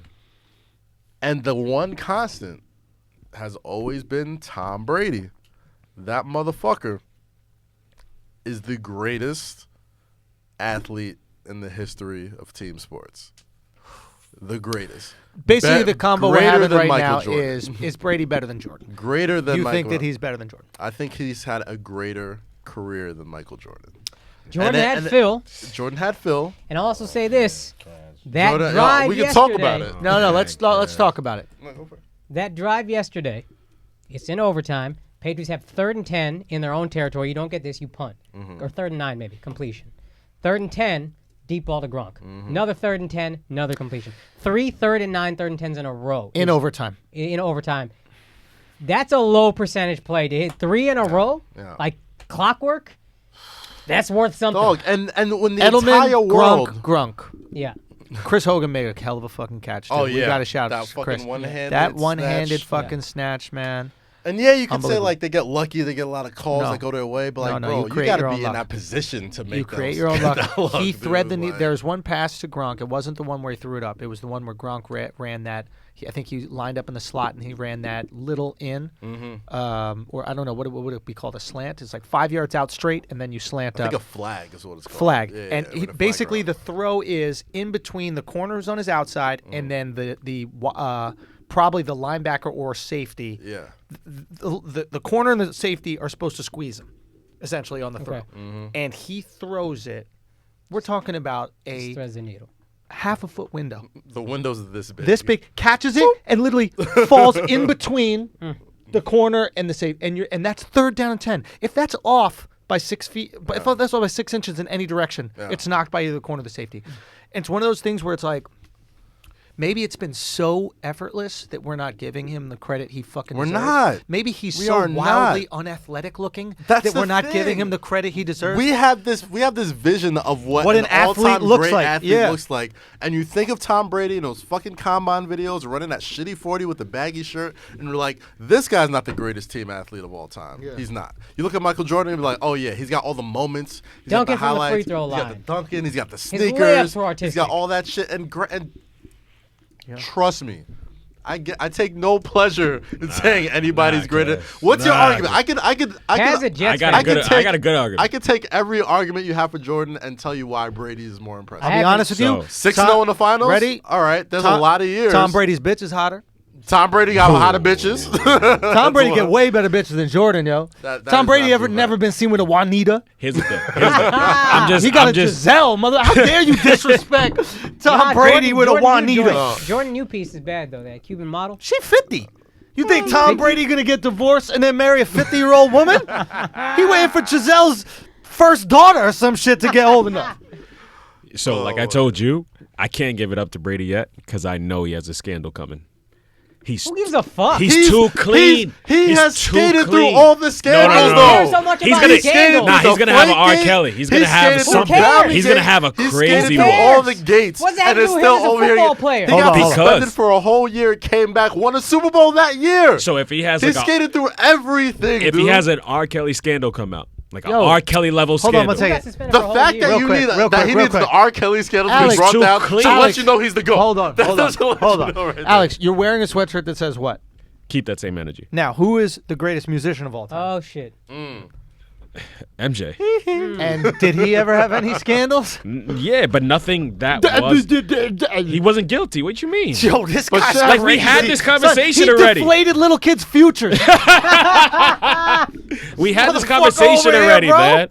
And the one constant has always been Tom Brady. That motherfucker is the greatest athlete in the history of team sports. The greatest. Basically, the combo we're greater having than right Michael now Jordan. is Brady better than Jordan? Greater than You Michael. think that he's better than Jordan? I think he's had a greater career than Michael Jordan. Jordan And had then- Phil. Jordan had Phil. And I'll also say this. That Jordan- drive we can yesterday, talk about it. No, let's talk about it. That drive yesterday, it's in overtime. Patriots have 3rd and 10 in their own territory. You don't get this, you punt. Or 3rd and 9 maybe, completion. 3rd and 10, deep ball to Gronk. Another 3rd and 10, another completion. 3 3rd and 9, 3rd and 10s in a row. In overtime. In overtime. That's a low percentage play. To hit 3 in a row, like clockwork, that's worth something. Dog, and when the Edelman, entire world. Gronk. Yeah. Chris Hogan made a hell of a fucking catch. Too. Oh, We yeah. got to shout That out fucking Chris. one-handed That one-handed snatch. fucking snatch, man. And yeah, you could say like they get lucky, they get a lot of calls that go their way, but like, bro, you gotta be in that position to make. You create your own luck. He thread the knee. There's one pass to Gronk. It wasn't the one where he threw it up. It was the one where Gronk ran that. I think he lined up in the slot and he ran that little in, or I don't know what would it be called, a slant. It's like 5 yards out straight and then you slant up. I think a flag is what it's called. Flag, yeah, and basically the throw is in between the corners on his outside and then the probably the linebacker or safety. Yeah. The corner and the safety are supposed to squeeze him, essentially, on the throw. And he throws it. We're talking about Just threads the needle. half a foot window. The windows are this big. This big, catches it and literally falls in between the corner and the safe. And that's 3rd down and 10. If that's off by 6 feet, but if that's off by 6 inches in any direction, it's knocked by either the corner or the safety. And it's one of those things where it's like, maybe it's been so effortless that we're not giving him the credit he fucking deserves. We're not. Maybe he's so wildly unathletic looking that we're not giving him the credit he deserves. We have this vision of what an athlete looks like. Looks like. And you think of Tom Brady in those fucking combine videos running that shitty 40 with the baggy shirt, and you're like, this guy's not the greatest team athlete of all time. Yeah. He's not. You look at Michael Jordan and be like, oh yeah, he's got all the moments. He's dunking got the highlights. from the free throw line. He's got the dunking. He's got the sneakers. He's got all that shit. And trust me, I take no pleasure in saying anybody's greater. What's your argument? I got a good argument. I could take every argument you have for Jordan and tell you why Brady is more impressive. I'll be honest with you. 6-0 in the finals. Ready? All right. There's a lot of years. Tom Brady's bitch is hotter. Tom Brady got hotter bitches. Tom Brady get way better bitches than Jordan, yo. Tom Brady never been seen with a Juanita. Here's the thing. He got a Giselle, mother. How dare you disrespect Tom Brady with a Juanita? Jordan new piece is bad though. That Cuban model. She 50. You think Tom Brady gonna get divorced and then marry a 50-year-old woman? He waiting for Giselle's first daughter or some shit to get old enough. So, like I told you, I can't give it up to Brady yet because I know he has a scandal coming. Who gives a fuck? He's too clean. He has skated through all the scandals. No. So much he's gonna have an R. Kelly. He's gonna have something. He's gonna have a crazy one. All the gates. What's that to do with him as a football player? He got suspended for a whole year, came back, won a Super Bowl that year. So if he has, he skated through everything. If he has an R. Kelly scandal come out. Like an R. Kelly level scandal. Hold on, one second. The fact that he needs the R. Kelly scandal to be brought down to let you know he's the GOAT. Hold on. Alex, you're wearing a sweatshirt that says what? Keep that same energy. Now, who is the greatest musician of all time? Oh, shit. MJ. And did he ever have any scandals? Yeah, but nothing that was. He wasn't guilty. What you mean? Yo, this guy's like we had this conversation already. He deflated little kids' futures. We had this conversation already, man.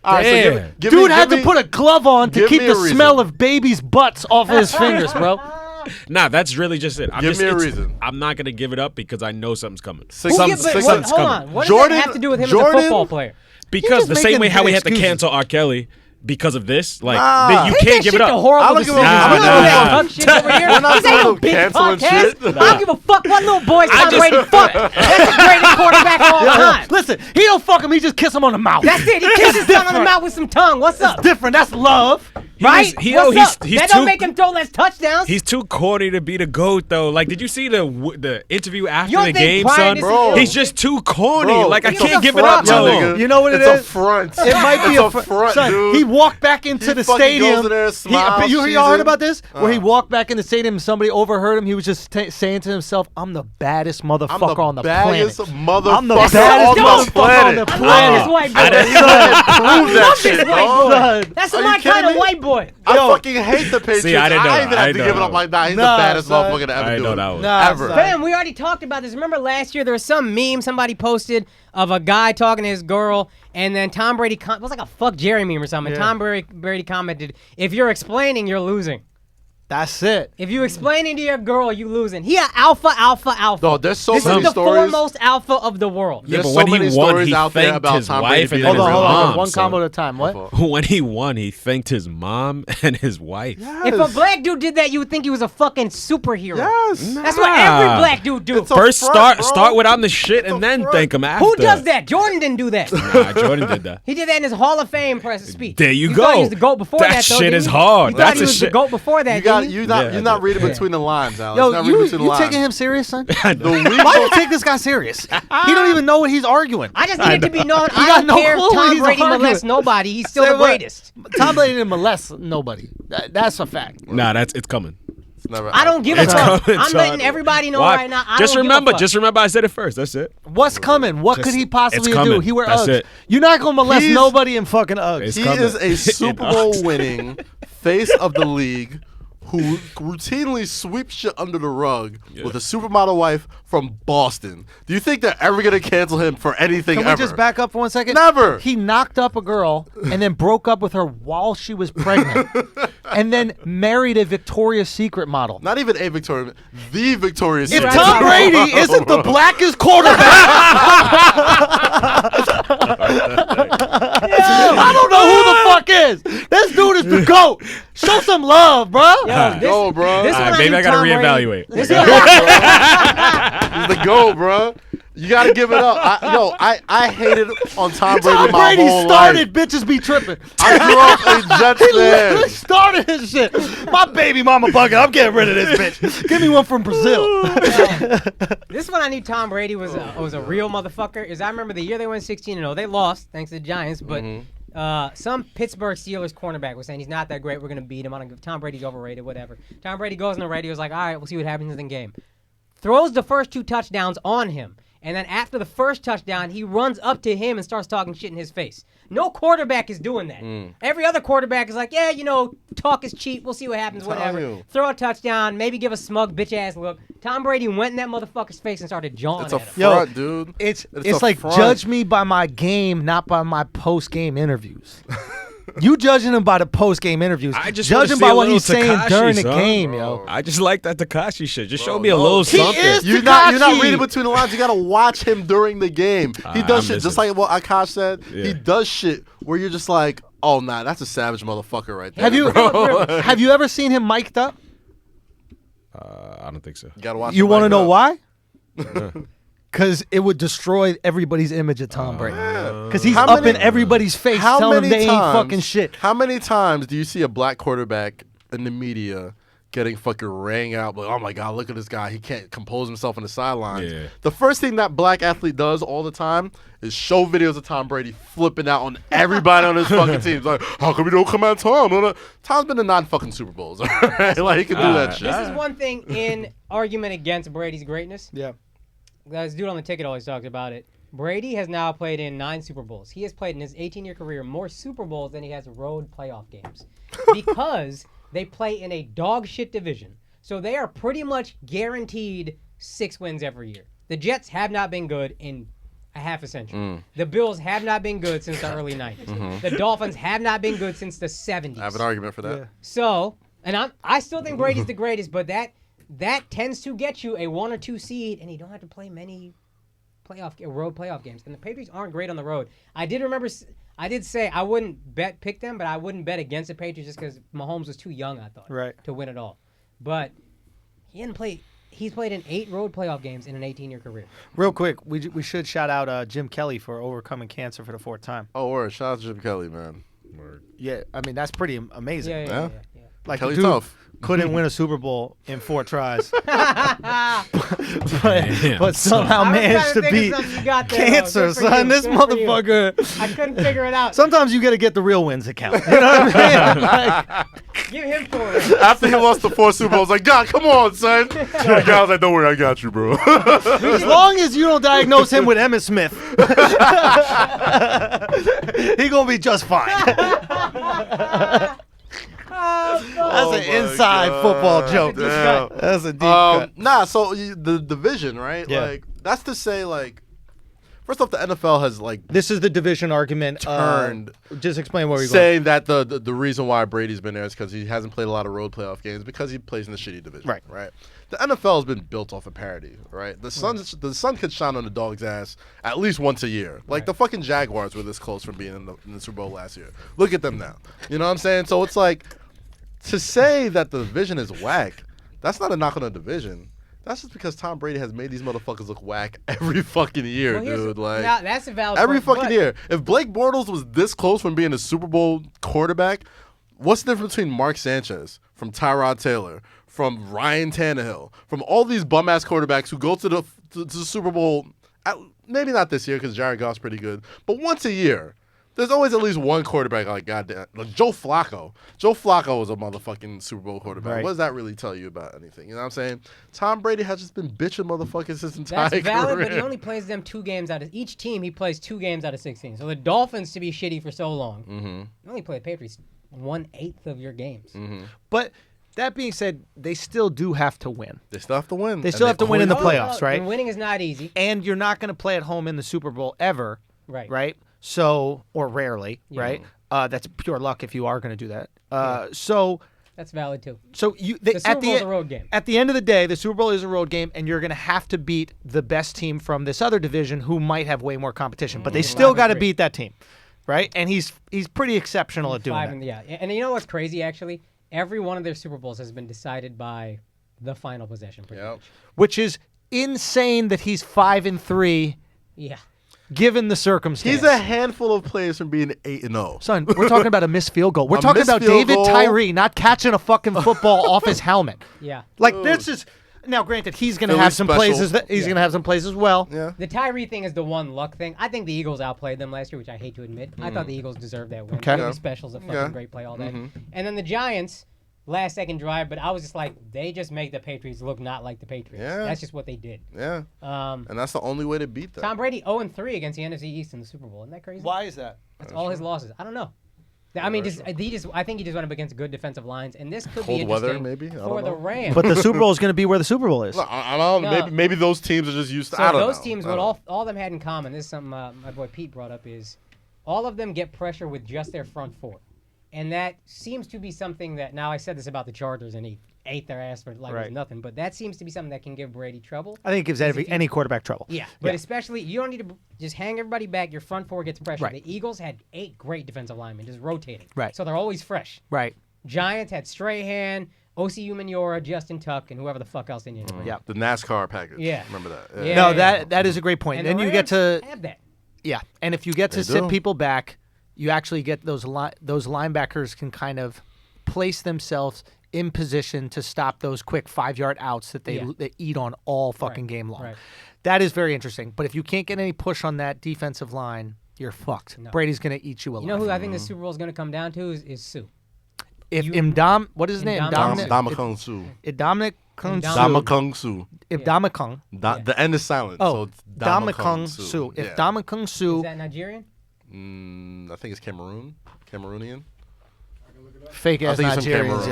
All right, so dude had to put a glove on to keep the smell of babies' butts off of his fingers, bro. Nah, that's really just it. Give me a reason. I'm not gonna give it up because I know something's coming. Something's coming. Hold on. What does that have to do with him as a football player? Because the same way how we had to cancel R. Kelly because of this, like you can't give it up. I don't give a fuck what little boys Tom Brady fuck. That's the greatest quarterback of all time. Listen, he don't fuck him. He just kiss him on the mouth. That's it. He kisses him on the mouth with some tongue. What's up? It's different. That's love. Right? That don't make him throw less touchdowns. He's too corny to be the GOAT, though. Like, did you see the interview after the game, son? Bro. He's just too corny. Bro, like, I can't give it up to him. You know what it is? It's a front. It might be a front, son, dude. He walked back into the stadium. Goes in there, smiles, you heard about this? Where he walked back in the stadium and somebody overheard him. He was just saying to himself, I'm the baddest motherfucker on the planet. I'm the baddest motherfucker on the planet. Prove that shit, bro. That's my kind of white boy. I fucking hate the Patriots. See, I didn't know I even have to give it up like that. He's the baddest motherfucker to ever do it. Ever. Fam, we already talked about this. Remember last year there was some meme somebody posted of a guy talking to his girl, and then Tom Brady, it was like a fuck Jerry meme or something. Yeah. Tom Brady commented, if you're explaining, you're losing. That's it. If you explaining to your girl, you losing. He alpha. No, there's so this many is the stories. foremost alpha of the world. Yeah, there's but when so many he won, stories he out there thanked about his Tom wife Brady. and his mom. One combo at a time. What? When he won, he thanked his mom and his wife. Yes. If a black dude did that, you would think he was a fucking superhero. Yes. That's what every black dude do. First start with I'm the shit and then thank him after. Who does that? Jordan didn't do that. Nah, Jordan did that. He did that in his Hall of Fame press speech. There you thought go. he was the GOAT before that, though, shit didn't is you? hard. You thought That's he a was shit. the GOAT before that. You gotta You're not reading between the lines, Alex. Yo, not reading between the you lines. taking him serious, son? The week Why do you take this guy serious? He don't even know what he's arguing. I just need it to be known. I got don't no care clue if what Tom he's Brady arguing. molests nobody. He's still Say the what? greatest. Tom Brady didn't molest nobody. That's a fact. Nah, it's coming. It's never I don't give a It's fuck. coming, I'm son. letting everybody know Why? right now. I Just don't remember, give a fuck. just remember, I said it first. That's it. What's coming? What Just- could he possibly it's do? coming. He wear That's Uggs. it. You're not gonna molest He's- nobody in fucking Uggs. It's He coming. is a Super Bowl winning face of the league who routinely sweeps shit under the rug with a supermodel wife from Boston. Do you think they're ever going to cancel him for anything Can ever? we just back up for 1 second? Never. He knocked up a girl and then broke up with her while she was pregnant, and then married a Victoria's Secret model. Not even a Victorian, the Victoria's If Secret. Tom Brady isn't the blackest quarterback, I don't know who the fuck is. This dude is the GOAT. Show some love, bro. Yo, this, Go, bro. This All one right, maybe knew I gotta Tom Brady- reevaluate. This He's one- the GOAT, bro. You got to give it up. I hated on Tom Brady Tom my Brady whole started life. bitches be tripping. I grew up a Jets He fan. started his shit. My baby mama bugging. I'm getting rid of this bitch. Give me one from Brazil. This one I knew Tom Brady was a real motherfucker. Is I remember the year they went 16-0. They lost thanks to the Giants, but some Pittsburgh Steelers cornerback was saying he's not that great. We're gonna beat him. Tom Brady's overrated. Whatever. Tom Brady goes on the radio. Is like, all right, we'll see what happens in the game. Throws the first 2 touchdowns on him. And then after the first touchdown, he runs up to him and starts talking shit in his face. No quarterback is doing that. Every other quarterback is like, yeah, talk is cheap. We'll see what happens, whatever. you. Throw a touchdown, maybe give a smug bitch-ass look. Tom Brady went in that motherfucker's face and started jawing It's a at him. front, dude. It's a like front. judge me by my game, not by my post game interviews. You judging him by the post game interviews. I just judge wanna him see by a what little he's saying Tekashi, during the son. game, yo. I just like that Tekashi shit. Just show Bro, me a no. little He something. is You're not Tekashi. reading between the lines. You gotta watch him during the game. He does I'm shit just missing. like what Akaash said. Yeah. He does shit where you're just like, oh nah, that's a savage motherfucker right there. Have you bro. have you ever seen him mic'd up? I don't think so. You gotta watch. You want to know why? Because it would destroy everybody's image of Tom Brady. Because he's How up many- in everybody's face How telling them many they times? ain't fucking shit. How many times do you see a black quarterback in the media getting fucking rang out? Like, oh my god, look at this guy. He can't compose himself on the sidelines. Yeah. The first thing that black athlete does all the time is show videos of Tom Brady flipping out on everybody on his fucking team. It's like, how come we don't come at Tom? Tom's been to 9 fucking Super Bowls. Right? Like he can do that shit. This is one thing in argument against Brady's greatness. Yeah. This dude on the ticket always talks about it. Brady has now played in 9 Super Bowls. He has played in his 18-year career more Super Bowls than he has road playoff games because they play in a dog shit division. So they are pretty much guaranteed 6 wins every year. The Jets have not been good in a half a century. The Bills have not been good since the early 90s. The Dolphins have not been good since the 70s. I have an argument for that. Yeah. So, and I still think Brady's the greatest, but that tends to get you a 1 or 2 seed, and you don't have to play many road playoff games. And the Patriots aren't great on the road. I did say I wouldn't pick them, but I wouldn't bet against the Patriots just because Mahomes was too young, I thought, to win it all. But he didn't play. He's played in 8 road playoff games in an 18-year career. Real quick, we should shout out Jim Kelly for overcoming cancer for the 4th time. Oh, word. Shout out to Jim Kelly, man. Yeah, I mean, that's pretty amazing. Yeah. Like Kelly the dude tough. couldn't win a Super Bowl in 4 tries. Damn, but somehow I was managed to trying to think beat of something you got there, though. cancer, Good for son. you. This Good for you. motherfucker. I couldn't figure it out. Sometimes you got to get the real wins that count. You know what I mean? Like, Give him 4. After he lost the 4 Super Bowls, like, God, come on, son. The guy was like, don't worry, I got you, bro. as long as you don't diagnose him with Emmitt Smith, he gonna be just fine. That's an inside football joke. Damn. That's a deep cut. Nah, so the division, right? Yeah. Like, that's to say, like, first off, the NFL has, like, This is the division argument. turned Just explain where we're going. saying that the reason why Brady's been there is because he hasn't played a lot of road playoff games because he plays in the shitty division. Right. The NFL has been built off of parity, right? The sun could shine on the dog's ass at least once a year. Like the fucking Jaguars were this close from being in the Super Bowl last year. Look at them now. You know what I'm saying? So it's like, to say that the division is whack, that's not a knock on the division. That's just because Tom Brady has made these motherfuckers look whack every fucking year, dude. Like, now, that's a valid every point, fucking but year. If Blake Bortles was this close from being a Super Bowl quarterback, what's the difference between Mark Sanchez from Tyrod Taylor, from Ryan Tannehill, from all these bum-ass quarterbacks who go to the Super Bowl, maybe not this year because Jared Goff's pretty good, but once a year. There's always at least one quarterback like goddamn like Joe Flacco. Joe Flacco was a motherfucking Super Bowl quarterback. Right. What does that really tell you about anything? You know what I'm saying? Tom Brady has just been bitching motherfuckers his entire That's valid, career. but he only plays them 2 games out of each team. He plays 2 games out of 16. So the Dolphins to be shitty for so long. You only play the Patriots 1/8 of your games. But that being said, they still do have to win. They still have to win. They still have to win in the playoffs, right? And winning is not easy. And you're not going to play at home in the Super Bowl ever, Right. right? So, or rarely, right? That's pure luck if you are going to do that. So That's valid too. So The Super Bowl is a road game. At the end of the day, the Super Bowl is a road game, and you're going to have to beat the best team from this other division, who might have way more competition. But they still got to beat that team, right? And he's pretty exceptional at doing that. Yeah, and you know what's crazy? Actually, every one of their Super Bowls has been decided by the final possession, pretty much. Which is insane that he's 5-3. Yeah. Given the circumstances. He's a handful of plays from being 8-0. Son, we're talking about a missed field goal. We're talking about David Tyree not catching a fucking football off his helmet. Yeah. Like, this is... Now, granted, he's going to have some plays as well. Yeah. The Tyree thing is the one luck thing. I think the Eagles outplayed them last year, which I hate to admit. I thought the Eagles deserved that win. Okay. The specials, a fucking great play, all that. And then the Giants, last second drive, but I was just like, they just make the Patriots look not like the Patriots. Yeah. That's just what they did. Yeah. And that's the only way to beat them. Tom Brady 0-3 against the NFC East in the Super Bowl. Isn't that crazy? Why is that? That's all his losses. I don't know. I mean, I think he just went up against good defensive lines, and this could be Cold weather, interesting maybe? I don't for the know. Rams. But the Super Bowl is going to be where the Super Bowl is. I don't know. No. Maybe those teams are just used to. So I don't those know. teams, what all of them had in common, this is something my boy Pete brought up, is all of them get pressure with just their front four. And that seems to be something that, now I said this about the Chargers, and he ate their ass for like it was nothing, but that seems to be something that can give Brady trouble. I think it gives any quarterback trouble. Yeah, but especially, you don't need to just hang everybody back. Your front four gets pressure. Right. The Eagles had 8 great defensive linemen just rotating. Right. So they're always fresh. Right. Giants had Strahan, OCU Manura, Justin Tuck, and whoever the fuck else they needed. Yeah. The NASCAR package. Yeah. Remember that? Yeah. No, that is a great point. And then the you get Rams to have that. and if you get to They sit do. people back, you actually get those linebackers can kind of place themselves in position to stop those quick 5-yard outs that they eat on all fucking game long. Right. That is very interesting. But if you can't get any push on that defensive line, you're fucked. No. Brady's going to eat you alive. You know who I think the Super Bowl is going to come down to is Sue. If what is his name? Damakung Su. Damakung Damakung Su. If Damakung. The end is silent. Oh, so it's Damakung Su. If Damakung Is Su. that Nigerian? I think it's Cameroonian. Fake ass I think it's from Nigerians,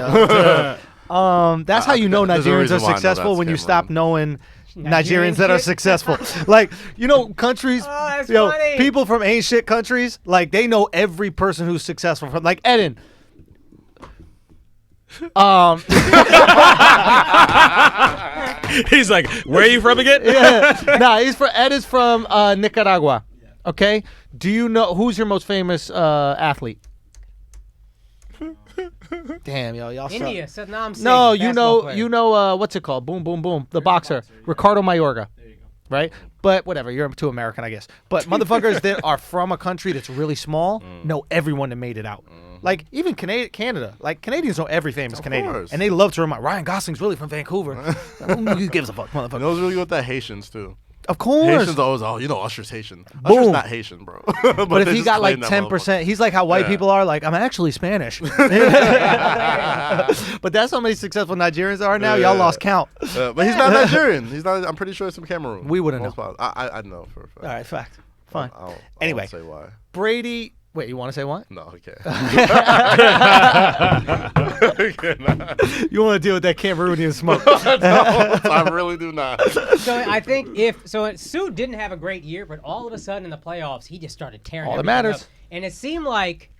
yo. That's how you know there's a Nigerians reason are why I know successful that's when you stop knowing Nigerian Nigerians that are shit? successful. Like, countries, that's funny. people from ain't shit countries, like they know every person who's successful. From like Eden. He's like, where are you from again? Ed is from Nicaragua. Okay, do you know who's your most famous athlete? Damn, y'all suck. India. So now I'm saying No, basketball you player. know what's it called? Boom, boom, boom. The boxer, Ricardo Mayorga. There you go. Right? But whatever, you're too American, I guess. But motherfuckers that are from a country that's really small know everyone that made it out. Like, even Canada. Like, Canadians know every famous Canadian. course. And they love to remind, Ryan Gosling's really from Vancouver. Who gives a fuck, And motherfucker? those really good with the Haitians too. Of course. Haitians always, Usher's Haitian. Usher's Boom. not Haitian, bro. But if they he just got like claim that 10%, he's like how white people are, like, I'm actually Spanish. But that's how many successful Nigerians are now. Y'all lost count. but he's not Nigerian. He's not. I'm pretty sure it's from Cameroon. We wouldn't Most know. probably. I know for a fact. All right, fact. Fine. I Anyway. won't say why. Brady. Wait, you want to say what? No, okay. You want to deal with that Cameroonian smoke. I really do not. So I think Sue didn't have a great year, but all of a sudden in the playoffs, he just started tearing All that everything matters. up. And it seemed like,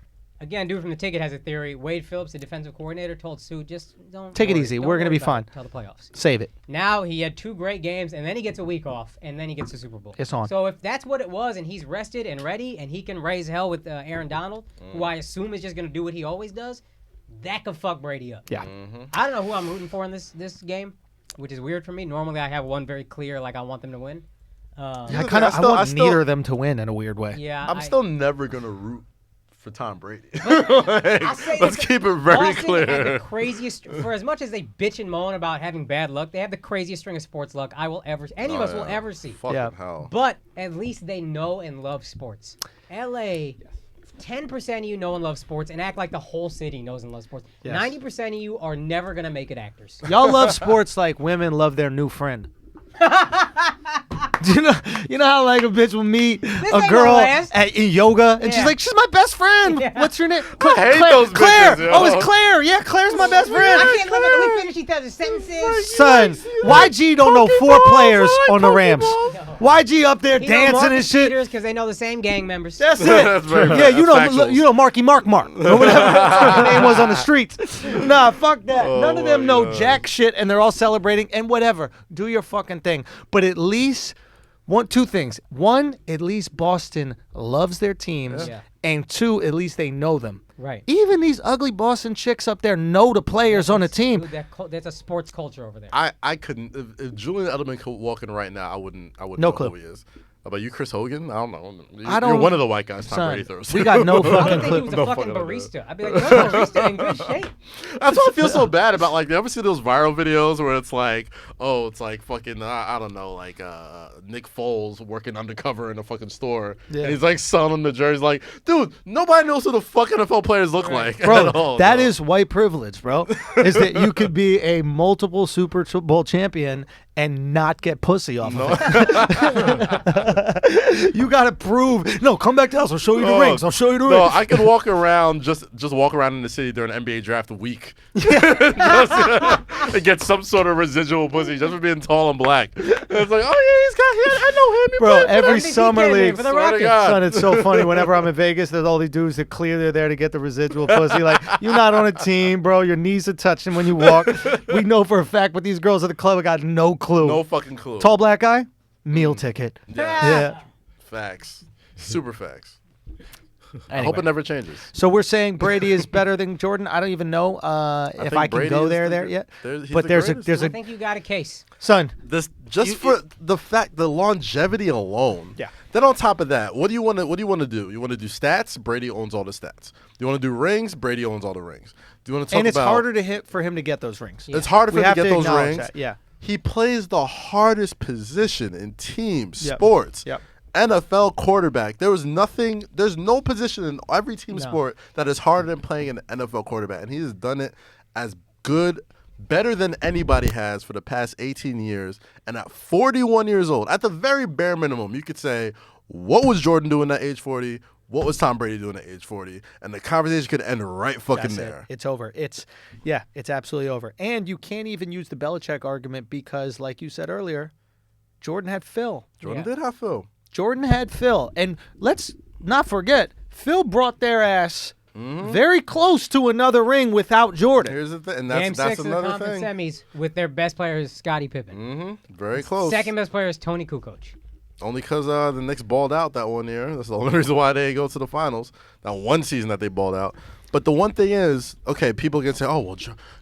again, dude from the ticket has a theory. Wade Phillips, the defensive coordinator, told Sue, just don't Take it worry. easy. Don't We're gonna worry be about fine. it Till the playoffs. Save it. Now he had 2 great games, and then he gets a week off, and then he gets the Super Bowl. It's on. So if that's what it was, and he's rested and ready, and he can raise hell with Aaron Donald, who I assume is just going to do what he always does, that could fuck Brady up. Yeah. I don't know who I'm rooting for in this game, which is weird for me. Normally I have one very clear, like I want them to win. I want neither of them to win in a weird way. Yeah, I'm still never gonna root for Tom Brady. I'll say Let's keep it very Boston clear. had the craziest, for as much as they bitch and moan about having bad luck, they have the craziest string of sports luck any of us will ever see. Fucking hell. But at least they know and love sports. LA, 10% of you know and love sports and act like the whole city knows and loves sports. Yes. 90% of you are never going to make it actors. Y'all love sports like women love their new friend. Do you know how like a bitch will meet a ain't girl no last. in yoga and she's Yeah. like, she's my best friend. Yeah. What's your name? I hate those Claire. bitches, yo. Oh, it's Claire. Yeah, Claire's my best friend. I can't limit. Let me finish each other's sentences. Son, YG don't know 4 players on the Rams. YG up there You know dancing and Marcus shit. Peters because they know the same gang members. That's it. That's very Yeah, you factuals. know Marky Mark or whatever his name was on the streets. Nah, fuck that. Oh None of them my know God. jack shit, and they're all celebrating and whatever. Do your fucking thing. But at least two things. One, at least Boston loves their teams, Yeah. and 2, at least they know them. Right. Even these ugly Boston chicks up there know the players on the team. Dude, that's a sports culture over there. I couldn't. If Julian Edelman could walk in right now, I wouldn't No know clue. who he is. How about you, Chris Hogan? I don't know. I don't- You're one of the white guys Tom Son, Brady throws. we got no I would fucking think he clip. was a No fucking fucking idea. barista. I'd be like, you're a barista in good shape. That's why I feel so bad about, like, you ever see those viral videos where it's like, oh, it's like fucking, I don't know, like Nick Foles working undercover in a fucking store. Yeah. And he's like selling the jerseys. Like, dude, nobody knows who the fuck NFL players look like. Bro, at all, that bro. is white privilege, bro. Is that you could be a multiple Super Bowl champion and not get pussy off of it. You got to prove. No, come back to us. I'll show you the rings. I'll show you the No, rings. I could walk around, just walk around in the city during NBA draft week. And get some sort of residual pussy just for being tall and black. And it's like, oh, yeah, I know him. He Bro, played for every MVP summer candidate league. for the Swear to Rockets. God. Son, it's so funny. Whenever I'm in Vegas, there's all these dudes that clearly are there to get the residual pussy. Like, you're not on a team, bro. Your knees are touching when you walk. We know for a fact, but these girls at the club have got no clue. No fucking clue. Tall black guy, meal ticket. Yeah. Facts. Super facts. I Anyway. hope it never changes. So we're saying Brady is better than Jordan. I don't even know if think I can Brady go is there the- yet. he's But the there's greatest. I a think you got a case. son. This just for the fact, the longevity alone. Yeah. Then on top of that, what do you want to do? You want to do stats? Brady owns all the stats. Do you want to do rings? Brady owns all the rings. Do you want to talk And it's about? harder to hit for him to get those rings. It's harder for We him have to get to those acknowledge rings. that, yeah. He plays the hardest position in team Yep. sports. Yep. NFL quarterback. There's no position in every team sport that is harder than playing an NFL quarterback. And he has done it as good, better than anybody has for the past 18 years. And at 41 years old, at the very bare minimum, you could say, what was Jordan doing at age 40? What was Tom Brady doing at age 40? And the conversation could end right fucking That's there. it. It's over. It's absolutely over. And you can't even use the Belichick argument because, like you said earlier, Jordan had Phil. Jordan did have Phil. Jordan had Phil. And let's not forget, Phil brought their ass very close to another ring without Jordan. Here's the thing, and Game that's 6 of the another conference thing. semis with their best player is Scottie Pippen. Very close. Second best player is Tony Kukoc. Only because the Knicks balled out that one year. That's the only reason why they go to the finals. That one season that they balled out. But the one thing is, okay, people can say, oh, well,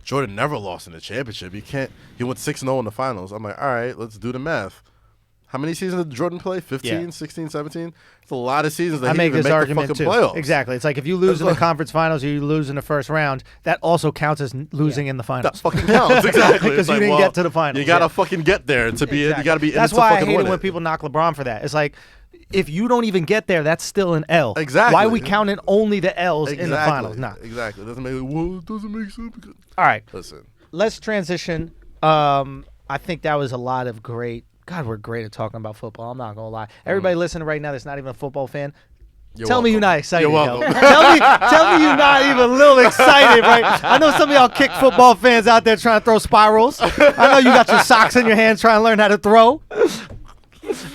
Jordan never lost in the championship. He went 6-0 in the finals. I'm like, all right, let's do the math. How many seasons did Jordan play? 15, 16, 17? It's a lot of seasons that I he make didn't this even make argument the too. fucking playoffs. Exactly. It's like if you lose in the conference finals or you lose in the first round, that also counts as losing in the That finals. fucking counts. Exactly. Because It's you like, didn't well, get to the finals. You got to Yeah. fucking get there to be Exactly. You got to be in That's it to why I fucking hate win it when it. people knock LeBron for that. It's like, if you don't even get there, that's still an L. Exactly. Why are we counting only the L's in the finals? Nah. Exactly. It doesn't make sense. Because... All right. Listen. Let's transition. I think that was a lot of great. God, we're great at talking about football. I'm not gonna lie. Everybody listening right now that's not even a football fan, tell me you're not excited. You're yo. welcome. tell me you're not even a little excited, right? I know some of y'all kick football fans out there trying to throw spirals. I know you got your socks in your hands trying to learn how to throw. All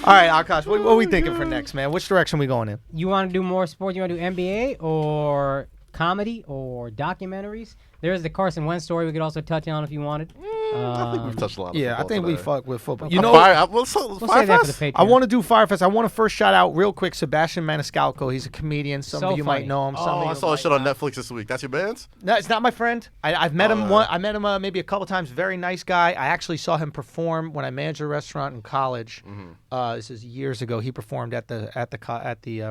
right, Akaash, what are we thinking for next, man? Which direction we going in? You want to do more sports? You want to do NBA or comedy or documentaries? There's the Carson Wentz story we could also touch on if you wanted. I think we've touched a lot of Yeah, I football think we today. fuck with football. Okay. You know, We'll save that for the Patreon. I want to do FYRE Fest. I want to first shout out real quick Sebastian Maniscalco. He's a comedian. Some So of you funny. might know him. Some Oh, of I you saw a might shit on not. Netflix this week. That's your bands? No, it's not my friend. I've met him I met him maybe a couple times. Very nice guy. I actually saw him perform when I managed a restaurant in college. This is years ago. He performed at the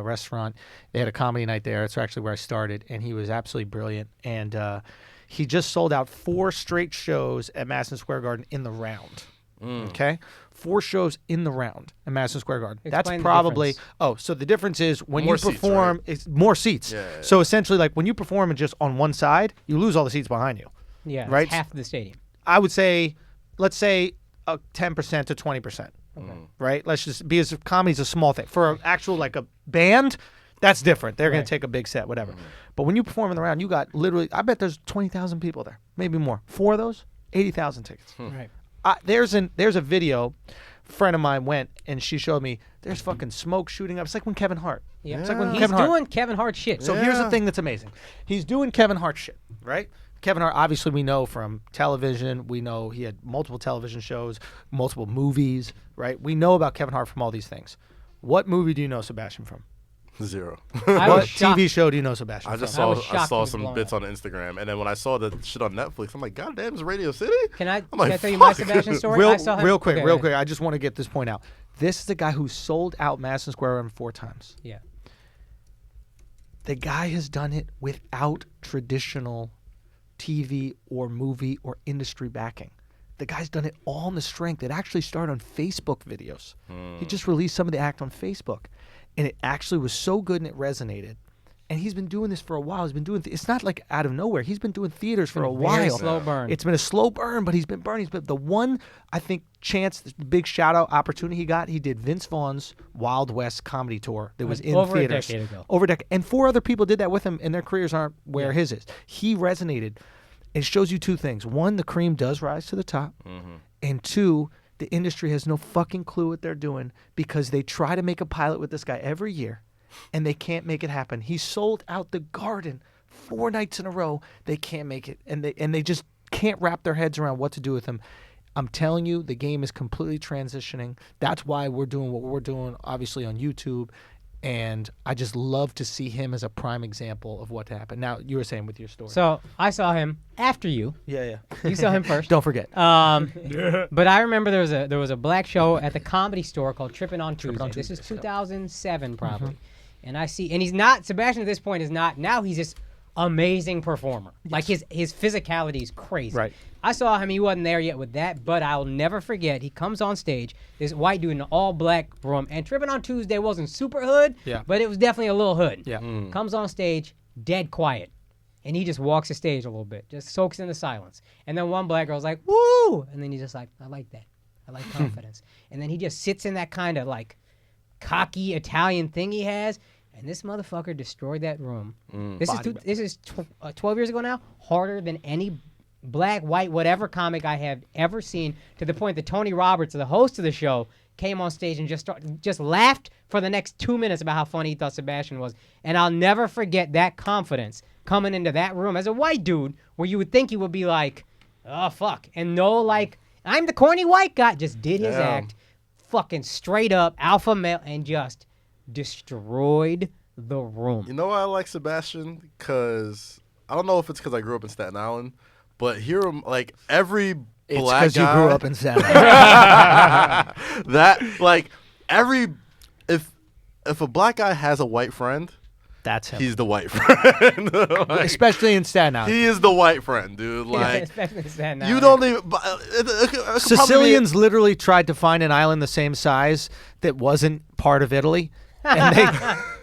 restaurant. They had a comedy night there. It's actually where I started, and he was absolutely brilliant. And he just sold out 4 straight shows at Madison Square Garden in the round. Okay, 4 shows in the round at Madison Square Garden. Explain That's the probably difference. So the difference is when More you seats, perform, right? it's more seats. Yeah. So essentially, like when you perform and just on one side, you lose all the seats behind you. Yeah, Right? it's half of the stadium. I would say, let's say 10% to 20%. Right? Let's just because comedy's a small thing. For an actual like a band, that's different. They're going Right. to take a big set, whatever. But when you perform in the round, you got literally, I bet there's 20,000 people there, maybe more. 4 of those, 80,000 tickets. Right. There's a video. A friend of mine went and she showed me. There's fucking smoke shooting up. It's like when Kevin Hart. Yeah. It's like when He's Kevin Hart. doing Kevin Hart shit. So here's the thing that's amazing. He's doing Kevin Hart shit, right? Kevin Hart, obviously, we know from television. We know he had multiple television shows, multiple movies, right? We know about Kevin Hart from all these things. What movie do you know Sebastian from? 0. I What was shocked. TV show do you know Sebastian I from? just I saw was I shocked he saw was some blown bits up. on Instagram, and then when I saw the shit on Netflix, I'm like, God damn, it's Radio City. Can I like, tell you my fuck. Sebastian story? Real, I saw him. real quick, Okay, real go quick. ahead. I just want to get this point out. This is the guy who sold out Madison Square Garden 4 times. Yeah. The guy has done it without traditional TV or movie or industry backing. The guy's done it all on the strength. It actually started on Facebook videos. He just released some of the act on Facebook, and it actually was so good and it resonated. And he's been doing this for a while. He's been doing. It's not like out of nowhere. He's been doing theaters for a Very while. slow burn. It's been a slow burn, but he's been burning. But the one I think chance, the big shout out opportunity he got, he did Vince Vaughn's Wild West comedy tour that was in Over a theaters decade ago. over a decade, and 4 other people did that with him, and their careers aren't where his is. He resonated. It shows you 2 things: 1, the cream does rise to the top, and 2, the industry has no fucking clue what they're doing because they try to make a pilot with this guy every year, and they can't make it happen. He sold out the Garden 4 nights in a row. They can't make it, and they just can't wrap their heads around what to do with him. I'm telling you, the game is completely transitioning. That's why we're doing what we're doing, obviously on YouTube. And I just love to see him as a prime example of what to happen. Now, you were saying with your story. So I saw him after you. yeah. You saw him first. Don't forget. But I remember there was a black show at the Comedy Store called Trippin' on Tuesday. on This is Tuesdays, 2007 probably. And I see, and he's not, Sebastian at this point is not, now he's this amazing performer. Like his physicality is crazy. Right. I saw him, he wasn't there yet with that, but I'll never forget, he comes on stage, this white dude in an all black room, and Trippin' on Tuesday wasn't super hood, Yeah. but it was definitely a little hood. Yeah. Comes on stage, dead quiet. And he just walks the stage a little bit, just soaks in the silence. And then one black girl's like, woo! And then he's just like, I like that. I like confidence. And then he just sits in that kind of like cocky Italian thing he has. And this motherfucker destroyed that room. This is 12 years ago now, harder than any black, white, whatever comic I have ever seen, to the point that Tony Roberts, the host of the show, came on stage and just laughed for the next 2 minutes about how funny he thought Sebastian was. And I'll never forget that confidence coming into that room as a white dude, where you would think he would be like, oh, fuck. And no, like, I'm the corny white guy. Just did his act, fucking straight up, alpha male, and just destroyed the room. You know why I like Sebastian? Because I don't know if it's because I grew up in Staten Island, but hear him like every It's black because you guy. grew up in Staten Island. That like if a black guy has a white friend, That's him. he's the white friend. Like, Especially in Staten Island. he is the white friend, dude. Like Especially Staten you Island. don't even. It could probably be- Sicilians literally tried to find an island the same size that wasn't part of Italy, and they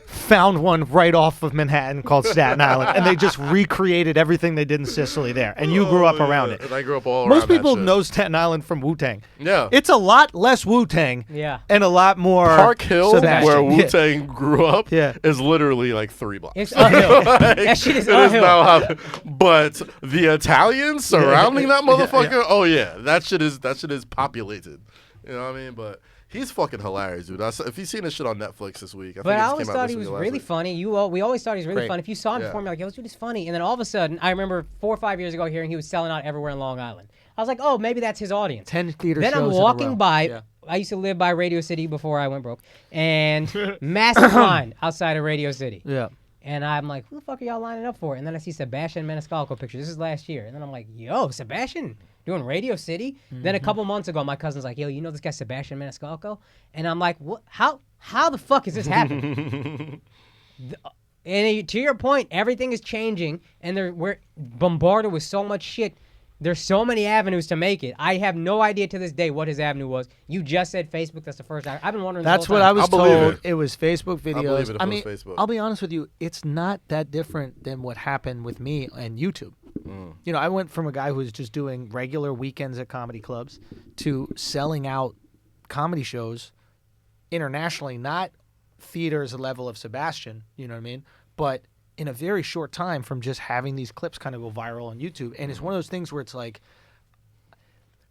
found one right off of Manhattan called Staten Island, and they just recreated everything they did in Sicily there. And you grew up around it. And I grew up all Most around that people shit. know Staten Island from Wu-Tang. Yeah. It's a lot less Wu-Tang Yeah. and a lot more Park Hill, Sebastian. where Yeah. Wu-Tang grew up, Yeah. is literally like 3 blocks. It's a hill. Like, That shit is it a is hill. now how- but the Italians surrounding that motherfucker, oh yeah, that shit is populated. You know what I mean? But He's fucking hilarious, dude. If you've seen his shit on Netflix this week, I always thought he was really funny. We always thought he was really funny. If you saw him before, like, yo, this dude is funny. And then all of a sudden, I remember 4 or 5 years ago hearing he was selling out everywhere in Long Island. I was like, oh, maybe that's his audience. 10 theater shows. Then I'm walking by. Yeah. I used to live by Radio City before I went broke, and massive line outside of Radio City. Yeah. And I'm like, who the fuck are y'all lining up for? And then I see Sebastian Maniscalco picture. This is last year. And then I'm like, yo, Sebastian doing Radio City? Mm-hmm. Then a couple months ago, my cousin's like, yo, you know this guy Sebastian Maniscalco? And I'm like, what? How the fuck is this happening? And to your point, everything is changing, and we're bombarded with so much shit. There's so many avenues to make it. I have no idea to this day what his avenue was. You just said Facebook. That's the first time. I've been wondering. That's what I was told. It was Facebook videos. I believe it was Facebook. I'll be honest with you. It's not that different than what happened with me and YouTube. You know, I went from a guy who was just doing regular weekends at comedy clubs to selling out comedy shows internationally, not theaters level of Sebastian. You know what I mean? But in a very short time from just having these clips kind of go viral on YouTube. And it's one of those things where it's like,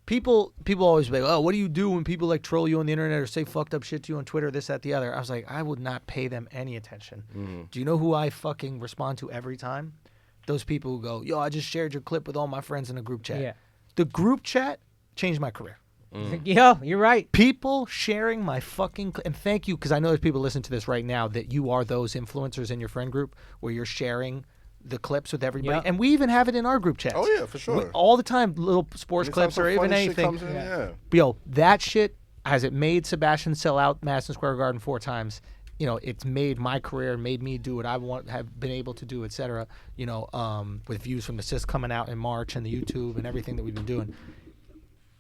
people always be like, oh, what do you do when people like troll you on the internet or say fucked up shit to you on Twitter, this, that, the other? I was like, I would not pay them any attention. Do you know who I fucking respond to every time? Those people who go, yo, I just shared your clip with all my friends in a group chat. Yeah. The group chat changed my career. Yo, you're right. People sharing my fucking and thank you, because I know there's people listening to this right now that you are those influencers in your friend group where you're sharing the clips with everybody, and we even have it in our group chats. Oh yeah, for sure. All the time, little sports clips or even anything. Yo, that shit, has it made Sebastian sell out Madison Square Garden 4 times? You know, it's made my career, made me do what I have been able to do, etc. You know, with views from the Sis coming out in March and the YouTube and everything that we've been doing.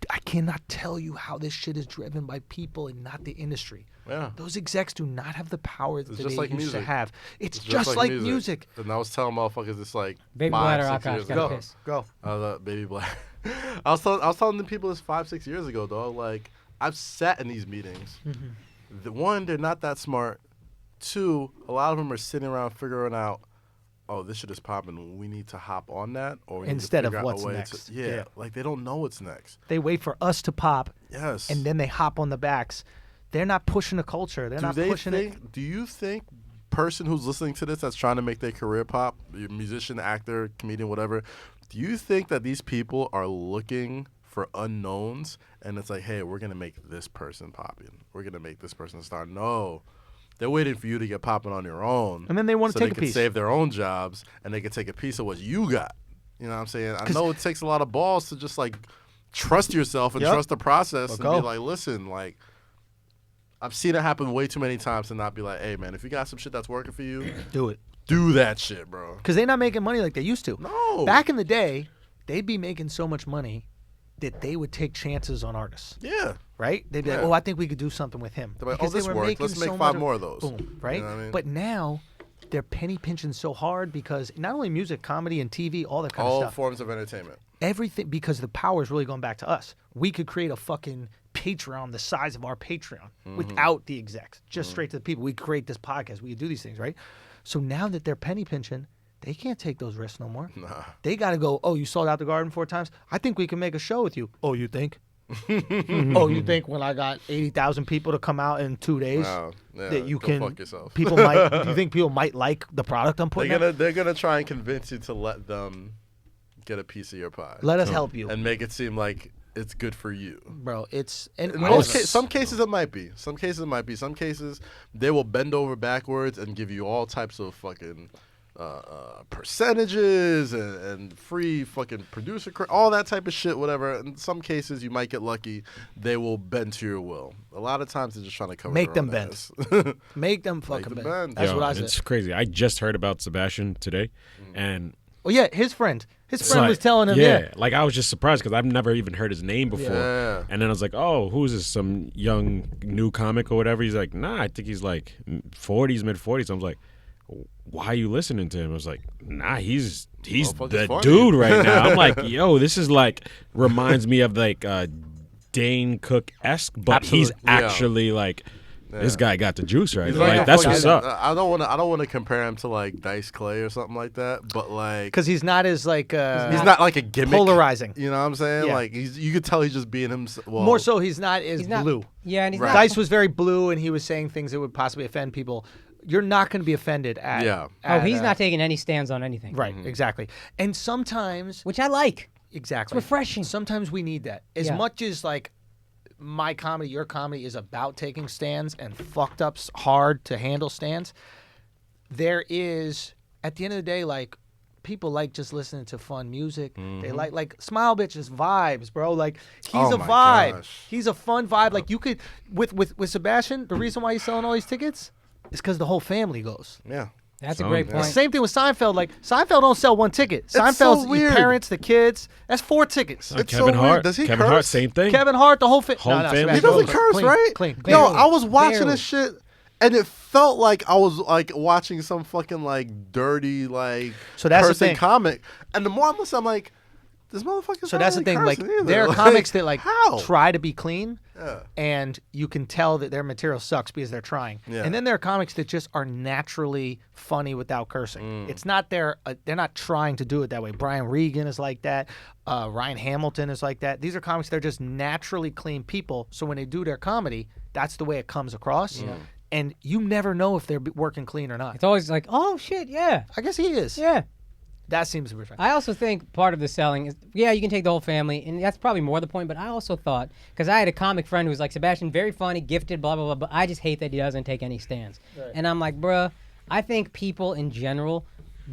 I cannot tell you how this shit is driven by people and not the industry. Yeah. Those execs do not have the power that they used to have. It's just like music. And I was telling motherfuckers this like Baby 5, Bladder, 6 years Akaash, ago. Go. Baby Bladder. I was telling the people this 5, 6 years ago, dog. Like, I've sat in these meetings. One, they're not that smart. 2, a lot of them are sitting around figuring out, oh, this shit is popping. We need to hop on that, or instead of what's next. Yeah, like they don't know what's next. They wait for us to pop. Yes. And then they hop on the backs. They're not pushing the culture. They're not pushing it. Do you think person who's listening to this that's trying to make their career pop, musician, actor, comedian, whatever, do you think that these people are looking for unknowns and it's like, hey, we're gonna make this person popping. We're gonna make this person a star. No. They're waiting for you to get popping on your own. And then they want to take a piece. So they can save their own jobs, and they can take a piece of what you got. You know what I'm saying? I know it takes a lot of balls to just, like, trust yourself and trust the process and be like, listen, like, I've seen it happen way too many times to not be like, hey, man, if you got some shit that's working for you, do it. Do that shit, bro. Because they're not making money like they used to. No. Back in the day, they'd be making so much money that they would take chances on artists. Yeah. Right? They'd be like, oh, I think we could do something with him. They're like, oh, this worked. Let's make 5 more of those. Boom, right? You know what I mean? But now, they're penny pinching so hard because not only music, comedy, and TV, all that kind of stuff. stuff. All forms of entertainment. Everything, because the power is really going back to us. We could create a fucking Patreon the size of our Patreon without the execs. Just straight to the people. We could create this podcast. We could do these things, right? So now that they're penny pinching, they can't take those risks no more. Nah. They got to go, oh, you sold out the Garden 4 times? I think we can make a show with you. Oh, you think? Oh, you think when I got 80,000 people to come out in 2 days that you can? Fuck yourself. People might. Do you think people might like the product I'm putting out? They're gonna try and convince you to let them get a piece of your pie. Let us help you and make it seem like it's good for you, bro. It's some cases it might be. Some cases it might be. Some cases they will bend over backwards and give you all types of fucking percentages and free fucking producer, all that type of shit, whatever. In some cases, you might get lucky. They will bend to your will. A lot of times, they're just trying to cover Make their them own bend. ass. Make them fucking bend. That's what I said. It's crazy. I just heard about Sebastian today, and yeah, his friend. His friend was telling him. Yeah, like I was just surprised because I've never even heard his name before. Yeah. And then I was like, oh, who's this? Some young new comic or whatever. He's like, nah, I think he's like 40s, mid 40s. I was like, why are you listening to him? I was like, nah, he's the dude right now. I'm like, yo, this is like reminds me of like Dane Cook-esque, but he's actually like this guy got the juice right. He's Like, that's what's up. I don't want to compare him to like Dice Clay or something like that, but like because he's not as like he's not like a gimmick, polarizing. You know what I'm saying? Yeah. Like you could tell he's just being himself. Well, More so, he's not as blue. Yeah, and he's Right. not. Dice was very blue, and he was saying things that would possibly offend people. You're not going to be offended at. Yeah. He's not taking any stands on anything. Right. Exactly. And sometimes, Which I like. exactly, It's refreshing. Sometimes we need that. As much as like my comedy, your comedy is about taking stands and fucked up hard to handle stands. There is, at the end of the day, like people like just listening to fun music. They like Smile Bitches vibes, bro. Like he's a my vibe. gosh. He's a fun vibe. Like you could with Sebastian. The reason why he's selling all these tickets is because the whole family goes. Yeah. That's a great point. Same thing with Seinfeld. Like Seinfeld don't sell one ticket. Seinfeld's so weird. your parents, the kids. That's 4 tickets. It's Kevin so Hart. weird. Does he Kevin curse? Hart, same thing. Kevin Hart, the whole Whole family. family He goes. doesn't curse, clean, right? Clean. Yo, I was watching Barely. this shit, and it felt like I was like watching some fucking like dirty like So that's the cursing thing. comic. And the more I'm listening, I'm like, this motherfucker's So not that's the really thing. Like cursing either. there are Like, comics that like how? try to be clean, Yeah. and you can tell that their material sucks because they're trying. Yeah. And then there are comics that just are naturally funny without cursing. It's not they're not trying to do it that way. Brian Regan is like that. Ryan Hamilton is like that. These are comics. They're just naturally clean people. So when they do their comedy, that's the way it comes across. And you never know if they're working clean or not. It's always like, oh shit, yeah, I guess he is. yeah. That seems to be right. I also think part of the selling is, yeah, you can take the whole family, and that's probably more the point, but I also thought, because I had a comic friend who was like, Sebastian, very funny, gifted, blah, blah, blah, but I just hate that he doesn't take any stands. Right. And I'm like, bruh, I think people in general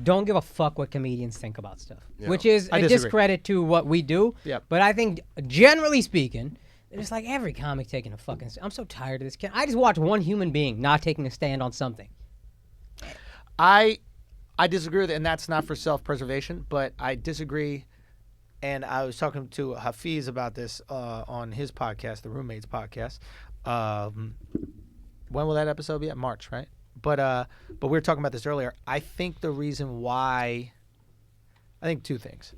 don't give a fuck what comedians think about stuff, which is I a disagree. discredit to what we do. Yep. But I think, generally speaking, it's like every comic taking a fucking stand. I'm so tired of this. I just watched one human being not taking a stand on something. I disagree with it, and that's not for self-preservation, but I disagree. And I was talking to Hafiz about this on his podcast, the Roommates podcast. When will that episode be? At March, right? But we were talking about this earlier. I think the reason why, I think 2 things.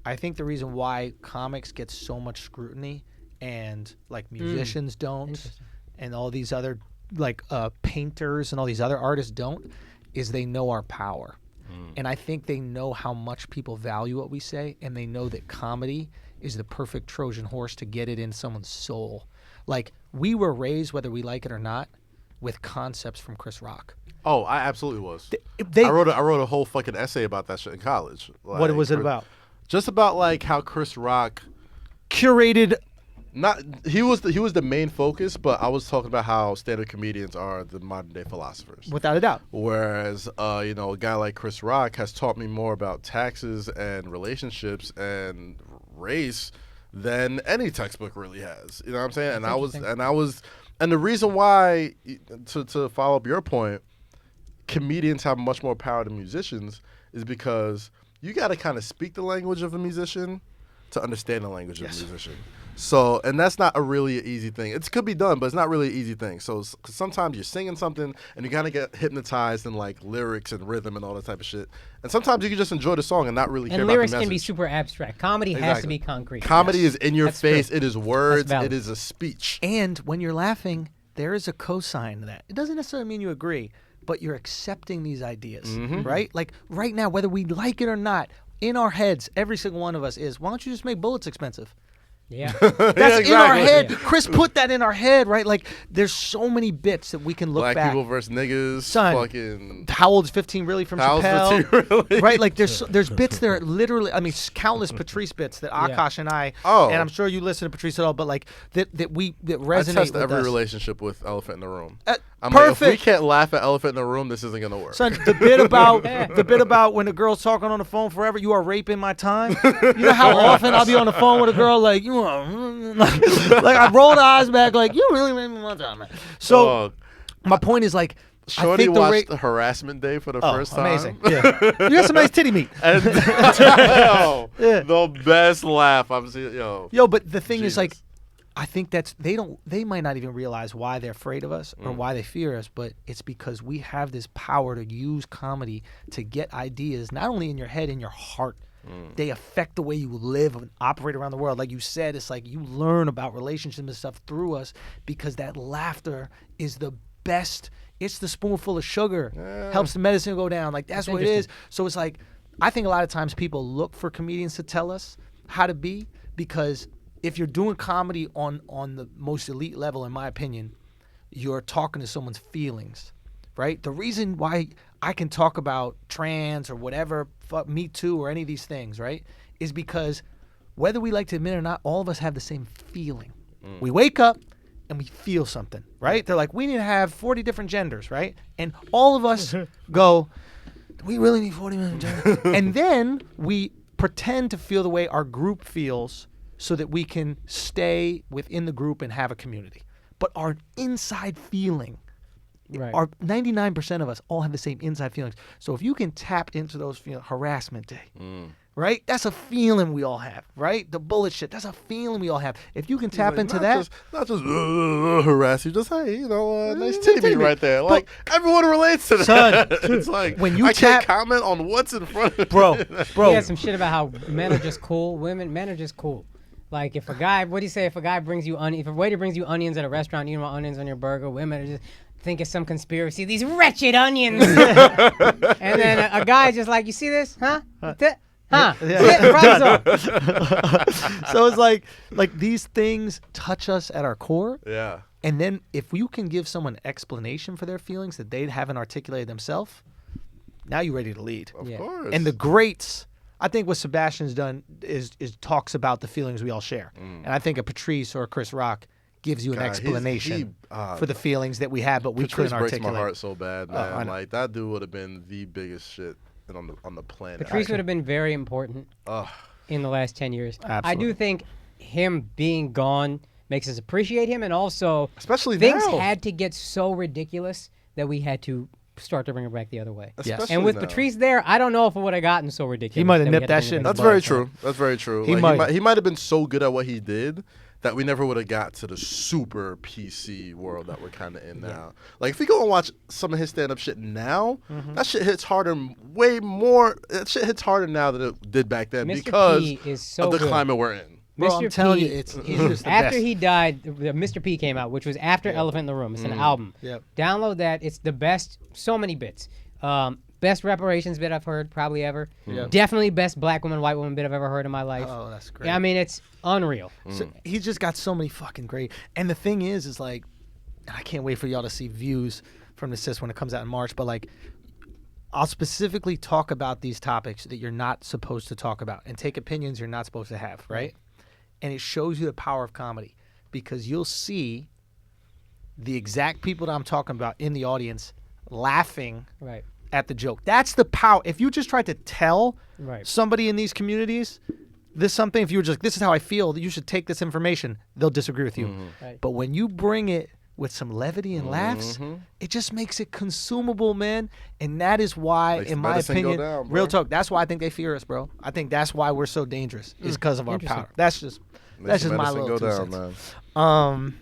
I think the reason why comics get so much scrutiny and like musicians don't, and all these other like painters and all these other artists don't, is they know our power. And I think they know how much people value what we say, and they know that comedy is the perfect Trojan horse to get it in someone's soul. Like, we were raised, whether we like it or not, with concepts from Chris Rock. Oh, I absolutely was. They I wrote a whole fucking essay about that shit in college. Like, what was it about? Just about like how Chris Rock Curated. he was the main focus, but I was talking about how stand-up comedians are the modern day philosophers. Without a doubt. Whereas, a guy like Chris Rock has taught me more about taxes and relationships and race than any textbook really has. You know what I'm saying? And the reason why, to follow up your point, comedians have much more power than musicians is because you got to kind of speak the language of a musician to understand the language of a musician. So, and that's not a really easy thing. It could be done, but it's not really an easy thing. So, cause sometimes you're singing something and you kind of get hypnotized in like lyrics and rhythm and all that type of shit. And sometimes you can just enjoy the song and not really care And about lyrics the message. can be super abstract. Comedy has to be concrete. Comedy is in your That's face. true. It is words. That's valid. It is a speech. And when you're laughing, there is a cosign to that. It doesn't necessarily mean you agree, but you're accepting these ideas, right? Like right now, whether we like it or not, in our heads, every single one of us is, why don't you just make bullets expensive? Yeah. That's in our exactly. head. Chris put that in our head, right? Like, there's so many bits that we can look Black back. people versus niggas. Son, Fucking. How old is 15 really from How old's Chappelle? 15 really? Right? Like, there's bits that are literally, I mean, countless Patrice bits that Akaash and I, Oh. and I'm sure you listen to Patrice at all, but like, that I resonate test with every us. relationship with Elephant in the Room. I'm perfect. like, if we can't laugh at Elephant in the Room, this isn't gonna work. Son, the bit about when the girl's talking on the phone forever, you are raping my time. You know how often I'll be on the phone with a girl like, you are, like I roll the eyes back like, you really raping my time, man. So my point is like, Shorty I think watched the Harassment Day for the first time. Amazing. Yeah. You got some nice titty meat. And the best laugh I've seen. Yo, but the thing is, like, Jesus. I think they might not even realize why they're afraid of us or why they fear us, but it's because we have this power to use comedy to get ideas not only in your head, in your heart. They affect the way you live and operate around the world. Like you said, it's like you learn about relationships and stuff through us because that laughter is the best. It's the spoonful of sugar. Helps the medicine go down. Like that's what it is. So it's like, I think a lot of times people look for comedians to tell us how to be, because if you're doing comedy on the most elite level, in my opinion, you're talking to someone's feelings, right? The reason why I can talk about trans or whatever, Me Too or any of these things, right, is because whether we like to admit it or not, all of us have the same feeling. We wake up and we feel something, right? They're like, we need to have 40 different genders, right? And all of us go, we really need 40 different genders. And then we pretend to feel the way our group feels so that we can stay within the group and have a community. But our inside feeling, our 99% of us all have the same inside feelings. So if you can tap into those feelings, harassment day, right? That's a feeling we all have, right? The bullet shit, that's a feeling we all have. If you can tap into that. Not just harass you, just, hey, nice titty right there. Like, everyone relates to that. Son, it's like, when you can't comment on what's in front of Bro. He had some shit about how men are just cool. Men are just cool. Like, if a guy, what do you say, if a waiter brings you onions at a restaurant, you want onions on your burger, women are just think it's some conspiracy. These wretched onions. And then a guy just like, you see this? Huh? Huh? Yeah. So it's like these things touch us at our core. Yeah. And then if you can give someone explanation for their feelings that they haven't articulated themselves, now you're ready to lead. Of course. And the greats, I think what Sebastian's done is talks about the feelings we all share. And I think a Patrice or a Chris Rock gives you an explanation for the feelings that we have, but we couldn't articulate. Breaks my heart so bad, man. Like, that dude would have been the biggest shit on the planet. Patrice would have been very important in the last 10 years. Absolutely. I do think him being gone makes us appreciate him, and also especially things now. had to get so ridiculous that we had to start to bring it back the other way. Especially and with now. Patrice there, I don't know if it would have gotten so ridiculous. He might have nipped that shit. That's very true. That's very true. He might have been so good at what he did that we never would have got to the super PC world that we're kind of in now. Like, if you go and watch some of his stand-up shit now, that shit hits harder way more. That shit hits harder now than it did back then because of the climate we're in. Bro, I'm telling you, it's just the after best. he died, Mr. P came out, which was after Elephant in the Room. It's an album. Download that. It's the best. So many bits. Best reparations bit I've heard probably ever. Definitely best black woman, white woman bit I've ever heard in my life. Oh, that's great. Yeah, I mean, it's unreal. So he's just got so many fucking great. And the thing is like, I can't wait for y'all to see views from the Sis when it comes out in March. But like, I'll specifically talk about these topics that you're not supposed to talk about and take opinions you're not supposed to have, right? And it shows you the power of comedy, because you'll see the exact people that I'm talking about in the audience laughing at the joke. That's the power. If you just tried to tell somebody in these communities something, if you were just, this is how I feel, you should take this information, they'll disagree with you. But when you bring it with some levity and laughs, it just makes it consumable, man. And that is why, in my opinion, real talk, that's why I think they fear us, bro. I think that's why we're so dangerous, is because of our power. That's just my little 2 cents. Man.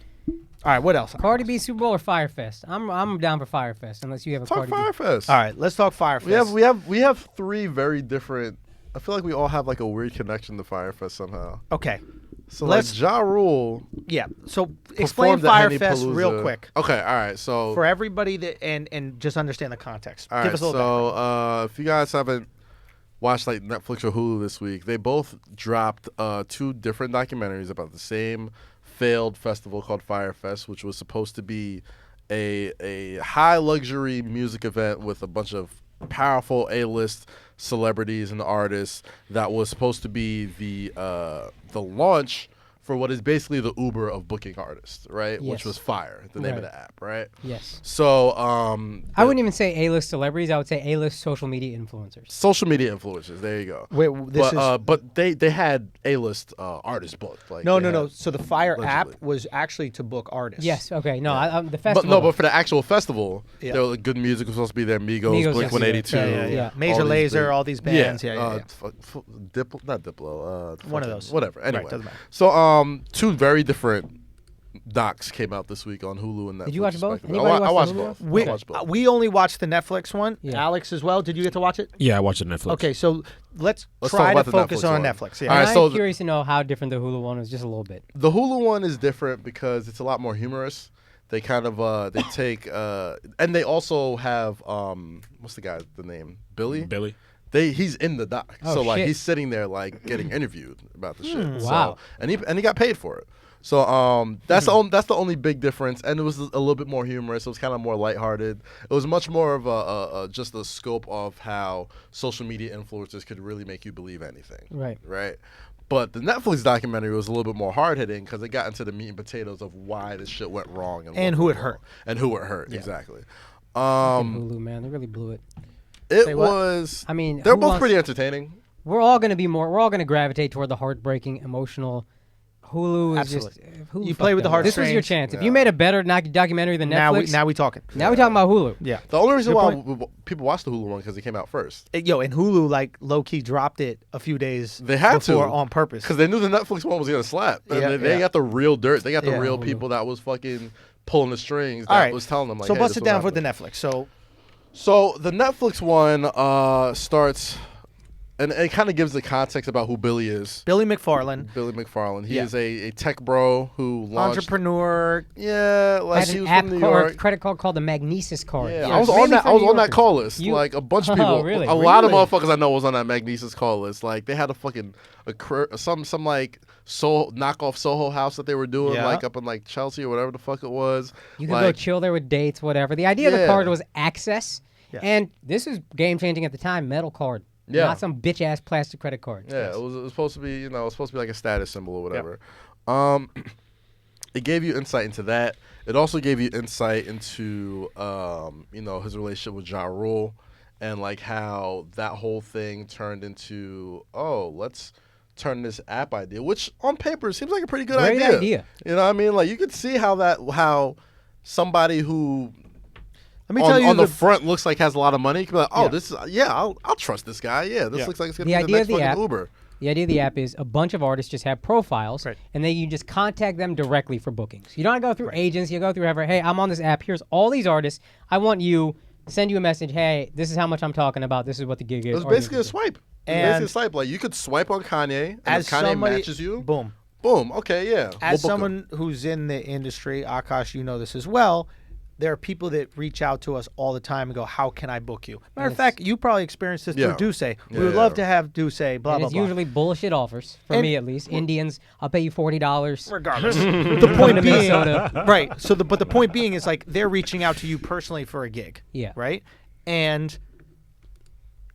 All right, what else? Cardi B Super Bowl or FYRE Fest? I'm down for FYRE Fest, unless you have a Talk Cardi FYRE B. Fest. All right, let's talk FYRE Fest. We have 3 very different. I feel like we all have like a weird connection to FYRE Fest somehow. Okay. So let's Ja Rule. Yeah. So explain FYRE Fest real quick. Okay. All right. So for everybody that and just understand the context. All Give us a little so if you guys haven't watched like Netflix or Hulu this week, they both dropped 2 different documentaries about the same failed festival called FYRE Fest, which was supposed to be a high luxury music event with a bunch of powerful A-list celebrities and artists that was supposed to be the launch for what is basically the Uber of booking artists, right? Yes. Which was FYRE, the name of the app, right? Yes. So I wouldn't even say A-list celebrities. I would say A-list social media influencers. Social media influeers. There you go. Wait, but they had A-list artists booked. Like no. So the FYRE app was actually to book artists. Yes. Okay. No. The festival. But for the actual festival, there was good music was supposed to be there. Migos, Blink 182, Major Lazer, all these bands. Not Diplo. One of those. Whatever. Anyway, doesn't matter. So 2 very different docs came out this week on Hulu and Netflix. Did you watch both? I watched both. We only watched the Netflix one. Yeah. Alex as well. Did you get to watch it? Yeah, I watched it on Netflix. Okay, so let's talk try to about the focus Netflix on one. Netflix. Yeah. All right, I'm curious to know how different the Hulu one is, just a little bit. The Hulu one is different because it's a lot more humorous. They kind of they take and they also have what's the name? Billy. He's in the doc, Oh, so like shit. he's sitting there like getting interviewed about the shit. Wow. So, and he got paid for it. So that's the only big difference, and it was a little bit more humorous. It was kind of more lighthearted. It was much more of a just the scope of how social media influencers could really make you believe anything. Right. But the Netflix documentary was a little bit more hard hitting because it got into the meat and potatoes of why this shit went wrong And who it hurt. Yeah. Exactly. Hulu, man, they really blew it. It was. I mean, they're both pretty entertaining. We're all going to gravitate toward the heartbreaking, emotional. Hulu is Absolutely. just Hulu You play with the This was your heartstrings. chance. If you made a better documentary than Netflix, Now we talking. now we're talking about Hulu. Yeah. The only reason Good why people watched the Hulu one because it came out first. And Hulu like low key dropped it a few days They had before to on purpose. because they knew the Netflix one was gonna slap. And Yeah, they yeah. got the real dirt. They got the Yeah. real Hulu. people that was fucking pulling the strings. That All right. was telling them like, so hey, bust this it was down for the happening. Netflix. So the Netflix one starts, and it kind of gives the context about who Billy is. Billy McFarland, Billy McFarland. He Yeah. is a tech bro who launched. entrepreneur. Yeah, like Had he an was app from New card, York. credit card called the Magnesis card. Yeah, Yeah, I was mainly on that. for I was New on that Yorkers. call list. You- Like a bunch of Oh, people, really? a lot of Really? motherfuckers I know was on that Magnesis call list. Like they had a fucking some like knockoff Soho house that they were doing Yeah. like up in like Chelsea or whatever the fuck it was. You could go like, chill there with dates, whatever. The idea of the Yeah. card was access, Yeah. and this is game changing at the time. Metal card, Yeah. not some bitch ass plastic credit card. Yeah, it was supposed to be, it was supposed to be like a status symbol or whatever. It gave you insight into that. It also gave you insight into, his relationship with Ja Rule and like how that whole thing turned into, let's turn this app idea, which on paper seems like a pretty good Great idea. You know what I mean? Like you could see how somebody who Let me tell you on the front looks like has a lot of money could be like, Yeah. I'll trust this guy. Yeah, this looks like it's gonna The be the idea next of the fucking app- Uber. The idea of the app is a bunch of artists just have profiles, Right. and then you just contact them directly for bookings. You don't go through agents. You go through whoever. Hey, I'm on this app. Here's all these artists. I want you send you a message. Hey, this is how much I'm talking about. This is what the gig is. It was Or you basically can a do- swipe. And- Like you could swipe on Kanye, and As if Kanye somebody, matches you, boom. boom, okay, yeah. As we'll book someone who's in the industry, Akaash, you know this as well. There are people that reach out to us all the time and go, "How can I book you?" Matter of fact, you probably experienced this Yeah. through Duce. We Yeah, would yeah. love to have Duce. Blah And blah it's blah. usually bullshit offers for And- me at least. Indians, I'll pay you $40. Regardless, the point to being, Minnesota. right? So, but the point being is like they're reaching out to you personally for a gig. Yeah. Right. And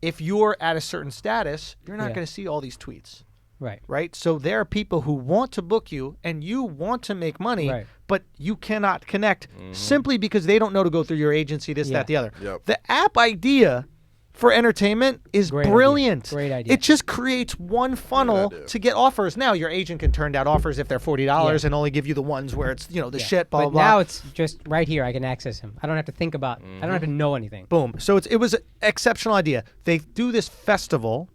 if you're at a certain status, you're not Yeah. going to see all these tweets. Right. Right. So there are people who want to book you and you want to make money, Right. but you cannot connect simply because they don't know to go through your agency, this, Yeah. that, the other. Yep. The app idea for entertainment is Great idea. brilliant. Great idea. It just creates one funnel idea. to get offers. Now your agent can turn down offers if they're $40 and only give you the ones where it's, the Yeah. shit, blah, but blah, now blah. it's just right here. I can access him. I don't have to think about. I don't have to know anything. Boom. So it was an exceptional idea. They do this festival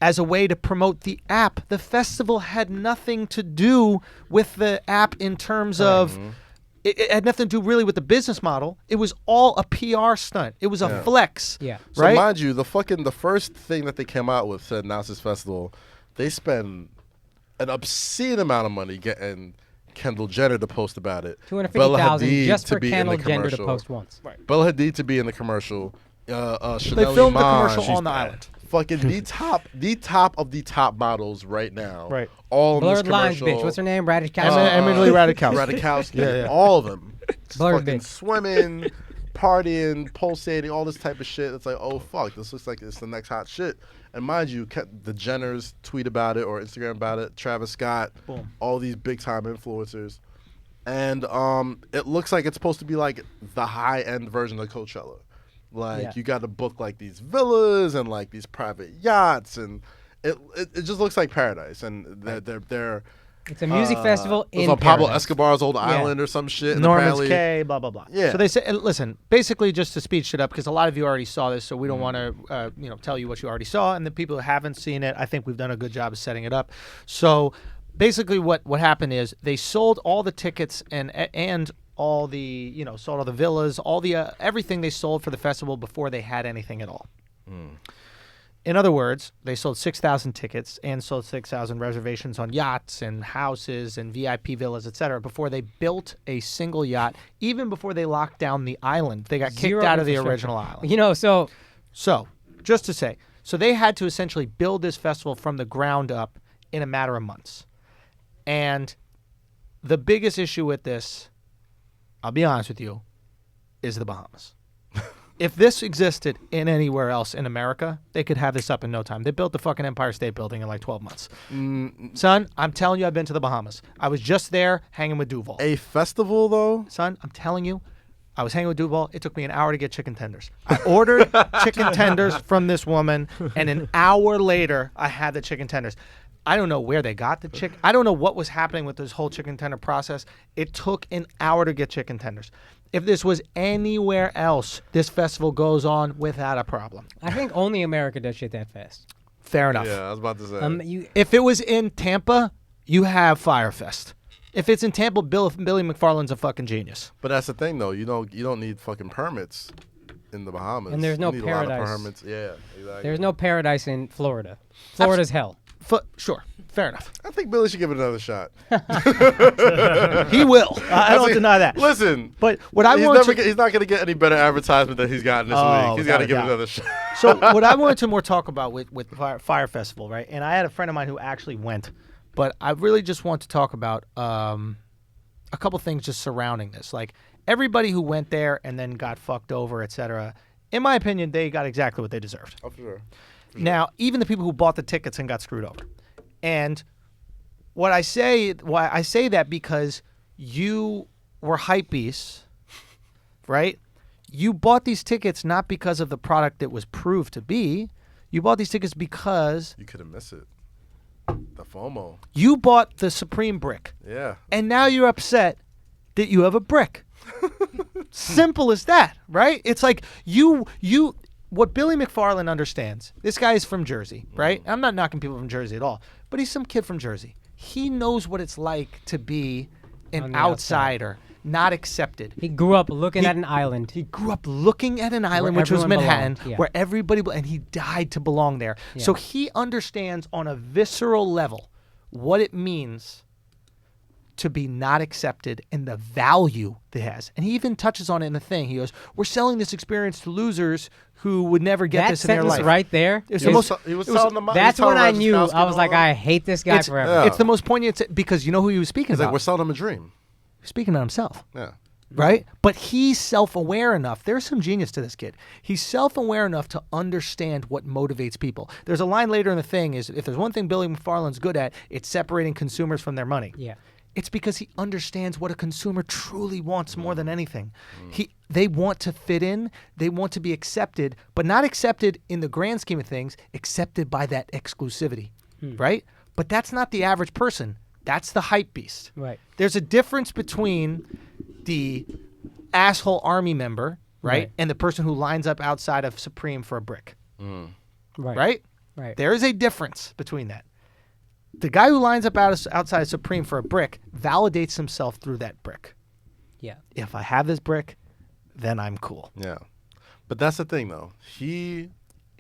as a way to promote the app. The festival had nothing to do with the app in terms of it had nothing to do really with the business model. It was all a PR stunt. It was a flex. Yeah. So Right? mind you, the first thing that they came out with to announce this festival, they spend an obscene amount of money getting Kendall Jenner to post about it. $250,000 Hadid just to for be in Kendall the Jenner to commercial. post once. Bella Hadid to be in the commercial. Chanel They filmed the Iman. commercial on the island. Fucking the top of the top models right now. Right. All in this Blurred lines, commercial. bitch. What's her name? Radishkowski. Emily Ratajkowski. Ratajkowski. Yeah. All of them. Blurred fucking bitch. swimming, partying, pulsating, all this type of shit. It's like, oh fuck, this looks like it's the next hot shit. And mind you, the Jenners tweet about it or Instagram about it. Travis Scott, Boom. all these big time influencers, and it looks like it's supposed to be like the high end version of Coachella. Like Yeah. you got to book like these villas and like these private yachts, and it just looks like paradise. And they're It's a music festival it was in on Pablo paradise. Escobar's old island or some shit. and Norman's apparently- Cay, blah, blah, blah. Yeah. So they say, and listen, basically just to speed shit up, because a lot of you already saw this, so we don't want to, tell you what you already saw. And the people who haven't seen it, I think we've done a good job of setting it up. So basically what happened is they sold all the tickets and all the sold all the villas, all the everything they sold for the festival before they had anything at all. In other words, they sold 6,000 tickets and sold 6,000 reservations on yachts and houses and VIP villas, etc. before they built a single yacht, even before they locked down the island. They got kicked out of the original island. So just to say, so they had to essentially build this festival from the ground up in a matter of months. And the biggest issue with this, I'll be honest with you, is the Bahamas. If this existed in anywhere else in America, they could have this up in no time. They built the fucking Empire State Building in like 12 months. Son, I'm telling you, I've been to the Bahamas. I was just there hanging with Duval. A festival, though? Son, I'm telling you, I was hanging with Duval. It took me an hour to get chicken tenders. I ordered chicken tenders from this woman, and an hour later, I had the chicken tenders. I don't know where they got the chicken. I don't know what was happening with this whole chicken tender process. It took an hour to get chicken tenders. If this was anywhere else, this festival goes on without a problem. I think only America does shit that fast. Fair enough. Yeah, I was about to say. If it was in Tampa, you have FYRE Fest. If it's in Tampa, Billy McFarland's a fucking genius. But that's the thing, though. You don't need fucking permits in the Bahamas. And there's no you need paradise. A lot of permits. Yeah, exactly. There's no paradise in Florida. Florida's hell. Sure. Fair enough. I think Billy should give it another shot. He will. I don't deny that. Listen, but what I he's not going to get any better advertisement than he's gotten this week. He's got to give it another shot. So what I wanted to more talk about with FYRE Festival, right? And I had a friend of mine who actually went, but I really just want to talk about a couple things just surrounding this. Like everybody who went there and then got fucked over, etc. In my opinion, they got exactly what they deserved. Oh, for sure. Now, even the people who bought the tickets and got screwed over. And why I say that because you were hype beasts, right? You bought these tickets not because of the product it was proved to be. You bought these tickets because you couldn't miss it. The FOMO. You bought the Supreme brick. Yeah. And now you're upset that you have a brick. Simple as that, right? It's like what Billy McFarland understands, this guy is from Jersey, right? I'm not knocking people from Jersey at all, but he's some kid from Jersey. He knows what it's like to be an outsider, not accepted. He grew up looking at an island. He grew up looking at an island, which was Manhattan, where everybody, and he died to belong there. Yeah. So he understands on a visceral level what it means to be not accepted and the value it has. And he even touches on it in the thing. He goes, we're selling this experience to losers who would never get this in their life. That sentence right there. That's when I knew. I was like, I hate this guy forever. Yeah. It's the most poignant because you know who he was speaking about? Like, we're selling him a dream. He's speaking to himself. Yeah. Right? But he's self-aware enough. There's some genius to this kid. He's self-aware enough to understand what motivates people. There's a line later in the thing is, if there's one thing Billy McFarland's good at, it's separating consumers from their money. Yeah. It's because he understands what a consumer truly wants more than anything. They want to fit in, they want to be accepted, but not accepted in the grand scheme of things, accepted by that exclusivity, right? But that's not the average person. That's the hype beast. Right. There's a difference between the asshole army member, right, and the person who lines up outside of Supreme for a brick. Right? Right. There is a difference between that. The guy who lines up outside Supreme for a brick validates himself through that brick. Yeah. If I have this brick, then I'm cool. Yeah. But that's the thing, though. We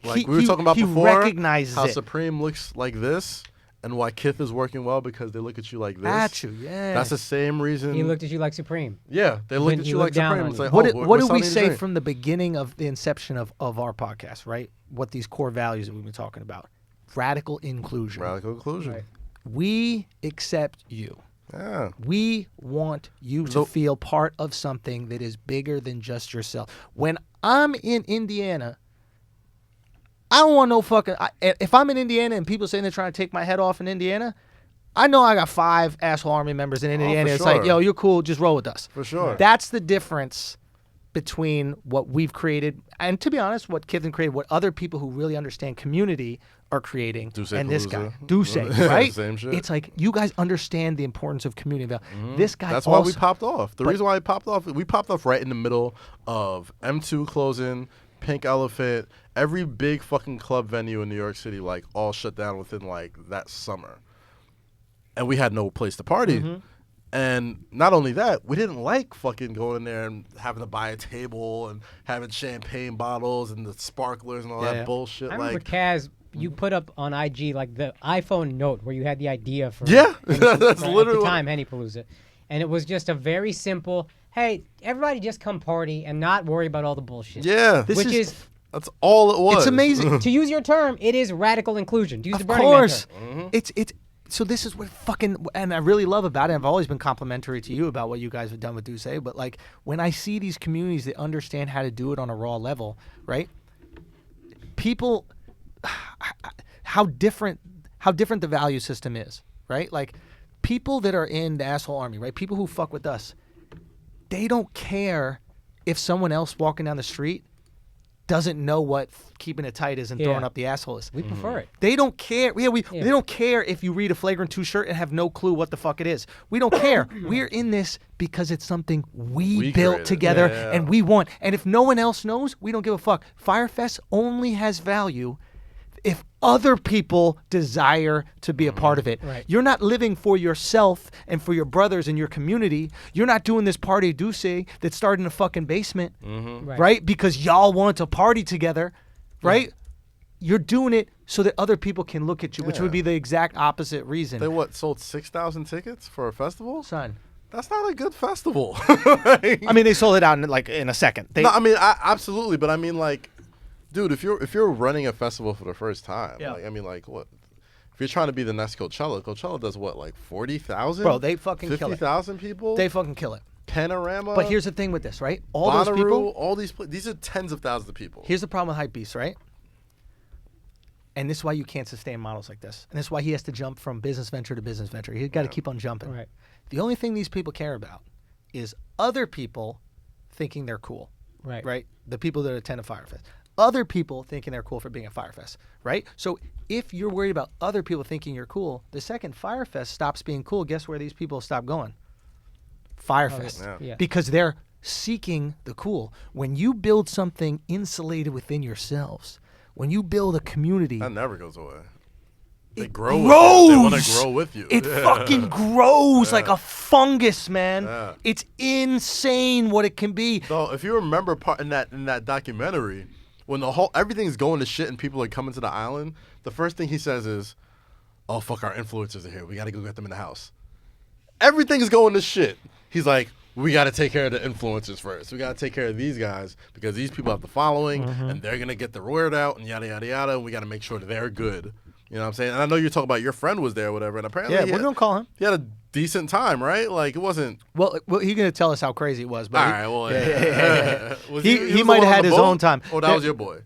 were talking about before, recognizes how it. Supreme looks like this and why Kith is working well because they look at you like this. At you, yeah. That's the same reason. He looked at you like Supreme. Yeah, they looked at you like Supreme. It's like, what did we say from the beginning of the inception of our podcast, right? What these core values that we've been talking about. Radical inclusion. Radical inclusion. Right. We accept you. Yeah. We want you to feel part of something that is bigger than just yourself. When I'm in Indiana, I don't want no fucking... if I'm in Indiana and people saying they're trying to take my head off in Indiana, I know I got 5 asshole army members in Indiana. It's like, yo, you're cool. Just roll with us. For sure. That's the difference between what we've created and, to be honest, what Kivin created, what other people who really understand community are creating, and this guy, Duce, right? Same shit. It's like, you guys understand the importance of community. This guy That's why we popped off. The reason why we popped off right in the middle of M2 closing, Pink Elephant, every big fucking club venue in New York City, like, all shut down within, like, that summer. and we had no place to party. And not only that, we didn't like fucking going in there and having to buy a table and having champagne bottles and the sparklers and all that bullshit. I remember Kaz, you put up on IG like the iPhone Note where you had the idea for that's at literally the time Hennypalooza, and it was just a very simple. Hey, everybody, just come party and not worry about all the bullshit. Yeah, that's all it was. It's amazing. To use your term, it is radical inclusion. To use Of the Burning Man term. It's so this is what fucking, and I really love about it. I've always been complimentary to you about what you guys have done with Duce, but like when I see these communities that understand how to do it on a raw level, right? People, how different the value system is, right? Like people that are in the asshole army, right? People who fuck with us, they don't care if someone else walking down the street doesn't know what keeping it tight is and throwing up the asshole is. We prefer it. They don't care. They don't care if you read a Flagrant 2 shirt and have no clue what the fuck it is. We don't care. We're in this because it's something we built created. together and we want. And if no one else knows, we don't give a fuck. FYRE Fest only has value if other people desire to be a part of it. Right. You're not living for yourself and for your brothers and your community. You're not doing this party Duce that started in a fucking basement, right? Because y'all want to party together, right? You're doing it so that other people can look at you, which would be the exact opposite reason. They sold 6,000 tickets for a festival? Son. That's not a good festival. I mean, they sold it out in a second. No, I mean, absolutely, but I mean, like, dude, if you're running a festival for the first time, like, I mean, like, what? If you're trying to be the next Coachella does what, like 40,000? Bro, they fucking kill it. 50,000 people? They fucking kill it. Panorama. But here's the thing with this, right? All Bonnaroo, those people, all these are tens of thousands of people. Here's the problem with Hypebeast, right? And this is why you can't sustain models like this. And this is why he has to jump from business venture to business venture. He's got to keep on jumping. Right. The only thing these people care about is other people thinking they're cool. Right. Right? The people that attend a FYRE Fest. Other people thinking they're cool for being a FYRE Fest, right? So if you're worried about other people thinking you're cool, the second FYRE Fest stops being cool, guess where these people stop going? FYRE Fest. Yeah. Because they're seeking the cool. When you build something insulated within yourselves, when you build a community, That never goes away. They it grow grows. with you. They want to grow with you. It fucking grows like a fungus, man. Yeah. It's insane what it can be. So if you remember in that documentary, when everything's going to shit and people are coming to the island, the first thing he says is, "Oh fuck, our influencers are here. We got to go get them in the house." Everything's going to shit. He's like, "We got to take care of the influencers first. We got to take care of these guys because these people have the following and they're gonna get the word out and yada yada yada. And we got to make sure that they're good." You know what I'm saying? And I know you're talking about your friend was there or whatever, and apparently We're going to call him. he had a decent time, right? Like, it wasn't... Well, he's going to tell us how crazy it was. But All right, well, yeah. Was He was the might one have on had the his boat? own time. Oh, that was your boy.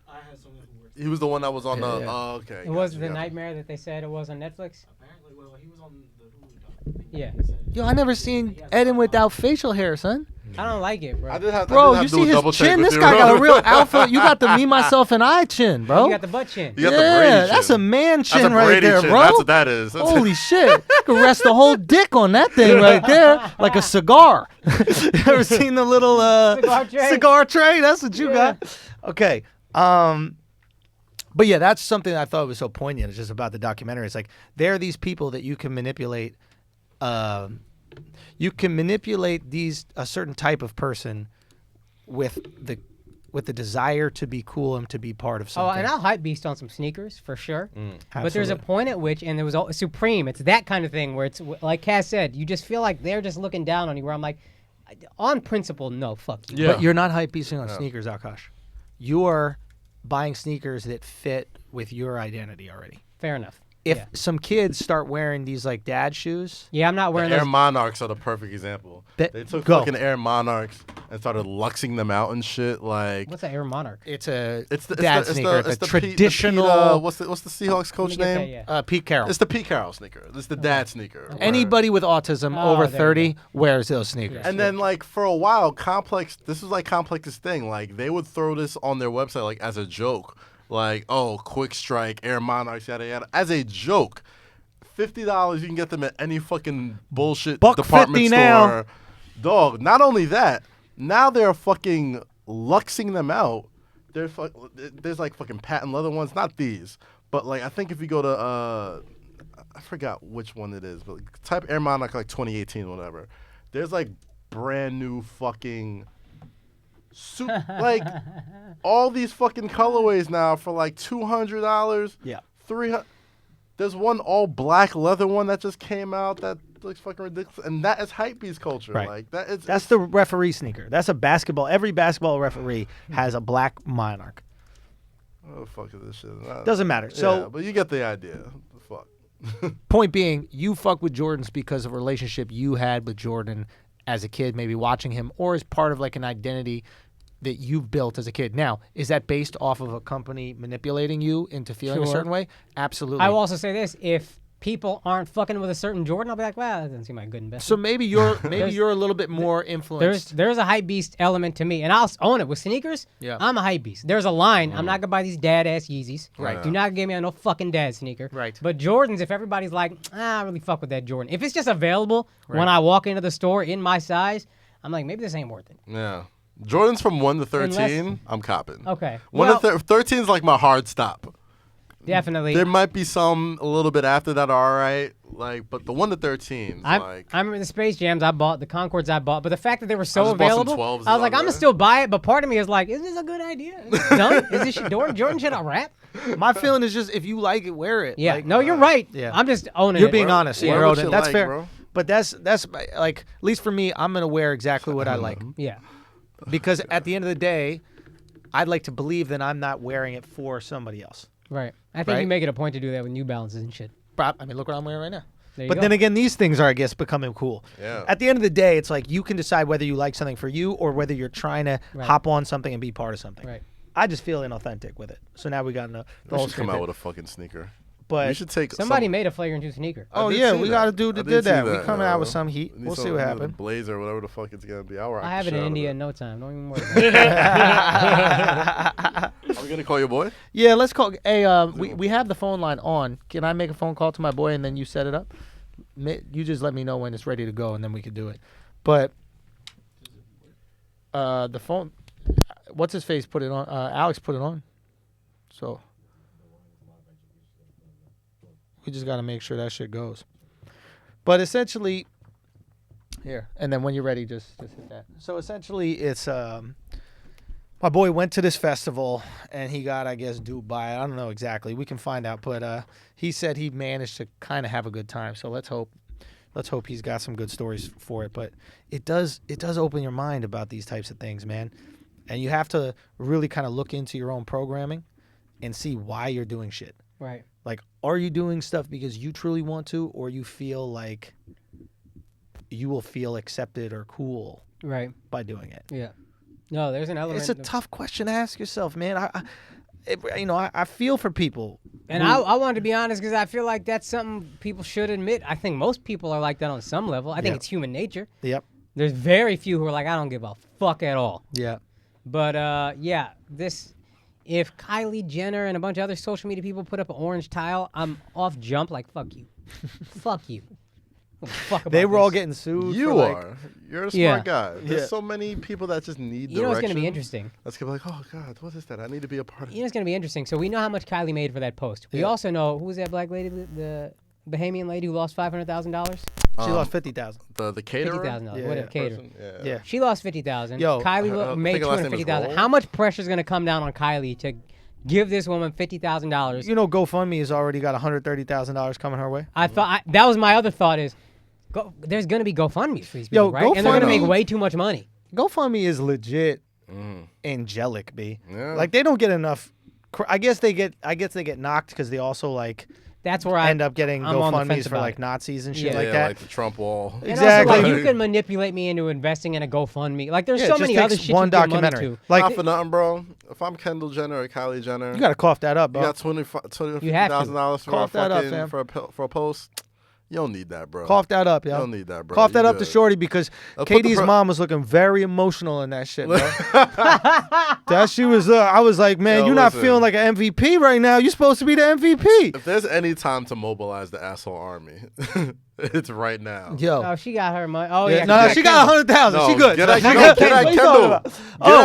I had someone who worked. He was the one that was on the... yeah. Oh, okay. It was the nightmare that they said it was on Netflix. Apparently, well, he was on the Hulu doc. Yeah. Yo, I never seen Eden without facial hair, son. I don't like it, bro. I did have Bro, I you did have to do see a double his check chin? with This you, guy bro. got a real alpha. You got the me, myself, and I chin, bro. You got the butt chin. You got the Brady that's chin. a man That's chin a right Brady there, chin. bro. That's what that is. That's Holy shit. You could rest the whole dick on that thing right there like a cigar. You ever seen the little cigar tray? That's what you got. Okay. But yeah, that's something that I thought was so poignant. It's just about the documentary. It's like there are these people that you can manipulate. You can manipulate a certain type of person with the desire to be cool and to be part of Oh, something. and I'll hype beast on some sneakers for sure. But there's a Absolutely. point at which, and there was Supreme. It's that kind of thing where it's like Cass said, you just feel like they're just looking down on you. Where I'm like, on principle, no, fuck you. Yeah. But you're not hype beasting on sneakers, Akaash. You are buying sneakers that fit with your identity already. Fair enough. If some kids start wearing these like dad shoes, Yeah, I'm not wearing Air those. Monarchs are the perfect example. That- They took go. fucking Air Monarchs and started luxing them out and shit. Like, What's that Air Monarch? it's it's the dad it's sneaker. the It's a Pete- traditional. what's the Seahawks coach Let me get name? that, yeah. Pete Carroll. It's the Pete Carroll sneaker. It's the dad sneaker. Anybody with autism Oh, over there you 30 wears those sneakers. And then, like, for a while, this was like Complex's thing. Like, they would throw this on their website, like, as a joke. Like, oh, Quick Strike, Air Monarchs, yada, yada. As a joke. $50, you can get them at any fucking bullshit $1.50 department store. now. Dog, not only that, now they're fucking luxing them out. There's like fucking patent leather ones. Not these. But, like, I think if you go to, I forgot which one it is, but type Air Monarch like 2018 or whatever. There's like brand new fucking like all these fucking colorways now for like $200. Yeah. $300. There's one all black leather one that just came out that looks fucking ridiculous, and that is hypebeast culture. Right. Like that is. That's the referee sneaker. That's a basketball. Every basketball referee has a black Monarch. Oh fuck is this shit? Doesn't matter. So, yeah, but you get the idea. Fuck. point being, you fuck with Jordans because of a relationship you had with Jordan as a kid, maybe watching him, or as part of like an identity that you've built as a kid. Now, is that based off of a company manipulating you into feeling a certain way? Absolutely. I will also say this: if people aren't fucking with a certain Jordan, I'll be like, well, that doesn't seem like a good investment. So maybe you're a little bit more influenced. There's a hype beast element to me, and I'll own it with sneakers. Yeah. I'm a hype beast. There's a line. I'm not gonna buy these dad ass Yeezys. Right. Do not give me no fucking dad sneaker. Right. But Jordans, if everybody's like, I really fuck with that Jordan. If it's just available Right. when I walk into the store in my size, I'm like, maybe this ain't worth it. Yeah. Jordan's from 1 to 13. Unless- I'm copping. Okay. 1 to 13 is like my hard stop. Definitely. There might be some a little bit after that are all right, like, but the 1 to 13 is I remember the Space Jams I bought, the Concords I bought, but the fact that they were so just bought some available, 12s I was like, on I'm gonna there. still buy it, but part of me is like, is this a good idea? Is this done? Is this shit Jordan shit a rap? My feeling is just if you like it, wear it. Yeah. Like, no, you're right. yeah. I'm just owning You're it. being honest. wear You're what owning you it. That's like, fair. bro. But that's like, at least for me, I'm gonna wear exactly what I like. Yeah. Because at the end of the day, I'd like to believe that I'm not wearing it for somebody else. Right. I think Right? you make it a point to do that with New Balances and shit. I mean, look what I'm wearing right now. There you But go. then again, these things are, I guess, becoming cool. Yeah. At the end of the day, it's like you can decide whether you like something for you or whether you're trying to Right. hop on something and be part of something. Right. I just feel inauthentic with it. So now we got the we whole should come screen out thing. with a fucking sneaker. But We should take Somebody some, made a Flagrant 2 sneaker. I oh did yeah, see we that. got a dude I that did did see that. We that, coming yo. out with some heat. Need We'll see some- what need a happens. Blazer, whatever the fuck it's gonna be. I'll rock I have the it in shit out of India it. in no time. Don't even worry about it. Are we gonna call your boy? Yeah, let's call. Hey, we have the phone line on. Can I make a phone call to my boy and then you set it up? You just let me know when it's ready to go and then we can do it. But the phone, what's his face put it on? Alex put it on. So we just got to make sure that shit goes. But essentially, here, and then when you're ready, just hit that. So essentially, it's my boy went to this festival and he got, I guess, duped by it. I don't know exactly. We can find out. But he said he managed to kind of have a good time. So let's hope he's got some good stories for it. But it does open your mind about these types of things, man. And you have to really kind of look into your own programming and see why you're doing shit. Right. Like, are you doing stuff because you truly want to, or you feel like you will feel accepted or cool Right. by doing it? Yeah. No, there's an element. It's a of- tough question to ask yourself, man. I feel for people. And I wanted to be honest because I feel like that's something people should admit. I think most people are like that on some level. I think Yeah. it's human nature. Yep. There's very few who are like, I don't give a fuck at all. Yeah. But yeah, if Kylie Jenner and a bunch of other social media people put up an orange tile, I'm off jump like, fuck you. Fuck you. I don't fuck about They were all this. getting sued. You for, like, are. You're a Yeah. smart guy. There's Yeah. so many people that just need You know what's direction. going to be interesting? That's gonna be like, oh God, what is that? I need to be a part of You know what's going to be interesting? So we know how much Kylie made for that post. We Yeah. also know, who was that black lady, the Bahamian lady who lost $500,000? She lost 50,000. the caterer. $50,000. Yeah. Whatever, caterer. person? Yeah. She lost $50,000. Yo, Kylie I made think her last name is $250,000. Roll. How much pressure is going to come down on Kylie to give this woman $50,000? You know, GoFundMe has already got $130,000 coming her way. That was my other thought is, there's going to be GoFundMes for these people, Yo, right? And they're going to GoFundMe- make way too much money. GoFundMe is legit angelic, B. Yeah. Like they don't get enough. I guess they get knocked because they also like That's where I end up getting I'm on the fence GoFundMes for about like it. Nazis and shit Yeah. like yeah, that. like the Trump wall. And Exactly. also, like, you can manipulate me into investing in a GoFundMe. Like, there's Yeah, so it just many other takes shit one you give money documentary. to. Like Not for nothing, bro. If I'm Kendall Jenner or Kylie Jenner, you gotta cough that up, you bro. got $20,000 You have to. $50,000 for a Cough that up, fucking fam. for a post. You don't need that, bro. Cough that up, yo. You don't need that, bro. Cough that You up to good. Shorty because Katie's mom was looking very emotional in that shit, bro. That she was. I was like, man, you're not feeling like an MVP right now. You're supposed to be the MVP. If there's any time to mobilize the asshole army, it's right now. Yo. Oh, she got her money. Oh, yeah. No, she got 100,000. No, She good. Get at Kendall.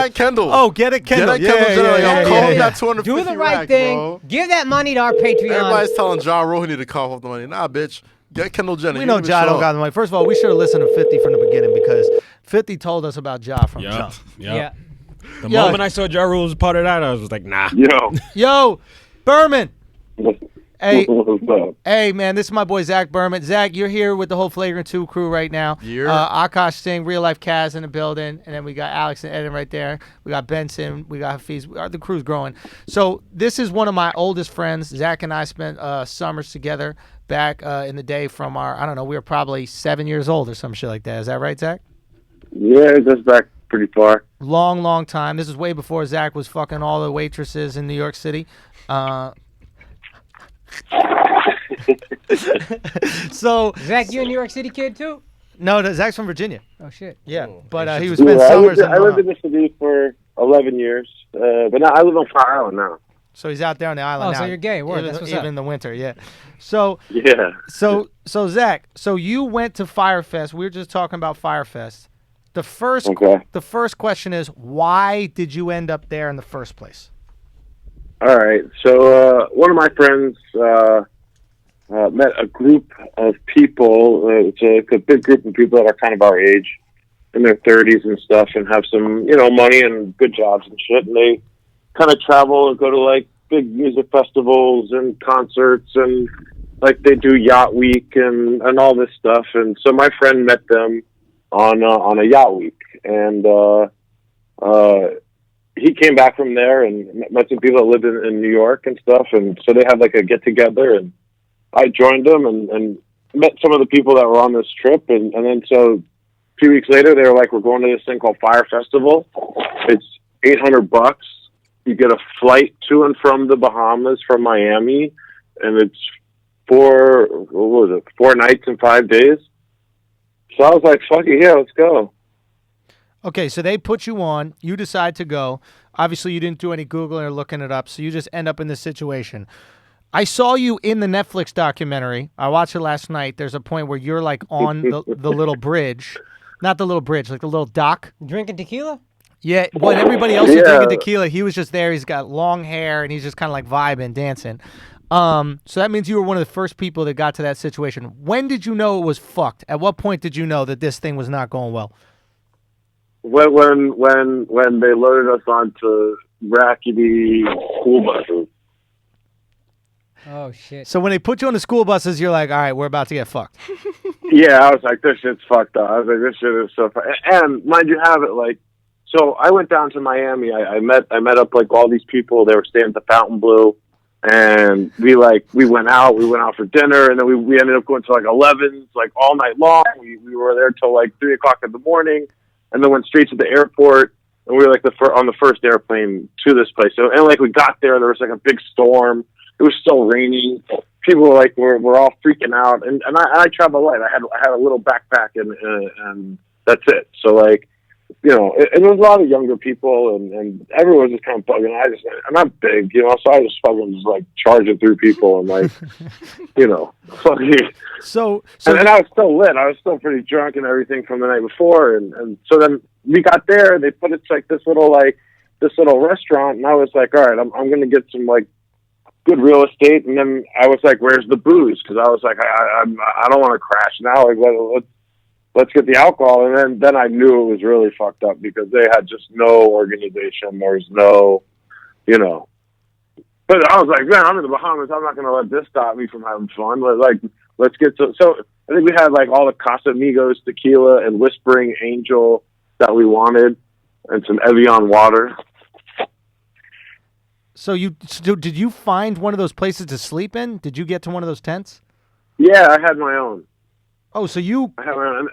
Kendall. Oh, get it, Kendall. Get at Kendall. Yeah. Call him that 250 Do the right rack, thing. bro. Give that money to our Patreon. Everybody's telling Ja Rule he need to cough off the money. Nah, bitch. Get Kendall Jenner. We know Ja don't got the money. First of all, we should have listened to 50 from the beginning because 50 told us about Ja from jump. Yeah. The moment I saw Ja Rule was part of that, I was like, nah. Yo, Berman. Hey, What's up? hey, man, this is my boy Zach Berman. Zach, you're here with the whole Flagrant 2 crew right now. Akaash, Singh, Real Life Kaz in the building, and then we got Alex and Eden right there. We got Benson. We got Hafiz. The crew's growing. So this is one of my oldest friends. Zach and I spent summers together back in the day from our, I don't know, we were probably 7 years old or some shit like that. Is that right, Zach? Yeah, that's back pretty far. Long time. This is way before Zach was fucking all the waitresses in New York City. So Zach, you a New York City kid too? No, Zach's from Virginia. Oh shit. Yeah, but he was spent Yeah, summers. I lived in the city for 11 years, but now I live on Fire Island now. So he's out there on the island now. So you're gay. Word. That's what's even up. in the winter, yeah. So Yeah. So Zach, so you went to FYRE Fest. We were just talking about FYRE Fest. The first question is, why did you end up there in the first place? All right. So one of my friends met a group of people. It's a big group of people that are kind of our age, in their 30s and stuff, and have some, money and good jobs and shit. And they kind of travel and go to like big music festivals and concerts, and like they do yacht week and all this stuff. And so my friend met them on a yacht week, and he came back from there and met some people that lived in New York and stuff. And so they had like a get together, and I joined them and met some of the people that were on this trip. And then so a few weeks later, they were like, we're going to this thing called FYRE Festival. It's $800. You get a flight to and from the Bahamas from Miami, and it's 4 nights and 5 days. So I was like, fuck it, yeah, let's go. Okay, so they put you on. You decide to go. Obviously, you didn't do any Googling or looking it up, so you just end up in this situation. I saw you in the Netflix documentary. I watched it last night. There's a point where you're like on the little bridge. Not the little bridge, like the little dock. Drinking tequila? Yeah, when everybody else was drinking tequila, he was just there. He's got long hair, and he's just kind of like vibing, dancing. So that means you were one of the first people that got to that situation. When did you know it was fucked? At what point did you know that this thing was not going well? When they loaded us onto rackety school buses. Oh shit. So when they put you on the school buses, you're like, all right, we're about to get fucked. Yeah, I was like, this shit's fucked up. I was like, this shit is so fucked. And mind you have it, like, so I went down to Miami. I met up like all these people. They were staying at the Fountain Blue. And we went out for dinner, and then we ended up going to like 11s, like all night long. We were there till like 3 o'clock in the morning, and then went straight to the airport. And we were like on the first airplane to this place. So, and like we got there was like a big storm. It was still raining. People were like, we're all freaking out. And I travel light. I had a little backpack and that's it. So like, there was a lot of younger people, and everyone was just kind of bugging. I'm not big, so I was fucking just like charging through people and like, fucking. So and I was still lit. I was still pretty drunk and everything from the night before, and so then we got there. They put us like this little restaurant, and I was like, all right, I'm gonna get some like good real estate, and then I was like, where's the booze? Because I was like, I don't want to crash now. Like, let's get the alcohol. And then I knew it was really fucked up because they had just no organization. There was no, But I was like, man, I'm in the Bahamas. I'm not going to let this stop me from having fun. Let's get to. So I think we had like all the Casamigos tequila and Whispering Angel that we wanted, and some Evian water. So did you find one of those places to sleep in? Did you get to one of those tents? Yeah, I had my own. Oh, so I had my own,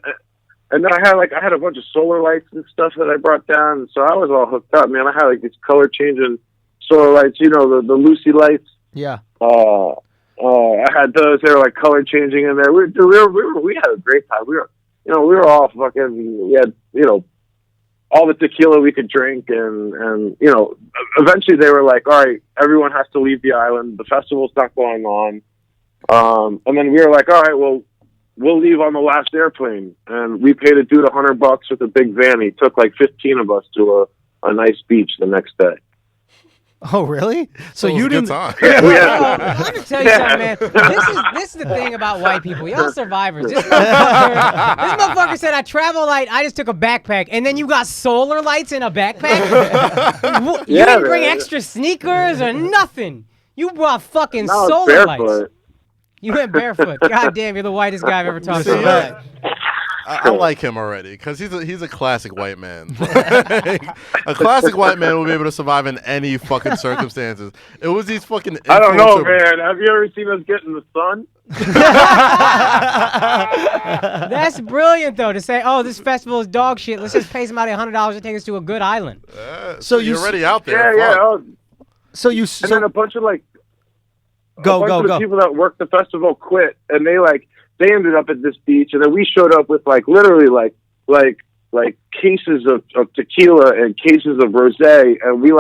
and then I had a bunch of solar lights and stuff that I brought down, so I was all hooked up, man. I had like these color changing solar lights, the Lucy lights. Yeah. I had those. They were like color changing in there. We had a great time. We were all fucking. We had all the tequila we could drink, and eventually they were like, all right, everyone has to leave the island. The festival's not going on. And then we were like, all right, well, we'll leave on the last airplane. And we paid a dude $100 with a big van. He took like 15 of us to a nice beach the next day. Oh, really? So you didn't? I'm gonna tell you something, man. This is the thing about white people. Y'all survivors. This motherfucker said, "I travel light. I just took a backpack, and then you got solar lights in a backpack. You didn't bring extra sneakers or nothing. You brought fucking solar lights. You went barefoot. God damn, you're the whitest guy I've ever talked to. I like him already because he's a classic white man. A classic white man will be able to survive in any fucking circumstances. It was these fucking. I don't know, man. Have you ever seen us get in the sun? That's brilliant, though, to say, "Oh, this festival is dog shit. Let's just pay somebody $100 to take us to a good island." So you're already out there. Yeah. And then a bunch of like. Go. The people that worked the festival quit, and they ended up at this beach, and then we showed up with literally cases of tequila and cases of rosé, and we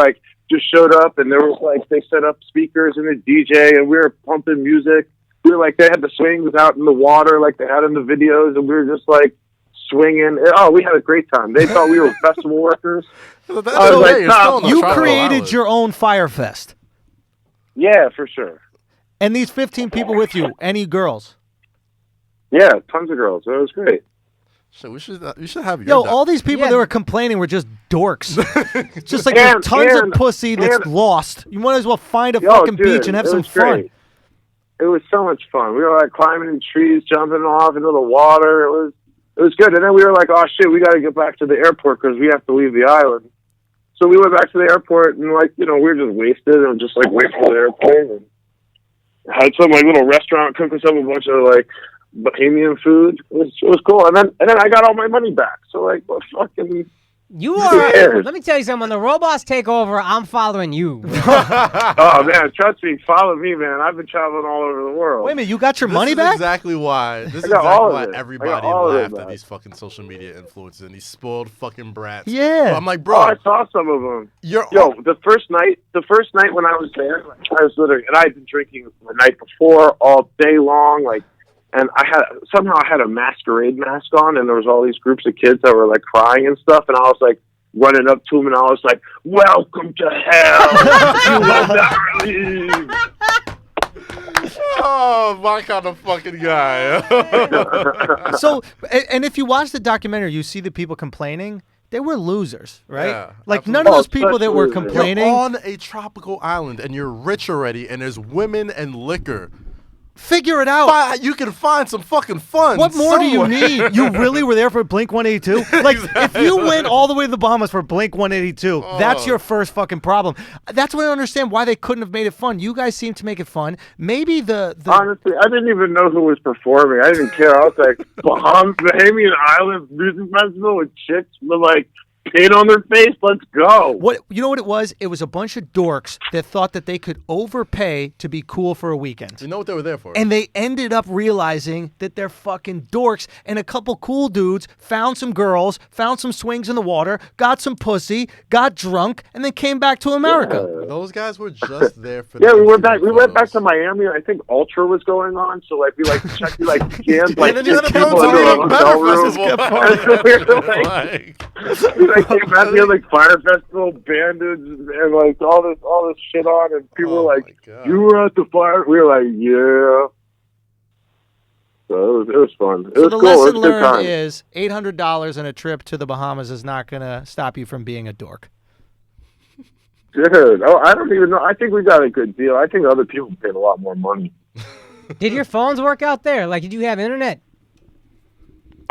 just showed up, and there was they set up speakers and a DJ, and we were pumping music. We were they had the swings out in the water like they had in the videos, and we were just swinging. Oh, we had a great time. They thought we were festival workers. You created your own FYRE Fest. Yeah, for sure. And these 15 people with you, any girls? Yeah, tons of girls. It was great. So we should have all these people that were complaining were just dorks. Just there's tons of pussy that's lost. You might as well find a fucking beach and have some fun. It was so much fun. We were climbing in trees, jumping off into the water. It was good. And then we were like, oh shit, we got to get back to the airport because we have to leave the island. So we went back to the airport and we were just wasted and just wait for the airplane and had some little restaurant cook us up a bunch of Bahamian food. It was cool. And then I got all my money back. So what fucking. You are. Let me tell you something. When the robots take over, I'm following you. Oh man, trust me, follow me, man. I've been traveling all over the world. Wait a minute, you got your money back? Exactly why. This is exactly why everybody laughed at these fucking social media influencers and these spoiled fucking brats. Yeah. But I'm like, bro. Oh, I saw some of them. The first night when I was there, I was literally, and I had been drinking the night before all day long, and I had a masquerade mask on, and there was all these groups of kids that were crying and stuff, and I was running up to them, and I was like, "Welcome to hell! You will never leave." Oh, my kind of fucking guy. So, and if you watch the documentary, you see the people complaining. They were losers, right? Yeah, none of those people that were complaining. You're on a tropical island, and you're rich already, and there's women and liquor. Figure it out. You can find some fucking fun. What more do you need? You really were there for Blink 182? If you went all the way to the Bahamas for Blink 182, that's your first fucking problem. That's why I understand why they couldn't have made it fun. You guys seem to make it fun. Maybe the Honestly, I didn't even know who was performing. I didn't care. I was like, Bahamian Islands Music Festival with chicks with paint on their face. Let's go. You know what it was? It was a bunch of dorks that thought that they could overpay to be cool for a weekend. You know what they were there for? And they ended up realizing that they're fucking dorks. And a couple cool dudes found some girls, found some swings in the water, got some pussy, got drunk, and then came back to America. Yeah. Those guys were just there for. Yeah, we went back. We went back to Miami. I think Ultra was going on, so we checked cans and then you had to go to the hotel room. Came back here FYRE Festival, bandage, and all this shit on, and people were like, "You were at the FYRE?" We were like, "Yeah." So it was fun. It was the cool. lesson learned is $800 and a trip to the Bahamas is not going to stop you from being a dork. Dude, I don't even know. I think we got a good deal. I think other people paid a lot more money. Did your phones work out there? Did you have internet?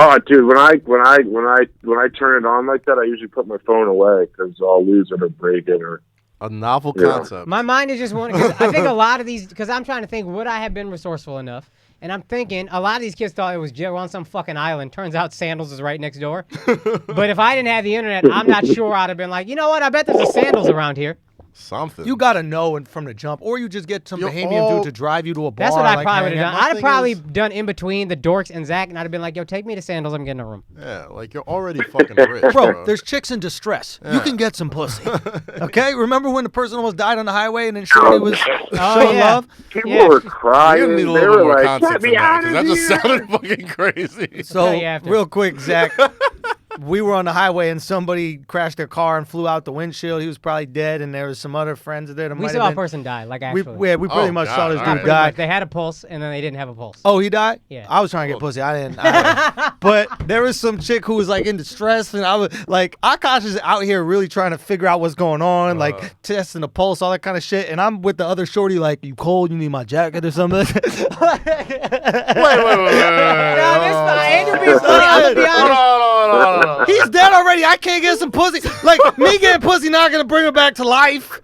Oh, dude, when I turn it on like that, I usually put my phone away because I'll lose it or break it or. A novel concept. My mind is just wondering. I think a lot of these, because I'm trying to think, would I have been resourceful enough? And I'm thinking a lot of these kids thought it was on some fucking island. Turns out Sandals is right next door. But if I didn't have the internet, I'm not sure I'd have been like, you know what? I bet there's a Sandals around here. Something. You gotta know from the jump, or you just get some Bahamian dude to drive you to a bar. That's what I like, probably would have done. I'd have probably is- done in between the dorks and Zach, and I'd have been like, "Yo, take me to Sandals. I'm getting a room." Yeah, like you're already fucking rich, Bro, there's chicks in distress. You can get some pussy. Okay? Remember when the person almost died on the highway and then Shorty was showing love? People Yeah. were crying. You need a They little bit were more like, context "Get than me that, out because of that just here!" sounded fucking crazy. So, you after. real quick, Zach, we were on the highway and somebody crashed their car and flew out the windshield. He was probably dead, and there was some other friends there. That We might saw have a been. person die, like We actually. we pretty much God, saw this all dude right. die. They had a pulse, and then they didn't have a pulse. Oh, he died? Yeah. I was trying to get pussy. I didn't. But there was some chick who was like in distress, and I was like, Akaash is out here really trying to figure out what's going on, like testing the pulse, all that kind of shit. And I'm with the other shorty, like, you cold? You need my jacket or something? Wait. No, this Andrew being funny. I'm gonna be honest. No. He's dead already. I can't get some pussy. Like, me getting pussy not gonna bring him back to life.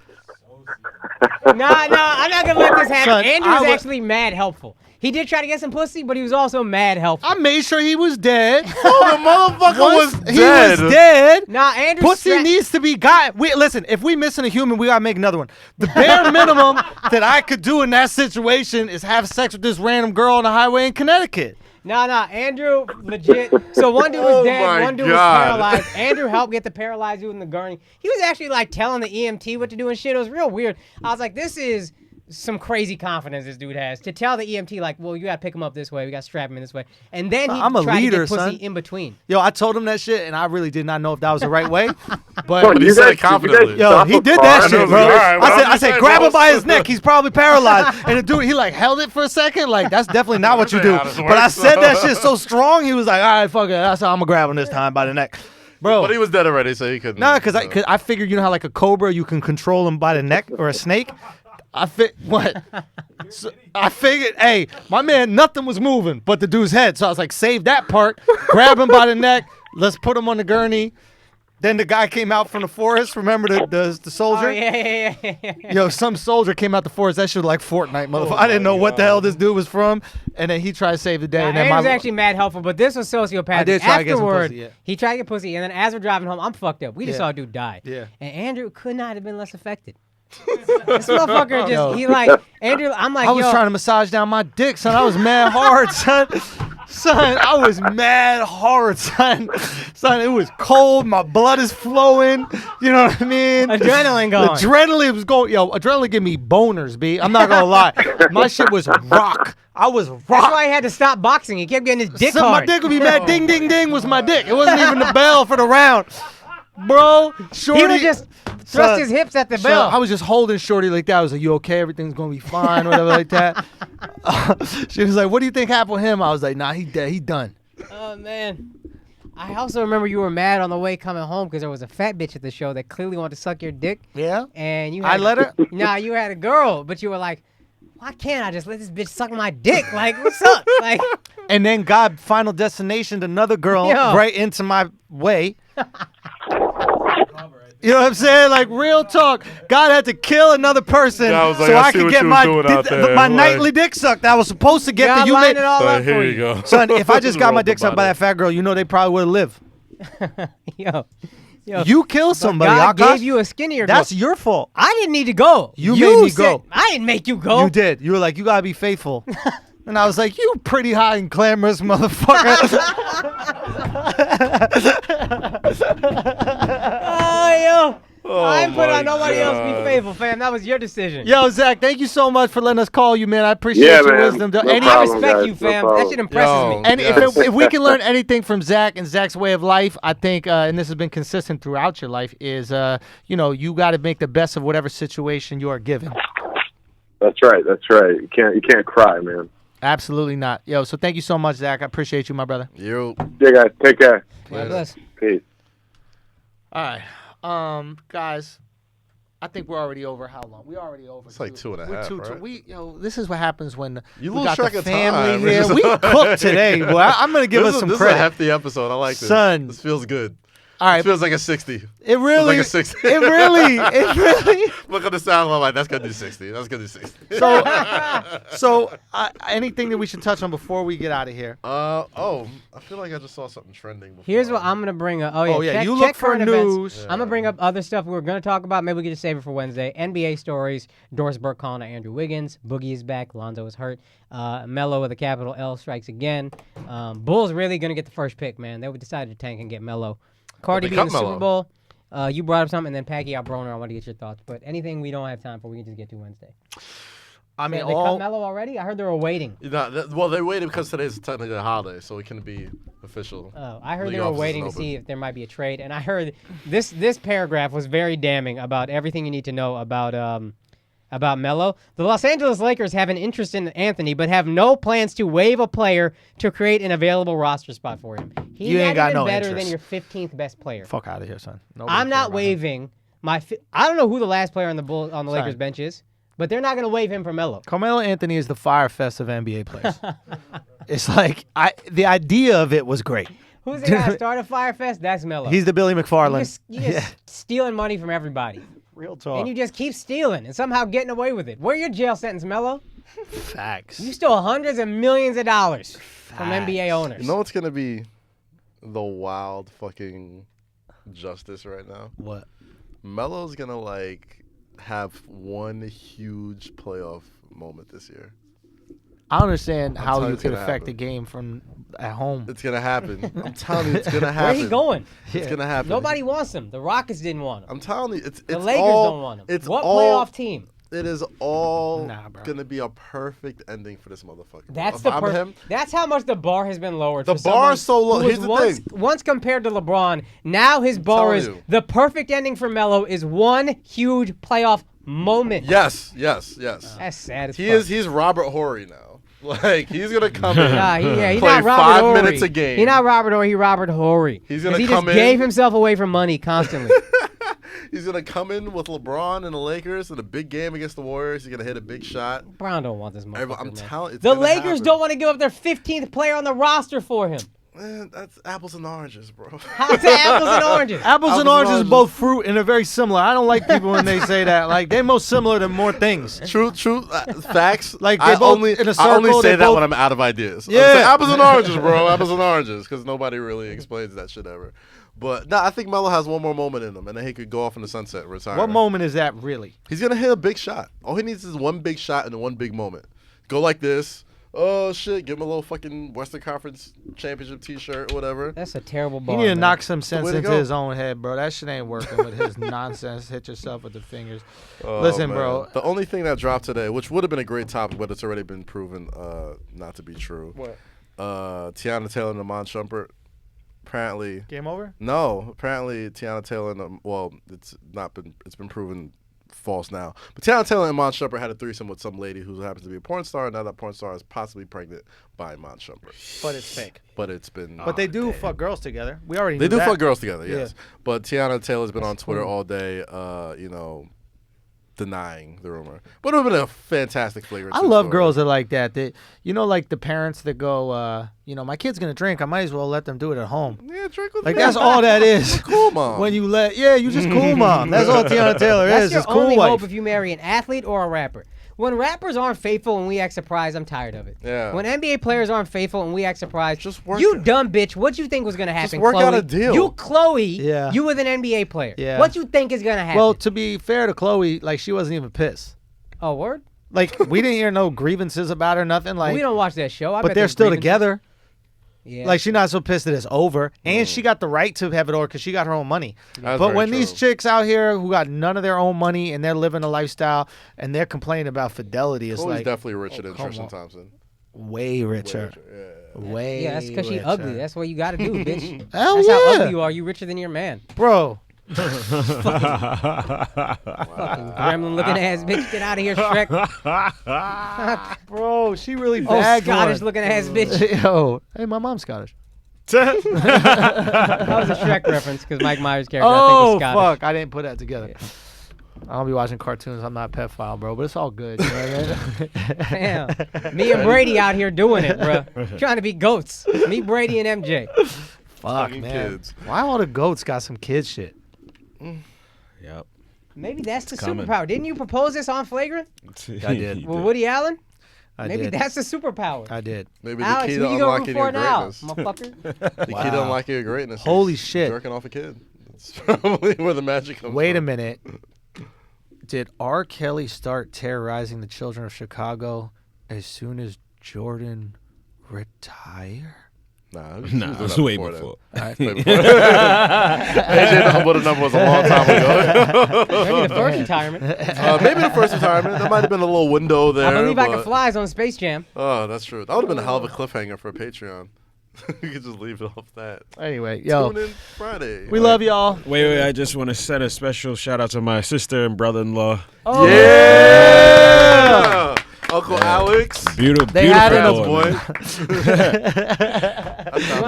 No, I'm not gonna let this happen. Son, Andrew's I would- actually mad helpful. He did try to get some pussy, but he was also mad helpful. I made sure he was dead. Oh, the motherfucker was He dead. was dead. Nah, Andrew. Pussy needs to be got. Listen, if we missing a human, we gotta make another one. The bare minimum that I could do in that situation is have sex with this random girl on the highway in Connecticut. No, Andrew, legit. So one dude was Oh dead, my one dude was God. paralyzed. Andrew helped get the paralyzed dude in the gurney. He was actually like telling the EMT what to do and shit. It was real weird. I was like, this is some crazy confidence this dude has to tell the EMT like, well, you gotta pick him up this way, we gotta strap him in this way, and then he I'm a tried leader, to get pussy son. in between. Yo, I told him that shit, and I really did not know if that was the right way. Fuck, But he said it confidently. yo, stop he a did car? that I know, shit, bro. all right, well, I'm I just said, saying, grab bro. him by his neck. He's probably paralyzed. And the dude, he like held it for a second. Like, that's definitely not what you do. How this But I works. said that shit so strong, he was like, all right, fuck it. That's how I'm gonna grab him this time by the neck, bro. But he was dead already, so he couldn't. Nah, cause I figured, you know how like a cobra, you can control him by the neck, or a snake. What? So I figured, hey, my man, nothing was moving but the dude's head. So I was like, save that part, grab him by the neck, let's put him on the gurney. Then the guy came out from the forest. Remember the soldier? Oh yeah. Yo, some soldier came out the forest. That shit was like Fortnite, motherfucker. I didn't know what the hell this dude was from. And then he tried to save the day. And then Andrew's actually mad helpful, but this was sociopathic. I did try to get some Afterward, pussy, yeah. he tried to get pussy, and then as we're driving home, I'm fucked up. We just Yeah. saw a dude die. Yeah. And Andrew could not have been less affected. This motherfucker just, Yo. he like, Andrew, I'm like, I was yo, trying to massage down my dick, son. I was mad hard, son. Son, I was mad hard, son. Son, it was cold. My blood is flowing. You know what I mean? Adrenaline going. Adrenaline was going. Yo, adrenaline give me boners, B. I'm not gonna lie. My shit was rock. I was rock. That's why he had to stop boxing. He kept getting his dick Son, hard. my dick would be mad. Ding, ding, ding was my dick. It wasn't even the bell for the round. Bro, Shorty. He would just thrust Son, his hips at the So bell. I was just holding Shorty like that. I was like, you okay? Everything's going to be fine, whatever like that. She was like, what do you think happened with him? I was like, nah, he dead. He done. Oh, man. I also remember you were mad on the way coming home because there was a fat bitch at the show that clearly wanted to suck your dick. Yeah? And you I had, let her? Nah, you had a girl, but you were like, why can't I just let this bitch suck my dick? Like, what's up? Like, And then God Final Destination, another girl Yo. right into my way. You know what I'm saying? Like, real talk. God had to kill another person God was like, so I I see could what get you my was doing out there. my Like- nightly dick sucked. I was supposed to get God the lined it all Son, up here for you you. go. Son, if I just got my Rolled dick sucked by that about fat girl, you know they probably would have lived. Yo. You killed But somebody, God Akaash. gave you a skinnier girl. That's your fault. I didn't need to go. You made me said- go. I didn't make you go. You did. You were like, you gotta be faithful. And I was like, you pretty hot and glamorous motherfucker. Oh, yo. I ain't put my on nobody else be God. faithful, fam. That was your decision. Yo, Zach, thank you so much for letting us call you, man. I appreciate Yeah, your man. wisdom. No And I problem, respect guys. you, No fam. That problem. shit impresses Yo. me. And Yes. if we can learn anything from Zach and Zach's way of life, I think, and this has been consistent throughout your life, is you got to make the best of whatever situation you are given. That's right. That's right. You can't cry, man. Absolutely not. Yo, so thank you so much, Zach. I appreciate you, my brother. You. Yeah, guys. Take care. God bless. Peace. All right, guys. I think we're already over how long? We're already over. It's like 2.5, right? This is what happens when You we lose got track the of family time. here. We cooked today, boy. I'm gonna give us some This is credit. a hefty episode. I like this. Son. This feels good. All right. It feels like a 60. It really, like a 60. it really. Look at the sound. I'm like, that's gonna do 60. That's gonna do 60. So anything that we should touch on before we get out of here? I feel like I just saw something trending. Before. Here's what I'm gonna bring up. You look check for current news. events. I'm gonna bring up other stuff we were gonna talk about. Maybe we can just save it for Wednesday. NBA stories. Doris Burke calling out Andrew Wiggins. Boogie is back. Lonzo is hurt. Melo with a capital L strikes again. Bulls really gonna get the first pick, man. They decided to tank and get Melo. Cardi B in the Super Bowl. You brought up something, and then Pacquiao Broner. I want to get your thoughts. But anything we don't have time for, we can just get to Wednesday. I mean, they cut Melo already? I heard they were waiting. Well, they waited because today's technically a holiday, so it can be official. Oh, I heard they were waiting to see if there might be a trade, and I heard this paragraph was very damning about everything you need to know about Melo. The Los Angeles Lakers have an interest in Anthony, but have no plans to waive a player to create an available roster spot for him. He's You ain't not got even no better interest. than your 15th best player. Fuck out of here, son. I'm not waiving my. I don't know who the last player on the Lakers bench is, but they're not going to waive him for Melo. Carmelo Anthony is the FYRE Fest of NBA players. It's like the idea of it was great. Who's the guy that started FYRE Fest? That's Melo. He's the Billy McFarland. You just stealing money from everybody. Real talk. And you just keep stealing and somehow getting away with it. Where your jail sentence, Melo? Facts. You stole hundreds of millions of dollars from NBA owners. You know what's gonna be the wild fucking justice right now? What? Melo's gonna have one huge playoff moment this year. I don't understand how telling you it's could gonna affect happen. the game from at home. It's gonna happen. I'm telling you, it's gonna happen. Where he going? It's gonna happen. Nobody wants him. The Rockets didn't want him. I'm telling you, it's The Lakers all, don't want him. It's What all, playoff team? It is all bro. gonna be a perfect ending for this motherfucker. That's If the I'm him, That's how much the bar has been lowered. The for bar is so someone low. who Here's was the thing. once compared to LeBron, now his bar telling is you. the perfect ending for Melo is one huge playoff moment. yes. That's sad as fuck. He's Robert Horry now. He's gonna come in. Nah, he's play not Robert 5 Horry. minutes a game. He's not Robert Horry. He's Robert Horry. He's gonna he come just in. gave himself away for money constantly. He's gonna come in with LeBron and the Lakers in a big game against the Warriors. He's gonna hit a big shot. Brown don't want this motherfucker. I'm man. telling you, The Lakers don't want to give up their 15th player on the roster for him. Man, that's apples and oranges, bro. How's that apples and oranges? Apples and oranges is both fruit and they're very similar. I don't like people when they say that. Like they're most similar to more things. True. Facts. Like, they I both only in a I only circle, say they that both- when I'm out of ideas. Yeah. I'm saying apples and oranges, bro. Apples and oranges, because nobody really explains that shit ever. But no, I think Melo has one more moment in him, and then he could go off in the sunset and retire. What moment is that really? He's gonna hit a big shot. All he needs is one big shot and one big moment. Go like this. Oh shit! Give him a little fucking Western Conference Championship T-shirt, whatever. That's a terrible He bar. need to man. knock some sense way to into go. his own head, bro. That shit ain't working with his nonsense. Hit yourself with the fingers. Oh, Listen, man. bro. The only thing that dropped today, which would have been a great topic, but it's already been proven not to be true. What? Tiana Taylor and Amon Shumpert. Apparently, Game over? no. Apparently, Tiana Taylor and it's been proven false now. But Tiana Taylor and Amon Shumpert had a threesome with some lady who happens to be a porn star. Now that porn star is possibly pregnant by Amon Shumpert. But it's fake. But it's been. But they do fuck girls together. We already They knew do that. fuck girls together, yes. Yeah. But Tiana Taylor's been on Twitter all day, denying the rumor. But it would have been a fantastic flagrant. I love girls that like that. They, like the parents that go, my kid's gonna drink. I might as well let them do it at home. Yeah, drink with Like me. that's all that is. Cool mom. When you you just cool mom. That's all Tiana Taylor That's is. your Is cool only wife. hope if you marry an athlete or a rapper. When rappers aren't faithful and we act surprised, I'm tired of it. Yeah. When NBA players aren't faithful and we act surprised, Just work you it. dumb bitch. What you think was gonna happen? work Chloe? out a deal. You, Chloe. Yeah. You with an NBA player. Yeah. What you think is gonna happen? Well, to be fair to Chloe, like she wasn't even pissed. oh, word. Like we didn't hear no grievances about her, nothing. Like, We don't watch that show. I but bet they're there's still grievances. together. Yeah. Like she's not so pissed that it's over, and she got the right to have it over because she got her own money. That's But very when these true. chicks out here who got none of their own money and they're living a lifestyle and they're complaining about fidelity, it's Chloe's like definitely richer than come Tristan on. Thompson. way richer. Yeah. Way yeah, that's because she's richer. ugly. That's what you got to do, bitch. Hell That's yeah. how ugly you are. You richer than your man. Bro. Gremlin looking ass bitch. Get out of here, Shrek. Bro, she really Oh, bagged Scottish one. looking ass bitch. Yo, hey, my mom's Scottish. That was a Shrek reference because Mike Myers' character I think Oh, was Scottish. fuck. I didn't put that together. I'll be watching cartoons. I'm not a pedophile, bro, but it's all good. You know what I mean? Damn. Me and Brady out here doing it, bro. Trying to be goats. Me, Brady, and MJ. Fuck, Fucking man. kids. Why all the goats got some kid shit? Yep. Maybe that's the coming. superpower. Didn't you propose this on Flagrant? I did. With Woody Allen? I Maybe did. that's the superpower. I did. Maybe the Alex, key who to you going unlocking for your now, greatness. motherfucker? The key to Wow. unlocking your greatness. Holy is shit. Jerking off a kid. That's probably where the magic comes Wait a from. minute. Did R. Kelly start terrorizing the children of Chicago as soon as Jordan retired? Nah, Nah, it was way before. AJ know what the number was a long time ago. Maybe the first retirement. Maybe the first retirement. There might have been a little window there. I believe I can but- fly is on Space Jam. Oh, that's true. That would have been a hell of a cliffhanger for Patreon. You could just leave it off that. Anyway, yo, Tune in Friday. we love y'all. Wait, I just want to send a special shout out to my sister and brother-in-law. Oh, Yeah! Uncle Alex. Beautiful, They had beautiful it, boy.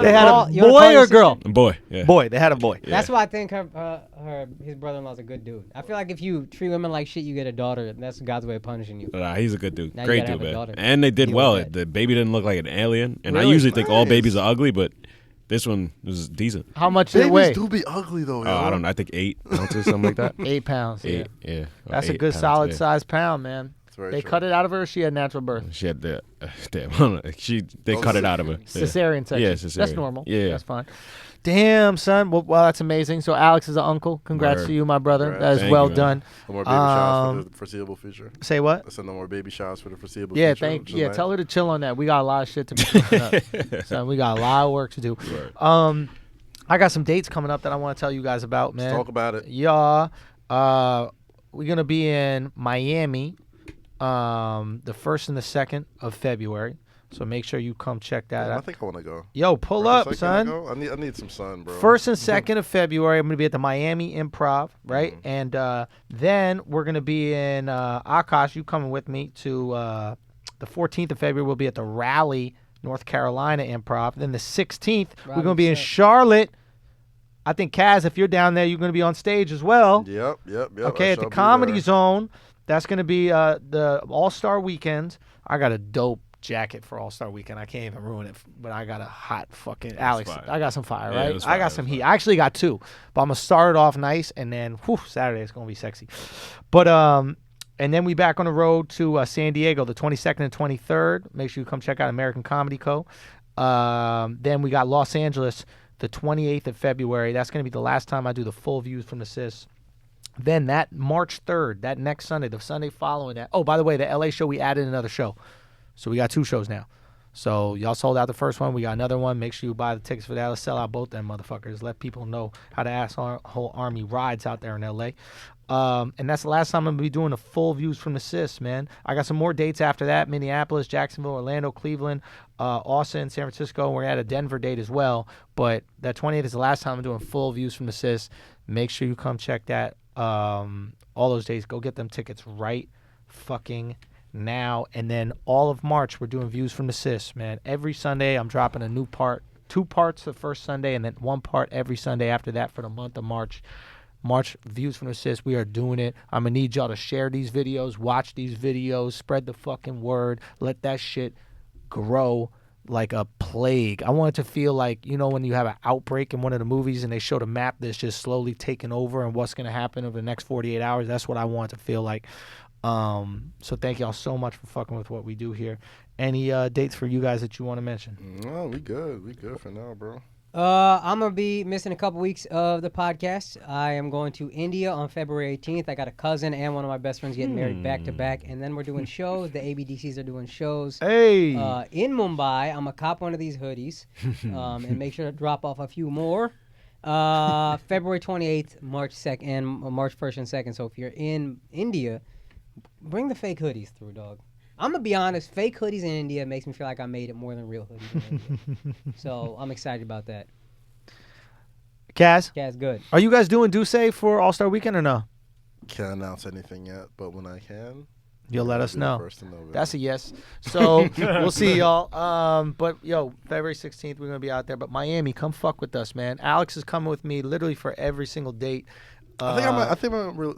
They had a You wanna call boy your or girl? Boy, yeah. Boy, they had a boy. That's why I think his brother-in-law's a good dude. I feel like if you treat women like shit, you get a daughter. And that's God's way of punishing you. Nah, he's a good dude. Now you Great gotta dude, have a man. daughter. And they did Deal well. with that. The baby didn't look like an alien. And I Really? usually think all Nice. babies are ugly, but this one was decent. How much did it weigh? Babies do be ugly, though, yo. I don't know. I think 8 ounces, something like that. 8 pounds. Yeah. 8, yeah. That's a 8 good pounds, solid yeah. size pound, man. It's very They true. cut it out of her. Or she had natural birth. She had the damn. I don't know. They cut it out of her. Yeah. Cesarean section. Yeah, That's cesarean. normal. Yeah. That's fine. Damn, son. Well, that's amazing. So Alex is an uncle. Congrats Word. to you, my brother. Congrats. That is Thank well you, man. done. No more baby showers for Um, the foreseeable future. Say what? I said no more baby showers for the foreseeable Yeah, future. thank which is yeah. nice. Tell her to chill on that. We got a lot of shit to be cooking up. So we got a lot of work to do. Word. I got some dates coming up that I want to tell you guys about, man. Let's talk about it. Yeah. We're gonna be in Miami, the 1st and the 2nd of February. So make sure you come check that I out. think I want to go. Yo, pull First, up, second, son. I need some sun, bro. 1st and 2nd of February, I'm going to be at the Miami Improv, right? Mm-hmm. And then we're going to be in Akaash. You coming with me to the 14th of February. We'll be at the Raleigh, North Carolina Improv. Then the 16th, we're going to be in set. Charlotte. I think, Kaz, if you're down there, you're going to be on stage as well. Yep. Okay, I at the shall be Comedy there. Zone. That's going to be the All-Star Weekend. I got a dope jacket for All-Star Weekend. I can't even ruin it, but I got a hot fucking Alex. fire. I got some fire, Yeah, it right? was I fire, got it some was heat. fire. I actually got 2, but I'm gonna start it off nice, and then Saturday it's gonna be sexy. But and then we back on the road to San Diego the 22nd and 23rd. Make sure you come check out American Comedy Co. Then we got Los Angeles the 28th of February. That's gonna be the last time I do the full views from the Sis. Then that March 3rd, that next Sunday, the Sunday following that. Oh, by the way, the LA show, we added another show. So we got 2 shows now. So y'all sold out the first one. We got another one. Make sure you buy the tickets for that. Let's sell out both them motherfuckers. Let people know how the whole army rides out there in LA. And that's the last time I'm going to be doing the full views from the Sis, man. I got some more dates after that. Minneapolis, Jacksonville, Orlando, Cleveland, Austin, San Francisco. We're at a Denver date as well. But that 28th is the last time I'm doing full views from the Sis. Make sure you come check that. All those days. Go get them tickets right fucking now. And then all of March, we're doing views from the Sis, man. Every Sunday, I'm dropping a new part. 2 parts the first Sunday, and then 1 part every Sunday after that for the month of March. March views from the Sis. We are doing it. I'm going to need y'all to share these videos, watch these videos, spread the fucking word. Let that shit grow like a plague. I want it to feel like, you know, when you have an outbreak in one of the movies and they show the map that's just slowly taking over and what's going to happen over the next 48 hours. That's what I want it to feel like. So thank y'all so much for fucking with what we do here. Any dates for you guys that you want to mention? No, we good. We good for now, bro. I'm gonna be missing a couple weeks of the podcast. I am going to India on February 18th. I got a cousin and one of my best friends getting married back to back, and then we're doing shows. The ABDCs are doing shows. Hey. In Mumbai, I'm gonna cop one of these hoodies, and make sure to drop off a few more. February 28th, March 2nd, and March 1st and 2nd. So if you're in India, bring the fake hoodies through, dog. I'm gonna be honest, fake hoodies in India makes me feel like I made it more than real hoodies in India. So I'm excited about that. Kaz, Good. are you guys doing Duce for All-Star Weekend or no? Can't announce anything yet, but when I can, You'll let us be the know. first to know, baby. That's a yes. So we'll see y'all. But yo, February 16th, we're gonna be out there. But Miami, come fuck with us, man. Alex is coming with me literally for every single date. I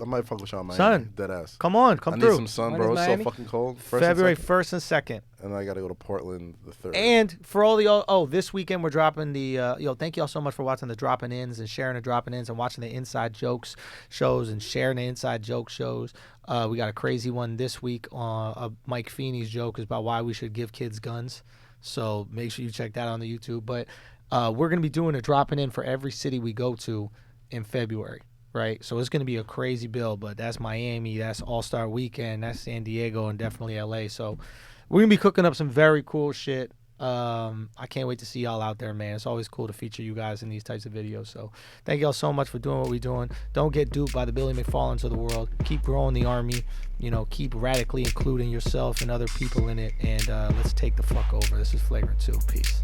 might fuck with y'all, man. Son, dead ass. Come on, I through. need some sun, When bro. is It's so Miami? fucking cold. February 1st and 2nd. And I gotta go to Portland the 3rd. And for all the this weekend we're dropping the thank y'all so much for watching the dropping ins and sharing the dropping ins and watching the inside jokes shows and sharing the inside joke shows. We got a crazy one this week on Mike Feeney's joke is about why we should give kids guns. So make sure you check that on the YouTube. But we're gonna be doing a dropping in for every city we go to in February. Right, so it's going to be a crazy bill, but that's Miami, that's All-Star Weekend, that's San Diego, and definitely LA. So we're going to be cooking up some very cool shit. I can't wait to see y'all out there, man. It's always cool to feature you guys in these types of videos. So thank y'all so much for doing what we're doing. Don't get duped by the Billy McFarlanes of the world. Keep growing the army. Keep radically including yourself and other people in it. And let's take the fuck over. This is Flagrant 2. Peace.